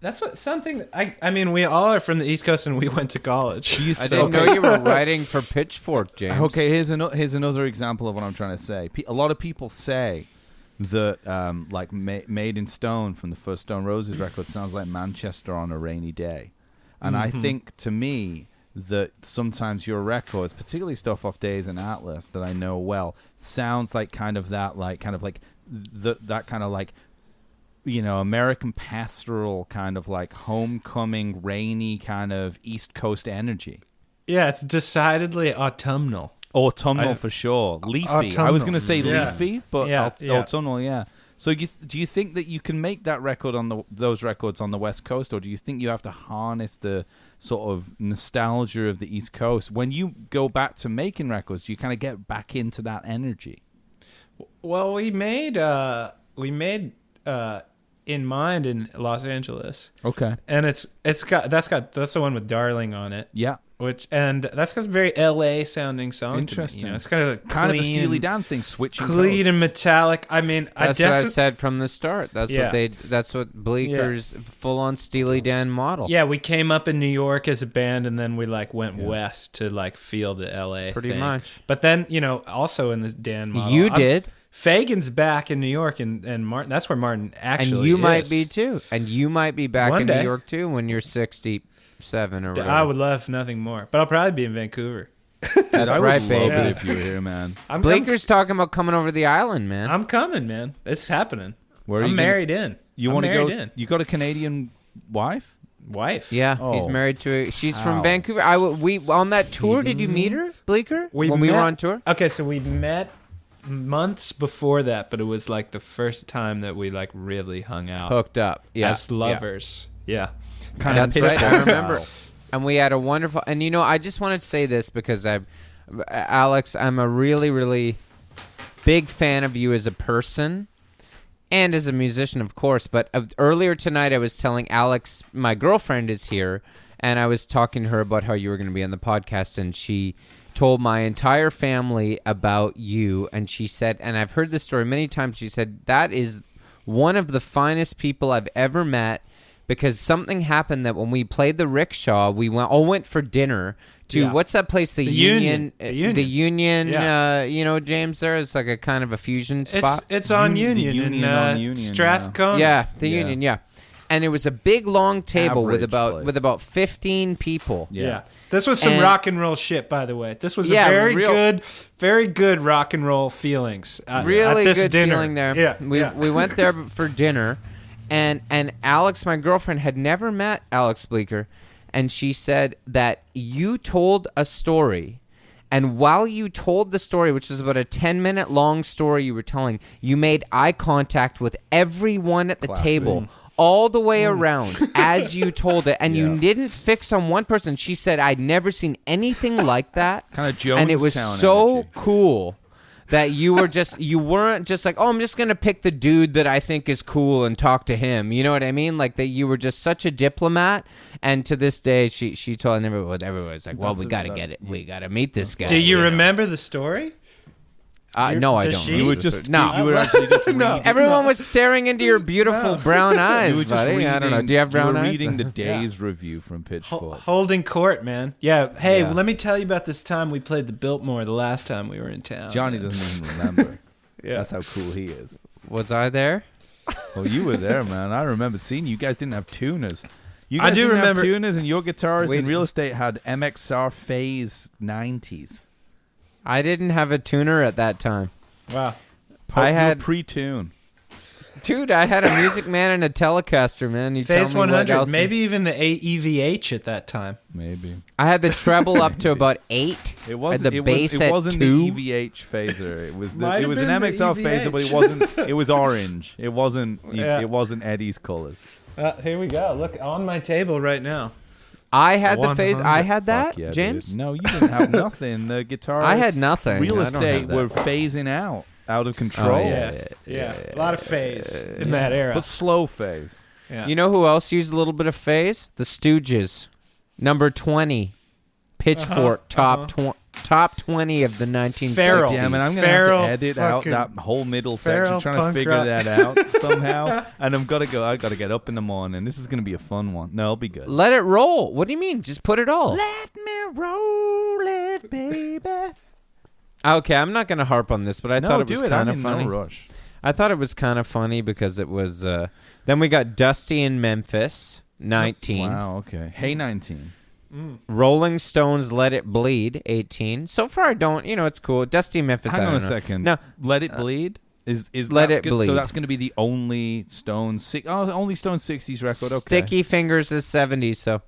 [SPEAKER 3] That's something. I mean, we all are from the East Coast, and we went to college.
[SPEAKER 1] I didn't know you were writing for Pitchfork, James.
[SPEAKER 2] Okay, here's another example of what I'm trying to say. A lot of people say that Made in Stone from the first Stone Roses record sounds like Manchester on a rainy day. And I think, to me, that sometimes your records, particularly stuff off Days and Atlas that I know well, sounds like American pastoral kind of like homecoming, rainy kind of East Coast energy.
[SPEAKER 3] Yeah, it's decidedly autumnal.
[SPEAKER 2] Autumnal for sure. Leafy.
[SPEAKER 3] Autumnal.
[SPEAKER 2] I was going to say
[SPEAKER 3] Yeah.
[SPEAKER 2] leafy, but
[SPEAKER 3] Yeah,
[SPEAKER 2] autumnal, yeah. So do you think that you can make that record on those records on the West Coast, or do you think you have to harness the sort of nostalgia of the East Coast? When you go back to making records, do you kind of get back into that energy?
[SPEAKER 3] Well, we made In Mind in Los Angeles.
[SPEAKER 2] Okay.
[SPEAKER 3] And that's the one with Darling on it.
[SPEAKER 2] Yeah.
[SPEAKER 3] That's got a very LA sounding song.
[SPEAKER 2] Interesting.
[SPEAKER 3] To me, It's kind of a
[SPEAKER 2] Kind of a
[SPEAKER 3] clean
[SPEAKER 2] Steely Dan thing, switching
[SPEAKER 3] clean and
[SPEAKER 2] coasts.
[SPEAKER 3] metallic. I mean,
[SPEAKER 1] That's what I said from the start. That's
[SPEAKER 3] Yeah.
[SPEAKER 1] That's what Bleeker's full-on Steely Dan model.
[SPEAKER 3] Yeah, we came up in New York as a band, and then we went west to feel the LA
[SPEAKER 1] Pretty
[SPEAKER 3] thing.
[SPEAKER 1] much.
[SPEAKER 3] But then also in the Dan model,
[SPEAKER 1] You did.
[SPEAKER 3] Fagan's back in New York, and Martin. That's where Martin actually
[SPEAKER 1] And you
[SPEAKER 3] is.
[SPEAKER 1] might be too. And you might be back
[SPEAKER 3] One
[SPEAKER 1] in
[SPEAKER 3] day.
[SPEAKER 1] New York too when you're 67 or whatever.
[SPEAKER 3] I would love nothing more, but I'll probably be in Vancouver.
[SPEAKER 1] That's
[SPEAKER 2] I would
[SPEAKER 1] right,
[SPEAKER 2] love
[SPEAKER 1] baby.
[SPEAKER 2] it if you were here, man.
[SPEAKER 1] Bleeker's talking about coming over the island, man.
[SPEAKER 3] I'm coming, man. It's happening.
[SPEAKER 2] Where are
[SPEAKER 3] I'm
[SPEAKER 2] you gonna-
[SPEAKER 3] married in.
[SPEAKER 2] You
[SPEAKER 3] I'm
[SPEAKER 2] want to
[SPEAKER 3] married
[SPEAKER 2] go?
[SPEAKER 3] in.
[SPEAKER 2] You got a Canadian wife?
[SPEAKER 3] Wife.
[SPEAKER 1] Yeah,
[SPEAKER 2] Oh.
[SPEAKER 1] he's married to a... She's
[SPEAKER 2] Ow.
[SPEAKER 1] from Vancouver. We on that tour, did you meet her, Bleeker?
[SPEAKER 3] We
[SPEAKER 1] when we were
[SPEAKER 3] met-
[SPEAKER 1] on tour?
[SPEAKER 3] Okay, so we met months before that, but it was like the first time that we really hung out
[SPEAKER 1] Hooked up. Yeah.
[SPEAKER 3] as lovers. Yeah.
[SPEAKER 2] Kind
[SPEAKER 1] That's
[SPEAKER 2] of
[SPEAKER 1] right. I
[SPEAKER 2] Pitchfork
[SPEAKER 1] remember.
[SPEAKER 2] style.
[SPEAKER 1] And we had a wonderful... And, I just wanted to say this because Alex, I'm a really, really big fan of you as a person and as a musician, of course. But earlier tonight, I was telling Alex, my girlfriend is here, and I was talking to her about how you were going to be on the podcast, and she told my entire family about you, and she said, and I've heard this story many times, she said, that is one of the finest people I've ever met, because something happened that when we played the Rickshaw, we went for dinner to, what's that place, the Union?
[SPEAKER 3] The Union.
[SPEAKER 1] The Union,
[SPEAKER 3] Yeah.
[SPEAKER 1] James, there, it's like a kind of a fusion spot.
[SPEAKER 3] It's on
[SPEAKER 2] The
[SPEAKER 3] Union
[SPEAKER 2] Union
[SPEAKER 3] in
[SPEAKER 2] on Union,
[SPEAKER 3] Strathcona.
[SPEAKER 1] Yeah, the Union, yeah. and it was a big long table with
[SPEAKER 2] Average place.
[SPEAKER 1] about 15 people.
[SPEAKER 3] Yeah. This was some
[SPEAKER 1] And-
[SPEAKER 3] rock and roll shit, by the way. This was
[SPEAKER 1] Yeah,
[SPEAKER 3] a very good rock and roll feelings.
[SPEAKER 1] Really
[SPEAKER 3] at this
[SPEAKER 1] good
[SPEAKER 3] dinner.
[SPEAKER 1] feeling there.
[SPEAKER 3] Yeah,
[SPEAKER 1] We went there for dinner, and Alex, my girlfriend, had never met Alex Bleeker, and she said that you told a story, and while you told the story, which was about a 10-minute long story you were telling, you made eye contact with everyone at the
[SPEAKER 2] Classy.
[SPEAKER 1] table. All the way around as you told it, and you didn't fix on one person. She said, I'd never seen anything like that.
[SPEAKER 2] Kind of Jonestown
[SPEAKER 1] And it was so
[SPEAKER 2] energy.
[SPEAKER 1] cool that you weren't just like, oh, I'm just going to pick the dude that I think is cool and talk to him. You know what I mean? Like that you were just such a diplomat. And to this day, she told everyone was like, well, we got to get it. We got to meet this guy.
[SPEAKER 3] Do you
[SPEAKER 1] know?
[SPEAKER 3] remember the story?
[SPEAKER 1] No, I
[SPEAKER 3] Does
[SPEAKER 1] don't.
[SPEAKER 3] she?
[SPEAKER 2] You were just
[SPEAKER 1] No.
[SPEAKER 2] You were actually just
[SPEAKER 3] No.
[SPEAKER 1] Everyone was staring into your beautiful brown eyes,
[SPEAKER 2] You were just
[SPEAKER 1] buddy.
[SPEAKER 2] reading,
[SPEAKER 1] I don't know. Do you have brown
[SPEAKER 2] you were
[SPEAKER 1] eyes?
[SPEAKER 2] reading the day's review from
[SPEAKER 3] Ho-
[SPEAKER 2] Pitchfork.
[SPEAKER 3] holding court, man. Yeah. Hey,
[SPEAKER 2] Yeah.
[SPEAKER 3] let me tell you about this time we played the Biltmore the last time we were in town.
[SPEAKER 2] Johnny doesn't even remember.
[SPEAKER 3] Yeah.
[SPEAKER 2] That's how cool he is.
[SPEAKER 1] Was I there?
[SPEAKER 2] Well, you were there, man. I remember seeing you guys didn't have tuners. You
[SPEAKER 3] I
[SPEAKER 2] guys
[SPEAKER 3] do
[SPEAKER 2] didn't
[SPEAKER 3] remember-
[SPEAKER 2] have tuners, and your guitarists
[SPEAKER 1] Wait.
[SPEAKER 2] in real estate had MXR Phase 90s.
[SPEAKER 1] I didn't have a tuner at that time.
[SPEAKER 3] Wow.
[SPEAKER 1] I had
[SPEAKER 2] pre-tune.
[SPEAKER 1] Dude, I had a Music Man and a Telecaster, man. You
[SPEAKER 3] Phase
[SPEAKER 1] tell me what
[SPEAKER 3] 100,
[SPEAKER 1] else?
[SPEAKER 3] maybe even the EVH at that time.
[SPEAKER 2] Maybe
[SPEAKER 1] I had the treble up to about 8.
[SPEAKER 2] it wasn't.
[SPEAKER 1] And the bass at
[SPEAKER 2] wasn't
[SPEAKER 1] 2.
[SPEAKER 2] the EVH phaser. It was.
[SPEAKER 3] Might
[SPEAKER 2] It
[SPEAKER 3] have
[SPEAKER 2] was an
[SPEAKER 3] been the
[SPEAKER 2] MXR phaser, but it
[SPEAKER 3] EVH.
[SPEAKER 2] wasn't. It was orange. It wasn't.
[SPEAKER 3] Yeah.
[SPEAKER 2] It wasn't Eddie's colors.
[SPEAKER 3] Here we go. Look on my table right now.
[SPEAKER 1] I had the phase.
[SPEAKER 3] 100.
[SPEAKER 1] I had that,
[SPEAKER 2] Fuck yeah,
[SPEAKER 1] James.
[SPEAKER 2] dude. No, you didn't have nothing. The guitar.
[SPEAKER 1] I had nothing.
[SPEAKER 2] Real
[SPEAKER 1] I don't have
[SPEAKER 2] estate
[SPEAKER 1] that.
[SPEAKER 2] were phasing out of control.
[SPEAKER 1] Oh,
[SPEAKER 3] Yeah. A lot of phase in that era.
[SPEAKER 2] But slow phase.
[SPEAKER 3] Yeah.
[SPEAKER 1] You know who else used a little bit of phase? The Stooges, number 20, Pitchfork top 20 of the 1960s.
[SPEAKER 3] Feral.
[SPEAKER 2] Damn it, I'm gonna
[SPEAKER 3] Feral
[SPEAKER 2] have to edit out
[SPEAKER 3] fucking-
[SPEAKER 2] that whole middle
[SPEAKER 3] feral
[SPEAKER 2] section, trying to
[SPEAKER 3] punk
[SPEAKER 2] figure
[SPEAKER 3] rock.
[SPEAKER 2] that out somehow. And I gotta get up in the morning. This is gonna be a fun one. No, it'll be good.
[SPEAKER 1] Let it roll. What do you mean? Just put it all.
[SPEAKER 2] Let me roll it, baby.
[SPEAKER 1] Okay, I'm not going to harp on this, but I thought it was kind of funny.
[SPEAKER 2] No rush.
[SPEAKER 1] I thought it was kind of funny because it was. Then we got Dusty in Memphis, 19.
[SPEAKER 2] Wow. Okay. Hey, 19.
[SPEAKER 1] Rolling Stones, Let It Bleed, 18. So far, I don't. It's cool. Dusty in Memphis.
[SPEAKER 2] Hang
[SPEAKER 1] I
[SPEAKER 2] on
[SPEAKER 1] don't
[SPEAKER 2] a
[SPEAKER 1] know.
[SPEAKER 2] second.
[SPEAKER 1] No,
[SPEAKER 2] Let It Bleed is
[SPEAKER 1] Let
[SPEAKER 2] that's
[SPEAKER 1] It
[SPEAKER 2] good.
[SPEAKER 1] Bleed.
[SPEAKER 2] So that's going to be the only Stones. Only Stones 60s record. Okay.
[SPEAKER 1] Sticky Fingers is 70s. So,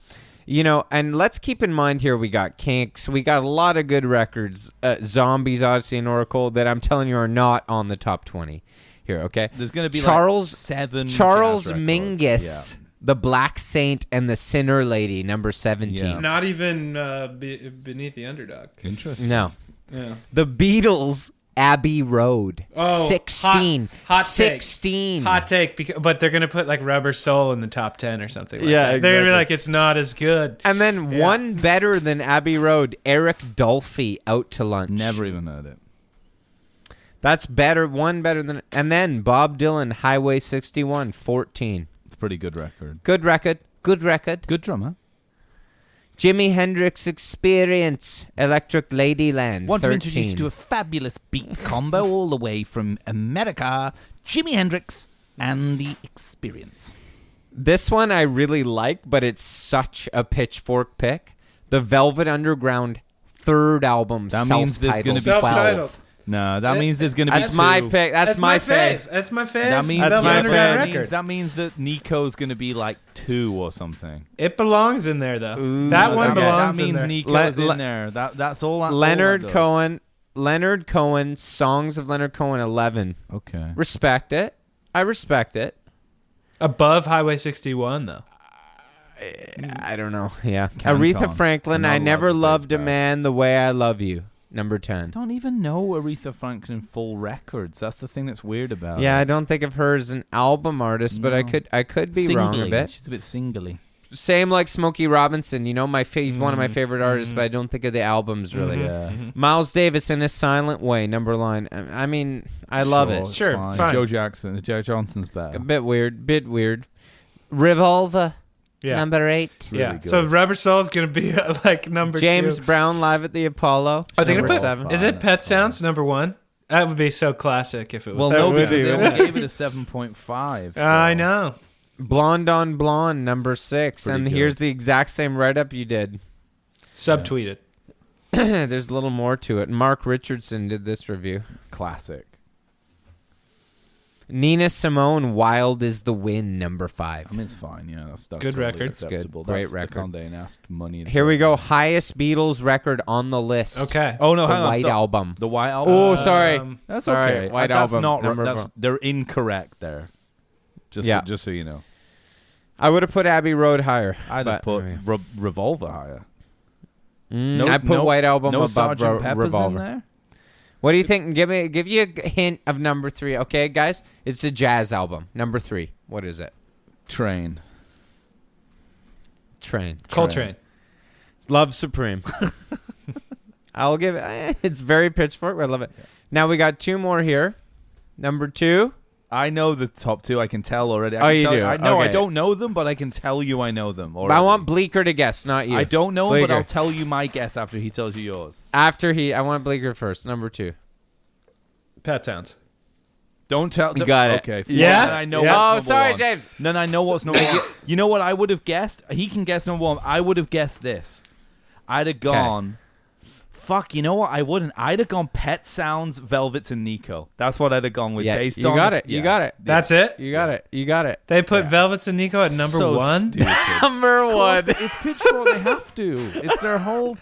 [SPEAKER 1] and let's keep in mind here we got Kinks. We got a lot of good records. Zombies, Odyssey, and Oracle that I'm telling you are not on the top 20 here. Okay.
[SPEAKER 2] There's going to be
[SPEAKER 1] Charles
[SPEAKER 2] like 7
[SPEAKER 1] Charles
[SPEAKER 2] jazz records.
[SPEAKER 1] Mingus.
[SPEAKER 2] Yeah.
[SPEAKER 1] The Black Saint and the Sinner Lady, number 17.
[SPEAKER 2] Yeah.
[SPEAKER 3] Not even Beneath the Underdog.
[SPEAKER 2] Interesting.
[SPEAKER 1] No.
[SPEAKER 3] Yeah.
[SPEAKER 1] The Beatles, Abbey Road.
[SPEAKER 3] Oh,
[SPEAKER 1] 16.
[SPEAKER 3] hot take.
[SPEAKER 1] 16.
[SPEAKER 3] Hot take, but they're gonna put like Rubber Soul in the top 10 or something. Like
[SPEAKER 1] Yeah,
[SPEAKER 3] that. They're gonna be
[SPEAKER 1] exactly.
[SPEAKER 3] like, it's not as good.
[SPEAKER 1] And then
[SPEAKER 3] Yeah.
[SPEAKER 1] one better than Abbey Road, Eric Dolphy, Out to Lunch.
[SPEAKER 2] Never even heard it.
[SPEAKER 1] That's better. One better than. And then Bob Dylan, Highway 61, 14.
[SPEAKER 2] It's a pretty good record.
[SPEAKER 1] Good record. Good record.
[SPEAKER 2] Good drummer.
[SPEAKER 1] Jimi Hendrix Experience, Electric Ladyland,
[SPEAKER 2] Want
[SPEAKER 1] 13.
[SPEAKER 2] to introduce you to a fabulous beat combo all the way from America, Jimi Hendrix and the Experience.
[SPEAKER 1] This one I really like, but it's such a Pitchfork pick. The Velvet Underground third album,
[SPEAKER 2] That means there's
[SPEAKER 1] self-titled.
[SPEAKER 2] going to be 12.
[SPEAKER 3] Self-titled.
[SPEAKER 2] No, that means there's going to be
[SPEAKER 1] That's
[SPEAKER 2] two.
[SPEAKER 1] my pick. That's my fave.
[SPEAKER 3] That's my fave.
[SPEAKER 2] That means,
[SPEAKER 1] That's my
[SPEAKER 3] Underground
[SPEAKER 1] fave.
[SPEAKER 3] record.
[SPEAKER 2] That means that Nico's going to be like 2 or something.
[SPEAKER 3] It belongs in there though.
[SPEAKER 1] Ooh,
[SPEAKER 3] that one
[SPEAKER 1] okay.
[SPEAKER 3] belongs
[SPEAKER 2] That means
[SPEAKER 3] in there.
[SPEAKER 2] Nico's
[SPEAKER 1] Le-
[SPEAKER 2] in there. That's all.
[SPEAKER 1] Leonard
[SPEAKER 2] all that
[SPEAKER 1] Cohen. Leonard Cohen. Songs of Leonard Cohen, 11.
[SPEAKER 2] does. Okay.
[SPEAKER 1] Respect it. I respect it.
[SPEAKER 3] Above Highway 61 though.
[SPEAKER 1] I don't know. Yeah.
[SPEAKER 2] Can
[SPEAKER 1] Aretha
[SPEAKER 2] con.
[SPEAKER 1] Franklin.
[SPEAKER 2] I'm not
[SPEAKER 1] I
[SPEAKER 2] allowed
[SPEAKER 1] never
[SPEAKER 2] to say
[SPEAKER 1] loved
[SPEAKER 2] it's
[SPEAKER 1] a
[SPEAKER 2] bad.
[SPEAKER 1] man the way I love you. Number 10.
[SPEAKER 2] Don't even know Aretha Franklin full records. That's the thing that's weird about
[SPEAKER 1] Yeah, I
[SPEAKER 2] it.
[SPEAKER 1] don't think of her as an album artist, but
[SPEAKER 2] No.
[SPEAKER 1] I could be wrong a
[SPEAKER 2] Singly.
[SPEAKER 1] bit.
[SPEAKER 2] She's a bit singly.
[SPEAKER 1] Same like Smokey Robinson. He's one of my favorite artists, but I don't think of the albums really.
[SPEAKER 2] Yeah.
[SPEAKER 1] Miles Davis in a Silent Way, number line. I mean, I love
[SPEAKER 2] Sure,
[SPEAKER 1] it.
[SPEAKER 2] it's
[SPEAKER 3] Sure, fine.
[SPEAKER 2] Joe Johnson's better.
[SPEAKER 1] A bit weird. Revolver,
[SPEAKER 3] Yeah.
[SPEAKER 1] number 8.
[SPEAKER 2] Really
[SPEAKER 3] Yeah.
[SPEAKER 2] good.
[SPEAKER 3] So Rubber Soul's gonna be like number
[SPEAKER 1] James
[SPEAKER 3] 2.
[SPEAKER 1] Brown live at the Apollo.
[SPEAKER 3] Are they gonna
[SPEAKER 1] number
[SPEAKER 3] put?
[SPEAKER 1] 7.
[SPEAKER 3] Is it Pet Sounds number 1? That would be so classic if it was.
[SPEAKER 2] Well,
[SPEAKER 1] That
[SPEAKER 2] no,
[SPEAKER 1] would
[SPEAKER 2] because
[SPEAKER 1] be,
[SPEAKER 2] they
[SPEAKER 1] yeah.
[SPEAKER 2] only gave it a 7.5. So.
[SPEAKER 3] I know.
[SPEAKER 1] Blonde on Blonde, number 6.
[SPEAKER 2] Pretty
[SPEAKER 1] and
[SPEAKER 2] good.
[SPEAKER 1] here's the exact same write-up you did.
[SPEAKER 3] Subtweeted.
[SPEAKER 1] There's a little more to it. Mark Richardson did this review.
[SPEAKER 2] Classic.
[SPEAKER 1] Nina Simone, Wild is the Wind, number 5.
[SPEAKER 2] I mean, it's fine. You know, that's
[SPEAKER 3] Good
[SPEAKER 2] totally
[SPEAKER 3] record.
[SPEAKER 2] acceptable.
[SPEAKER 1] It's good. Great
[SPEAKER 2] That's
[SPEAKER 1] record.
[SPEAKER 2] The Conde Nast money.
[SPEAKER 1] Here we go. Highest Beatles record on the list.
[SPEAKER 3] Okay.
[SPEAKER 2] Oh no,
[SPEAKER 1] The
[SPEAKER 2] hang on.
[SPEAKER 1] White
[SPEAKER 2] stop.
[SPEAKER 1] Album.
[SPEAKER 2] The White Album.
[SPEAKER 1] Oh, sorry.
[SPEAKER 2] That's
[SPEAKER 1] Sorry,
[SPEAKER 2] okay.
[SPEAKER 1] White
[SPEAKER 2] That's
[SPEAKER 1] Album,
[SPEAKER 2] not.
[SPEAKER 1] number
[SPEAKER 2] That's
[SPEAKER 1] 4.
[SPEAKER 2] they're incorrect there. Just so you know.
[SPEAKER 1] I would have put Abbey Road higher.
[SPEAKER 2] I'd have put Revolver higher.
[SPEAKER 1] I put White Album
[SPEAKER 2] no
[SPEAKER 1] above
[SPEAKER 2] Sgt. Pepper's
[SPEAKER 1] Revolver.
[SPEAKER 2] in there.
[SPEAKER 1] What do you think? Give you a hint of number 3. Okay, guys, it's a jazz album. Number 3. What is it?
[SPEAKER 2] Train.
[SPEAKER 1] Train.
[SPEAKER 3] Coltrane.
[SPEAKER 1] Love Supreme. I'll give it. It's very Pitchfork. I love it. Now we got 2 more here. Number 2.
[SPEAKER 2] I know the top 2. I can tell already.
[SPEAKER 1] You do?
[SPEAKER 2] I know.
[SPEAKER 1] Okay.
[SPEAKER 2] I don't know them, but I can tell you I know them already.
[SPEAKER 1] I want Bleeker to guess, not you.
[SPEAKER 2] I don't know,
[SPEAKER 1] Bleeker.
[SPEAKER 2] but I'll tell you my guess after he tells you yours.
[SPEAKER 1] I want Bleeker first. Number 2.
[SPEAKER 3] Pet Sounds.
[SPEAKER 2] Don't tell.
[SPEAKER 1] You got it.
[SPEAKER 2] Okay.
[SPEAKER 3] Yeah?
[SPEAKER 2] Then I know.
[SPEAKER 3] Yeah.
[SPEAKER 1] Oh,
[SPEAKER 2] what's number
[SPEAKER 1] sorry,
[SPEAKER 2] one.
[SPEAKER 1] James.
[SPEAKER 2] Then I know what's number 1. You know what I would have guessed? He can guess number 1. I would have guessed this. I'd have gone. Fuck, you know what? I wouldn't. I'd have gone Pet Sounds, Velvets, and Nico. That's what I'd have gone with.
[SPEAKER 1] Yeah,
[SPEAKER 2] based
[SPEAKER 1] you
[SPEAKER 2] on
[SPEAKER 1] got
[SPEAKER 2] the-
[SPEAKER 1] it. You
[SPEAKER 2] yeah.
[SPEAKER 1] got it.
[SPEAKER 3] That's it?
[SPEAKER 1] You got it. You got it.
[SPEAKER 3] They put Velvets and Nico at number
[SPEAKER 2] So
[SPEAKER 3] 1?
[SPEAKER 2] stupid.
[SPEAKER 1] Number
[SPEAKER 2] Of course,
[SPEAKER 1] 1.
[SPEAKER 2] it's Pitchfork. They have to. It's their whole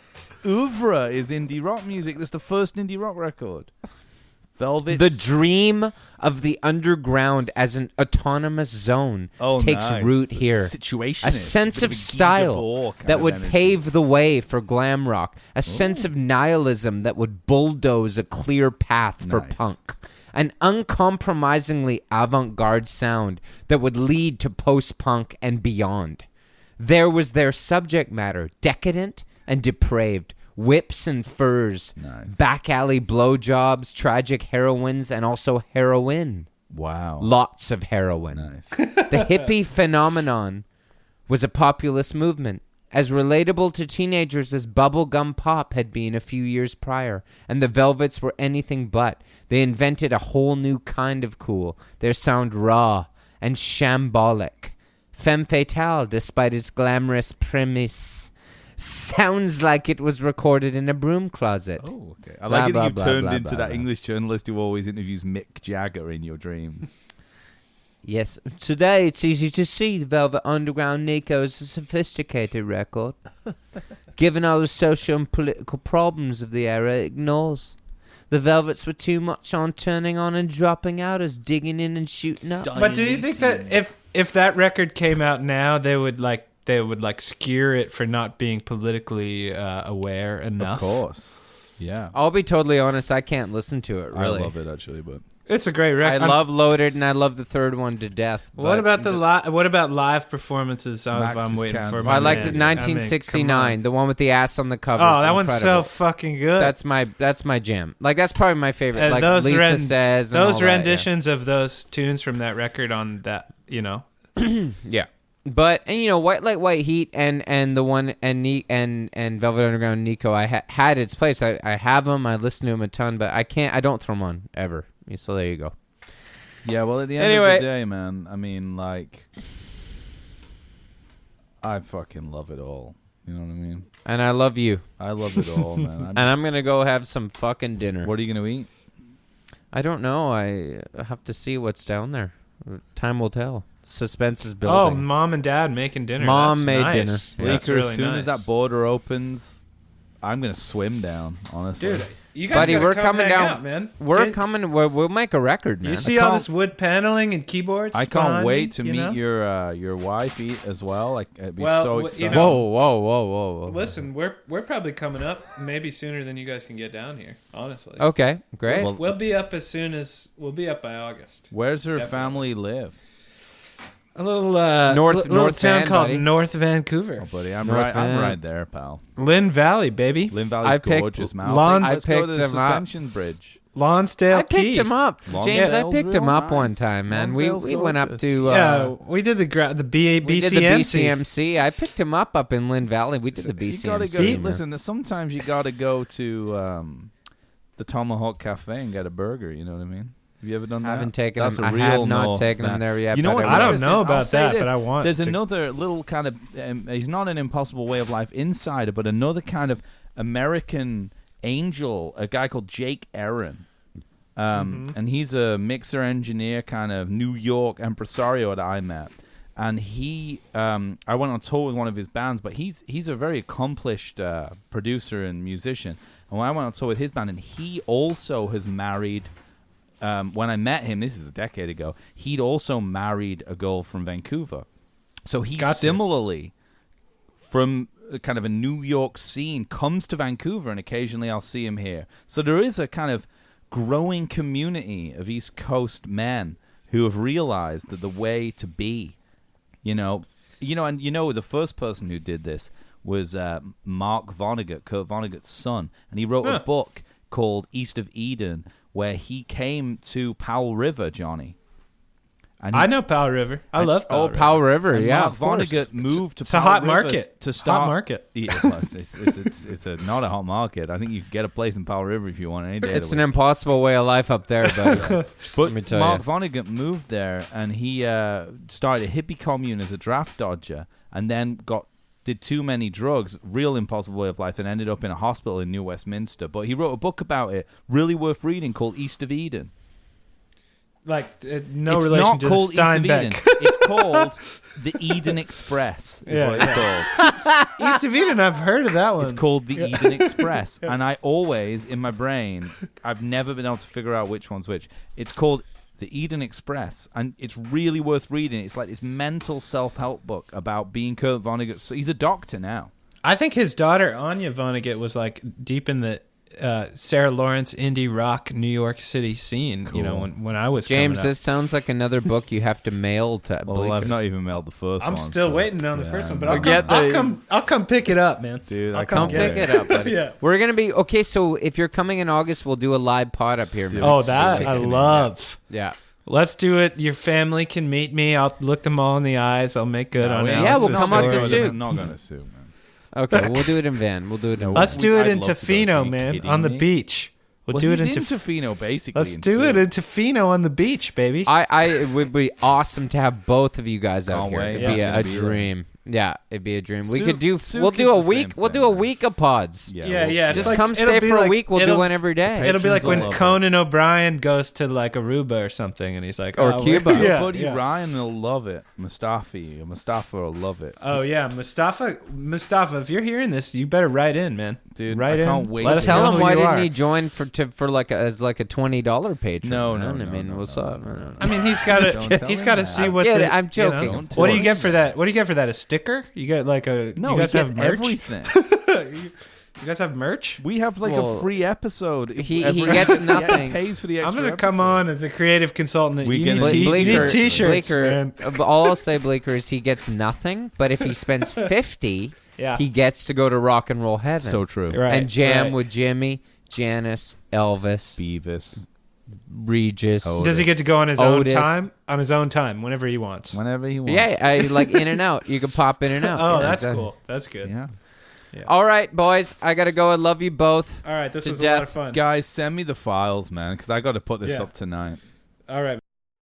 [SPEAKER 2] oeuvre is indie rock music. That's the first indie rock record. Velvets.
[SPEAKER 1] The dream of the underground as an autonomous zone takes
[SPEAKER 2] nice.
[SPEAKER 1] root
[SPEAKER 2] It's
[SPEAKER 1] here.
[SPEAKER 2] Situationist.
[SPEAKER 1] A sense
[SPEAKER 2] bit
[SPEAKER 1] of
[SPEAKER 2] a Guy
[SPEAKER 1] style
[SPEAKER 2] Debord kind
[SPEAKER 1] that
[SPEAKER 2] of
[SPEAKER 1] would
[SPEAKER 2] energy.
[SPEAKER 1] pave the way for glam rock. A sense of nihilism that would bulldoze a clear path for
[SPEAKER 2] Nice.
[SPEAKER 1] punk. An uncompromisingly avant-garde sound that would lead to post-punk and beyond. There was their subject matter, decadent and depraved. Whips and furs,
[SPEAKER 2] Nice.
[SPEAKER 1] back alley blowjobs, tragic heroines, and also heroin.
[SPEAKER 2] Wow.
[SPEAKER 1] Lots of heroin.
[SPEAKER 2] Nice.
[SPEAKER 1] The hippie phenomenon was a populist movement, as relatable to teenagers as bubblegum pop had been a few years prior, and the Velvets were anything but. They invented a whole new kind of cool. Their sound raw and shambolic. Femme fatale, despite its glamorous premise, sounds like it was recorded in a broom closet.
[SPEAKER 2] Oh, okay. I
[SPEAKER 1] Blah,
[SPEAKER 2] like it
[SPEAKER 1] blah,
[SPEAKER 2] that you've
[SPEAKER 1] blah,
[SPEAKER 2] turned
[SPEAKER 1] blah,
[SPEAKER 2] into
[SPEAKER 1] blah,
[SPEAKER 2] that
[SPEAKER 1] blah.
[SPEAKER 2] English journalist who always interviews Mick Jagger in your dreams.
[SPEAKER 1] Yes, today it's easy to see the Velvet Underground Nico is a sophisticated record. Given all the social and political problems of the era, it ignores. The Velvets were too much on turning on and dropping out as digging in and shooting up.
[SPEAKER 3] But do you think that if that record came out now, they would skewer it for not being politically aware enough?
[SPEAKER 2] Of course. Yeah.
[SPEAKER 1] I'll be totally honest, I can't listen to it, really.
[SPEAKER 2] I love it, actually, but...
[SPEAKER 3] It's a great
[SPEAKER 1] I
[SPEAKER 3] record.
[SPEAKER 1] love Loaded, and I love the third one to death.
[SPEAKER 3] What
[SPEAKER 1] but-
[SPEAKER 3] about what about live performances?
[SPEAKER 2] Max
[SPEAKER 3] I'm
[SPEAKER 2] is
[SPEAKER 3] waiting
[SPEAKER 2] Kansas
[SPEAKER 3] for.
[SPEAKER 1] I
[SPEAKER 2] Man,
[SPEAKER 1] like
[SPEAKER 2] yeah.
[SPEAKER 1] the
[SPEAKER 2] I mean,
[SPEAKER 1] 1969, the one with the ass on the cover.
[SPEAKER 3] Oh,
[SPEAKER 1] It's
[SPEAKER 3] that one's so
[SPEAKER 1] incredible.
[SPEAKER 3] fucking good.
[SPEAKER 1] That's my jam. Like that's probably my favorite.
[SPEAKER 3] And
[SPEAKER 1] Like
[SPEAKER 3] those
[SPEAKER 1] Lisa says. And
[SPEAKER 3] those
[SPEAKER 1] all that, yeah.
[SPEAKER 3] renditions of those tunes from that record on that,
[SPEAKER 1] Yeah. But and White Heat and the one and Velvet Underground Nico, I had its place. I have them. I listen to them a ton, but I don't throw them on ever. So there you go.
[SPEAKER 2] Yeah, well, at the end
[SPEAKER 1] Anyway.
[SPEAKER 2] of the day, man, I mean, like... I fucking love it all. You know what I mean?
[SPEAKER 1] And I love you.
[SPEAKER 2] I love it all, man.
[SPEAKER 1] And I'm gonna go have some fucking dinner.
[SPEAKER 2] What are you going to eat?
[SPEAKER 1] I don't know. I have to see what's down there. Time will tell. Suspense is
[SPEAKER 3] Oh,
[SPEAKER 1] building.
[SPEAKER 3] mom and dad making dinner.
[SPEAKER 1] Mom
[SPEAKER 3] That's
[SPEAKER 1] made
[SPEAKER 3] nice.
[SPEAKER 1] dinner.
[SPEAKER 3] Yeah, that's
[SPEAKER 2] Bleeker,
[SPEAKER 3] really
[SPEAKER 2] as soon as
[SPEAKER 3] nice.
[SPEAKER 2] that border opens, I'm going to swim down, honestly.
[SPEAKER 3] Dude, you guys
[SPEAKER 1] Buddy,
[SPEAKER 3] gotta
[SPEAKER 1] we're
[SPEAKER 3] come
[SPEAKER 1] coming
[SPEAKER 3] hang
[SPEAKER 1] down.
[SPEAKER 3] out, man.
[SPEAKER 1] We're
[SPEAKER 3] Get-
[SPEAKER 1] coming. We'll make a record, man.
[SPEAKER 3] You see all this wood paneling and keyboards?
[SPEAKER 2] I can't
[SPEAKER 3] behind
[SPEAKER 2] wait
[SPEAKER 3] me,
[SPEAKER 2] to
[SPEAKER 3] you
[SPEAKER 2] meet
[SPEAKER 3] know?
[SPEAKER 2] your wife as well. Like, it'd be
[SPEAKER 3] Well,
[SPEAKER 2] so
[SPEAKER 3] you
[SPEAKER 2] exciting.
[SPEAKER 3] know-
[SPEAKER 1] Whoa.
[SPEAKER 3] Listen, we're probably coming up maybe sooner than you guys can get down here. Honestly,
[SPEAKER 1] Okay, great.
[SPEAKER 2] Well,
[SPEAKER 3] we'll be up we'll be up by August.
[SPEAKER 2] Where's her
[SPEAKER 3] Definitely.
[SPEAKER 2] family live?
[SPEAKER 3] A little
[SPEAKER 1] North
[SPEAKER 3] town
[SPEAKER 1] Van,
[SPEAKER 3] called
[SPEAKER 1] buddy.
[SPEAKER 3] North Vancouver,
[SPEAKER 2] Oh, buddy, I'm
[SPEAKER 1] North Van.
[SPEAKER 2] right there, pal.
[SPEAKER 3] Lynn Valley, baby,
[SPEAKER 2] Lynn
[SPEAKER 1] I
[SPEAKER 2] Valley's
[SPEAKER 1] picked
[SPEAKER 2] gorgeous, man.
[SPEAKER 3] Lawns-
[SPEAKER 2] Let's go to the
[SPEAKER 1] I picked him up.
[SPEAKER 2] suspension bridge.
[SPEAKER 3] Lonsdale
[SPEAKER 1] I picked
[SPEAKER 3] Key.
[SPEAKER 1] him up, James. I
[SPEAKER 2] Lonsdale's
[SPEAKER 1] picked him
[SPEAKER 2] real
[SPEAKER 1] up one
[SPEAKER 2] nice.
[SPEAKER 1] time, man. We
[SPEAKER 2] Lonsdale's
[SPEAKER 1] went up
[SPEAKER 2] gorgeous.
[SPEAKER 1] to
[SPEAKER 3] Yeah, we did the
[SPEAKER 1] we did the
[SPEAKER 3] BCMC.
[SPEAKER 1] BCMC. I picked him up in Lynn Valley. We did the
[SPEAKER 2] You gotta
[SPEAKER 1] BCMC.
[SPEAKER 2] go.
[SPEAKER 1] man.
[SPEAKER 2] Listen, sometimes you gotta go to the Tomahawk Cafe and get a burger. You know what I mean? Have you ever done that?
[SPEAKER 1] I haven't taken
[SPEAKER 2] That's
[SPEAKER 1] them.
[SPEAKER 2] a
[SPEAKER 1] I
[SPEAKER 2] real
[SPEAKER 1] have not
[SPEAKER 2] north,
[SPEAKER 1] taken them
[SPEAKER 2] man.
[SPEAKER 1] there yet.
[SPEAKER 2] You know
[SPEAKER 1] but
[SPEAKER 2] what's
[SPEAKER 1] I
[SPEAKER 3] I
[SPEAKER 1] will.
[SPEAKER 3] don't
[SPEAKER 2] interesting?
[SPEAKER 3] know
[SPEAKER 2] I'll
[SPEAKER 3] about
[SPEAKER 2] say
[SPEAKER 3] that,
[SPEAKER 2] this.
[SPEAKER 3] but I want.
[SPEAKER 2] There's
[SPEAKER 3] to.
[SPEAKER 2] another little kind of. He's not an Impossible Way of Life insider, but another kind of American angel, a guy called Jake Aaron. And he's a mixer engineer, kind of New York impresario that I met. And he, I went on tour with one of his bands, but he's a very accomplished producer and musician. And when I went on tour with his band, and he also has married. When I met him, this is a decade ago, he'd also married a girl from Vancouver. So he similarly, from kind of a New York scene, comes to Vancouver, and occasionally I'll see him here. So there is a kind of growing community of East Coast men who have realized that the way to be, and the first person who did this was Mark Vonnegut, Kurt Vonnegut's son, and he wrote a book called East of Eden, where he came to Powell River, Johnny. And
[SPEAKER 3] I know Powell River. I love Powell River.
[SPEAKER 1] Powell River,
[SPEAKER 2] and
[SPEAKER 1] yeah.
[SPEAKER 2] Mark Vonnegut moved to
[SPEAKER 3] It's a
[SPEAKER 2] Powell
[SPEAKER 3] hot
[SPEAKER 2] River
[SPEAKER 3] market.
[SPEAKER 2] to start.
[SPEAKER 3] Hot market.
[SPEAKER 2] Yeah, well, it's not a hot market. I think you can get a place in Powell River if you want any day.
[SPEAKER 1] It's an impossible way of life up there, but
[SPEAKER 2] But
[SPEAKER 1] let me tell
[SPEAKER 2] Mark
[SPEAKER 1] you.
[SPEAKER 2] Vonnegut moved there, and he started a hippie commune as a draft dodger, and then did too many drugs, real impossible way of life, and ended up in a hospital in New Westminster. But he wrote a book about it, really worth reading, called East of Eden.
[SPEAKER 3] Like
[SPEAKER 2] It's
[SPEAKER 3] relation
[SPEAKER 2] not
[SPEAKER 3] to
[SPEAKER 2] called
[SPEAKER 3] the
[SPEAKER 2] East of Eden.
[SPEAKER 3] Steinbeck.
[SPEAKER 2] It's called the Eden Express. Is what it's called.
[SPEAKER 3] East of Eden. I've heard of that one.
[SPEAKER 2] It's called the Eden Express, and I always, in my brain, I've never been able to figure out which one's which. It's called the Eden Express, and it's really worth reading. It's like this mental self-help book about being Kurt Vonnegut. So he's a doctor now.
[SPEAKER 3] I think his daughter Anya Vonnegut was like deep in the Sarah Lawrence indie rock New York City scene.
[SPEAKER 2] Cool.
[SPEAKER 3] You know, when I was
[SPEAKER 1] James,
[SPEAKER 3] coming up.
[SPEAKER 1] this sounds like another book you have to mail to
[SPEAKER 2] Well,
[SPEAKER 1] Bleeker.
[SPEAKER 2] I've not even mailed the first one.
[SPEAKER 3] I'm still
[SPEAKER 2] so-
[SPEAKER 3] waiting on the
[SPEAKER 2] Yeah,
[SPEAKER 3] first one,
[SPEAKER 2] I
[SPEAKER 3] but
[SPEAKER 2] know.
[SPEAKER 3] I'll come pick it up, man.
[SPEAKER 2] Dude,
[SPEAKER 3] I'll
[SPEAKER 2] I
[SPEAKER 3] come
[SPEAKER 2] can't
[SPEAKER 3] get
[SPEAKER 1] Pick it up, buddy.
[SPEAKER 3] Yeah.
[SPEAKER 1] We're going to be... Okay, so if you're coming in August, we'll do a live pod up here, man.
[SPEAKER 3] Oh, that I
[SPEAKER 2] Sickening.
[SPEAKER 3] love.
[SPEAKER 1] Yeah.
[SPEAKER 3] Let's do it. Your family can meet me. I'll look them all in the eyes. I'll make good on it.
[SPEAKER 1] Yeah, we'll come up to sue.
[SPEAKER 2] I'm not gonna sue, man.
[SPEAKER 1] Okay, we'll do it in van. We'll do it in
[SPEAKER 3] Let's do it
[SPEAKER 2] I'd
[SPEAKER 3] in
[SPEAKER 2] love to go. Are
[SPEAKER 3] Tofino,
[SPEAKER 2] you
[SPEAKER 3] man,
[SPEAKER 2] kidding
[SPEAKER 3] on the
[SPEAKER 2] me?
[SPEAKER 3] beach. We'll
[SPEAKER 2] Well,
[SPEAKER 3] do it
[SPEAKER 2] he's
[SPEAKER 3] in
[SPEAKER 2] in Tofino, basically.
[SPEAKER 3] Let's
[SPEAKER 2] and
[SPEAKER 3] do
[SPEAKER 2] sue.
[SPEAKER 3] it in Tofino on the beach, baby.
[SPEAKER 1] It would be awesome to have both of you guys out
[SPEAKER 2] Can't
[SPEAKER 1] here.
[SPEAKER 2] wait.
[SPEAKER 1] It'd be
[SPEAKER 2] Yeah.
[SPEAKER 1] a
[SPEAKER 2] Gonna be
[SPEAKER 1] dream. Yeah, it'd be a dream. We
[SPEAKER 2] Souk-
[SPEAKER 1] could do.
[SPEAKER 2] Souk
[SPEAKER 1] We'll
[SPEAKER 2] is
[SPEAKER 1] do a
[SPEAKER 2] the
[SPEAKER 1] week.
[SPEAKER 2] same
[SPEAKER 1] We'll do
[SPEAKER 2] thing.
[SPEAKER 1] a week of pods.
[SPEAKER 3] Yeah.
[SPEAKER 2] well,
[SPEAKER 3] It's
[SPEAKER 1] Just
[SPEAKER 3] like-
[SPEAKER 1] come
[SPEAKER 3] it'll
[SPEAKER 1] stay
[SPEAKER 3] be
[SPEAKER 1] for a
[SPEAKER 3] like-
[SPEAKER 1] week. We'll do
[SPEAKER 3] it'll-
[SPEAKER 1] one every day.
[SPEAKER 3] It'll be like
[SPEAKER 2] Patrons
[SPEAKER 3] when
[SPEAKER 2] will love
[SPEAKER 3] Conan O'Brien goes to like Aruba or something, and he's like,
[SPEAKER 1] Or
[SPEAKER 3] oh,
[SPEAKER 1] Cuba.
[SPEAKER 3] yeah,
[SPEAKER 2] Buddy
[SPEAKER 3] yeah.
[SPEAKER 2] Ryan will love it. Mustafa will love it.
[SPEAKER 3] Oh yeah, Mustafa, if you're hearing this, you better write in, man.
[SPEAKER 2] Dude,
[SPEAKER 3] write
[SPEAKER 2] I
[SPEAKER 3] in.
[SPEAKER 2] can't wait
[SPEAKER 3] Let
[SPEAKER 2] to
[SPEAKER 3] us
[SPEAKER 1] Tell
[SPEAKER 3] know
[SPEAKER 1] him
[SPEAKER 3] who
[SPEAKER 1] why
[SPEAKER 3] you
[SPEAKER 1] didn't
[SPEAKER 3] are.
[SPEAKER 1] he join for like as like a $20 patron?
[SPEAKER 2] No,
[SPEAKER 1] man?
[SPEAKER 2] no,
[SPEAKER 1] I mean,
[SPEAKER 2] no,
[SPEAKER 1] what's
[SPEAKER 2] no,
[SPEAKER 1] up?
[SPEAKER 2] no.
[SPEAKER 1] I don't know.
[SPEAKER 3] I mean, he's got
[SPEAKER 2] Don't
[SPEAKER 3] to.
[SPEAKER 2] tell
[SPEAKER 3] He's
[SPEAKER 2] him
[SPEAKER 3] got to
[SPEAKER 2] that.
[SPEAKER 3] see what.
[SPEAKER 1] Yeah,
[SPEAKER 3] the,
[SPEAKER 1] I'm joking.
[SPEAKER 3] You know,
[SPEAKER 1] Of
[SPEAKER 3] what do you get
[SPEAKER 1] course.
[SPEAKER 3] for that? What do you get for that? A sticker? You get like a.
[SPEAKER 2] No,
[SPEAKER 3] you
[SPEAKER 2] he
[SPEAKER 3] guys
[SPEAKER 2] gets
[SPEAKER 3] have merch.
[SPEAKER 2] everything.
[SPEAKER 3] You guys have merch.
[SPEAKER 2] We have like
[SPEAKER 1] Well,
[SPEAKER 2] a free episode.
[SPEAKER 1] he
[SPEAKER 2] every
[SPEAKER 1] gets
[SPEAKER 2] episode.
[SPEAKER 1] nothing.
[SPEAKER 2] He pays for the
[SPEAKER 3] I'm
[SPEAKER 2] extra
[SPEAKER 3] gonna come
[SPEAKER 2] episode.
[SPEAKER 3] on as a creative consultant.
[SPEAKER 2] We
[SPEAKER 3] You
[SPEAKER 2] can-
[SPEAKER 3] need you
[SPEAKER 1] Bleeker,
[SPEAKER 3] need t-shirts,
[SPEAKER 1] Bleeker,
[SPEAKER 3] man.
[SPEAKER 1] all I'll say, Bleeker, is he gets nothing. But if he spends 50,
[SPEAKER 3] Yeah.
[SPEAKER 1] he gets to go to rock and roll heaven.
[SPEAKER 2] So true.
[SPEAKER 3] Right,
[SPEAKER 1] and jam
[SPEAKER 3] right.
[SPEAKER 1] with Jimmy, Janice, Elvis,
[SPEAKER 2] Beavis.
[SPEAKER 1] Regis.
[SPEAKER 2] Oh,
[SPEAKER 3] Does he get to go on his
[SPEAKER 1] Otis.
[SPEAKER 3] own time? On his own time, whenever he wants.
[SPEAKER 2] Whenever he wants.
[SPEAKER 1] Yeah, I like in and out. You can pop in and out.
[SPEAKER 3] Oh,
[SPEAKER 1] Yeah,
[SPEAKER 3] that's
[SPEAKER 1] exactly.
[SPEAKER 3] cool. That's good.
[SPEAKER 2] Yeah.
[SPEAKER 1] All right, boys, I gotta go. I love you both.
[SPEAKER 3] All right, this
[SPEAKER 1] To
[SPEAKER 3] was a lot
[SPEAKER 1] death.
[SPEAKER 3] of fun.
[SPEAKER 2] Guys, send me the files, man, because I got to put this
[SPEAKER 3] Yeah.
[SPEAKER 2] up tonight.
[SPEAKER 3] All right.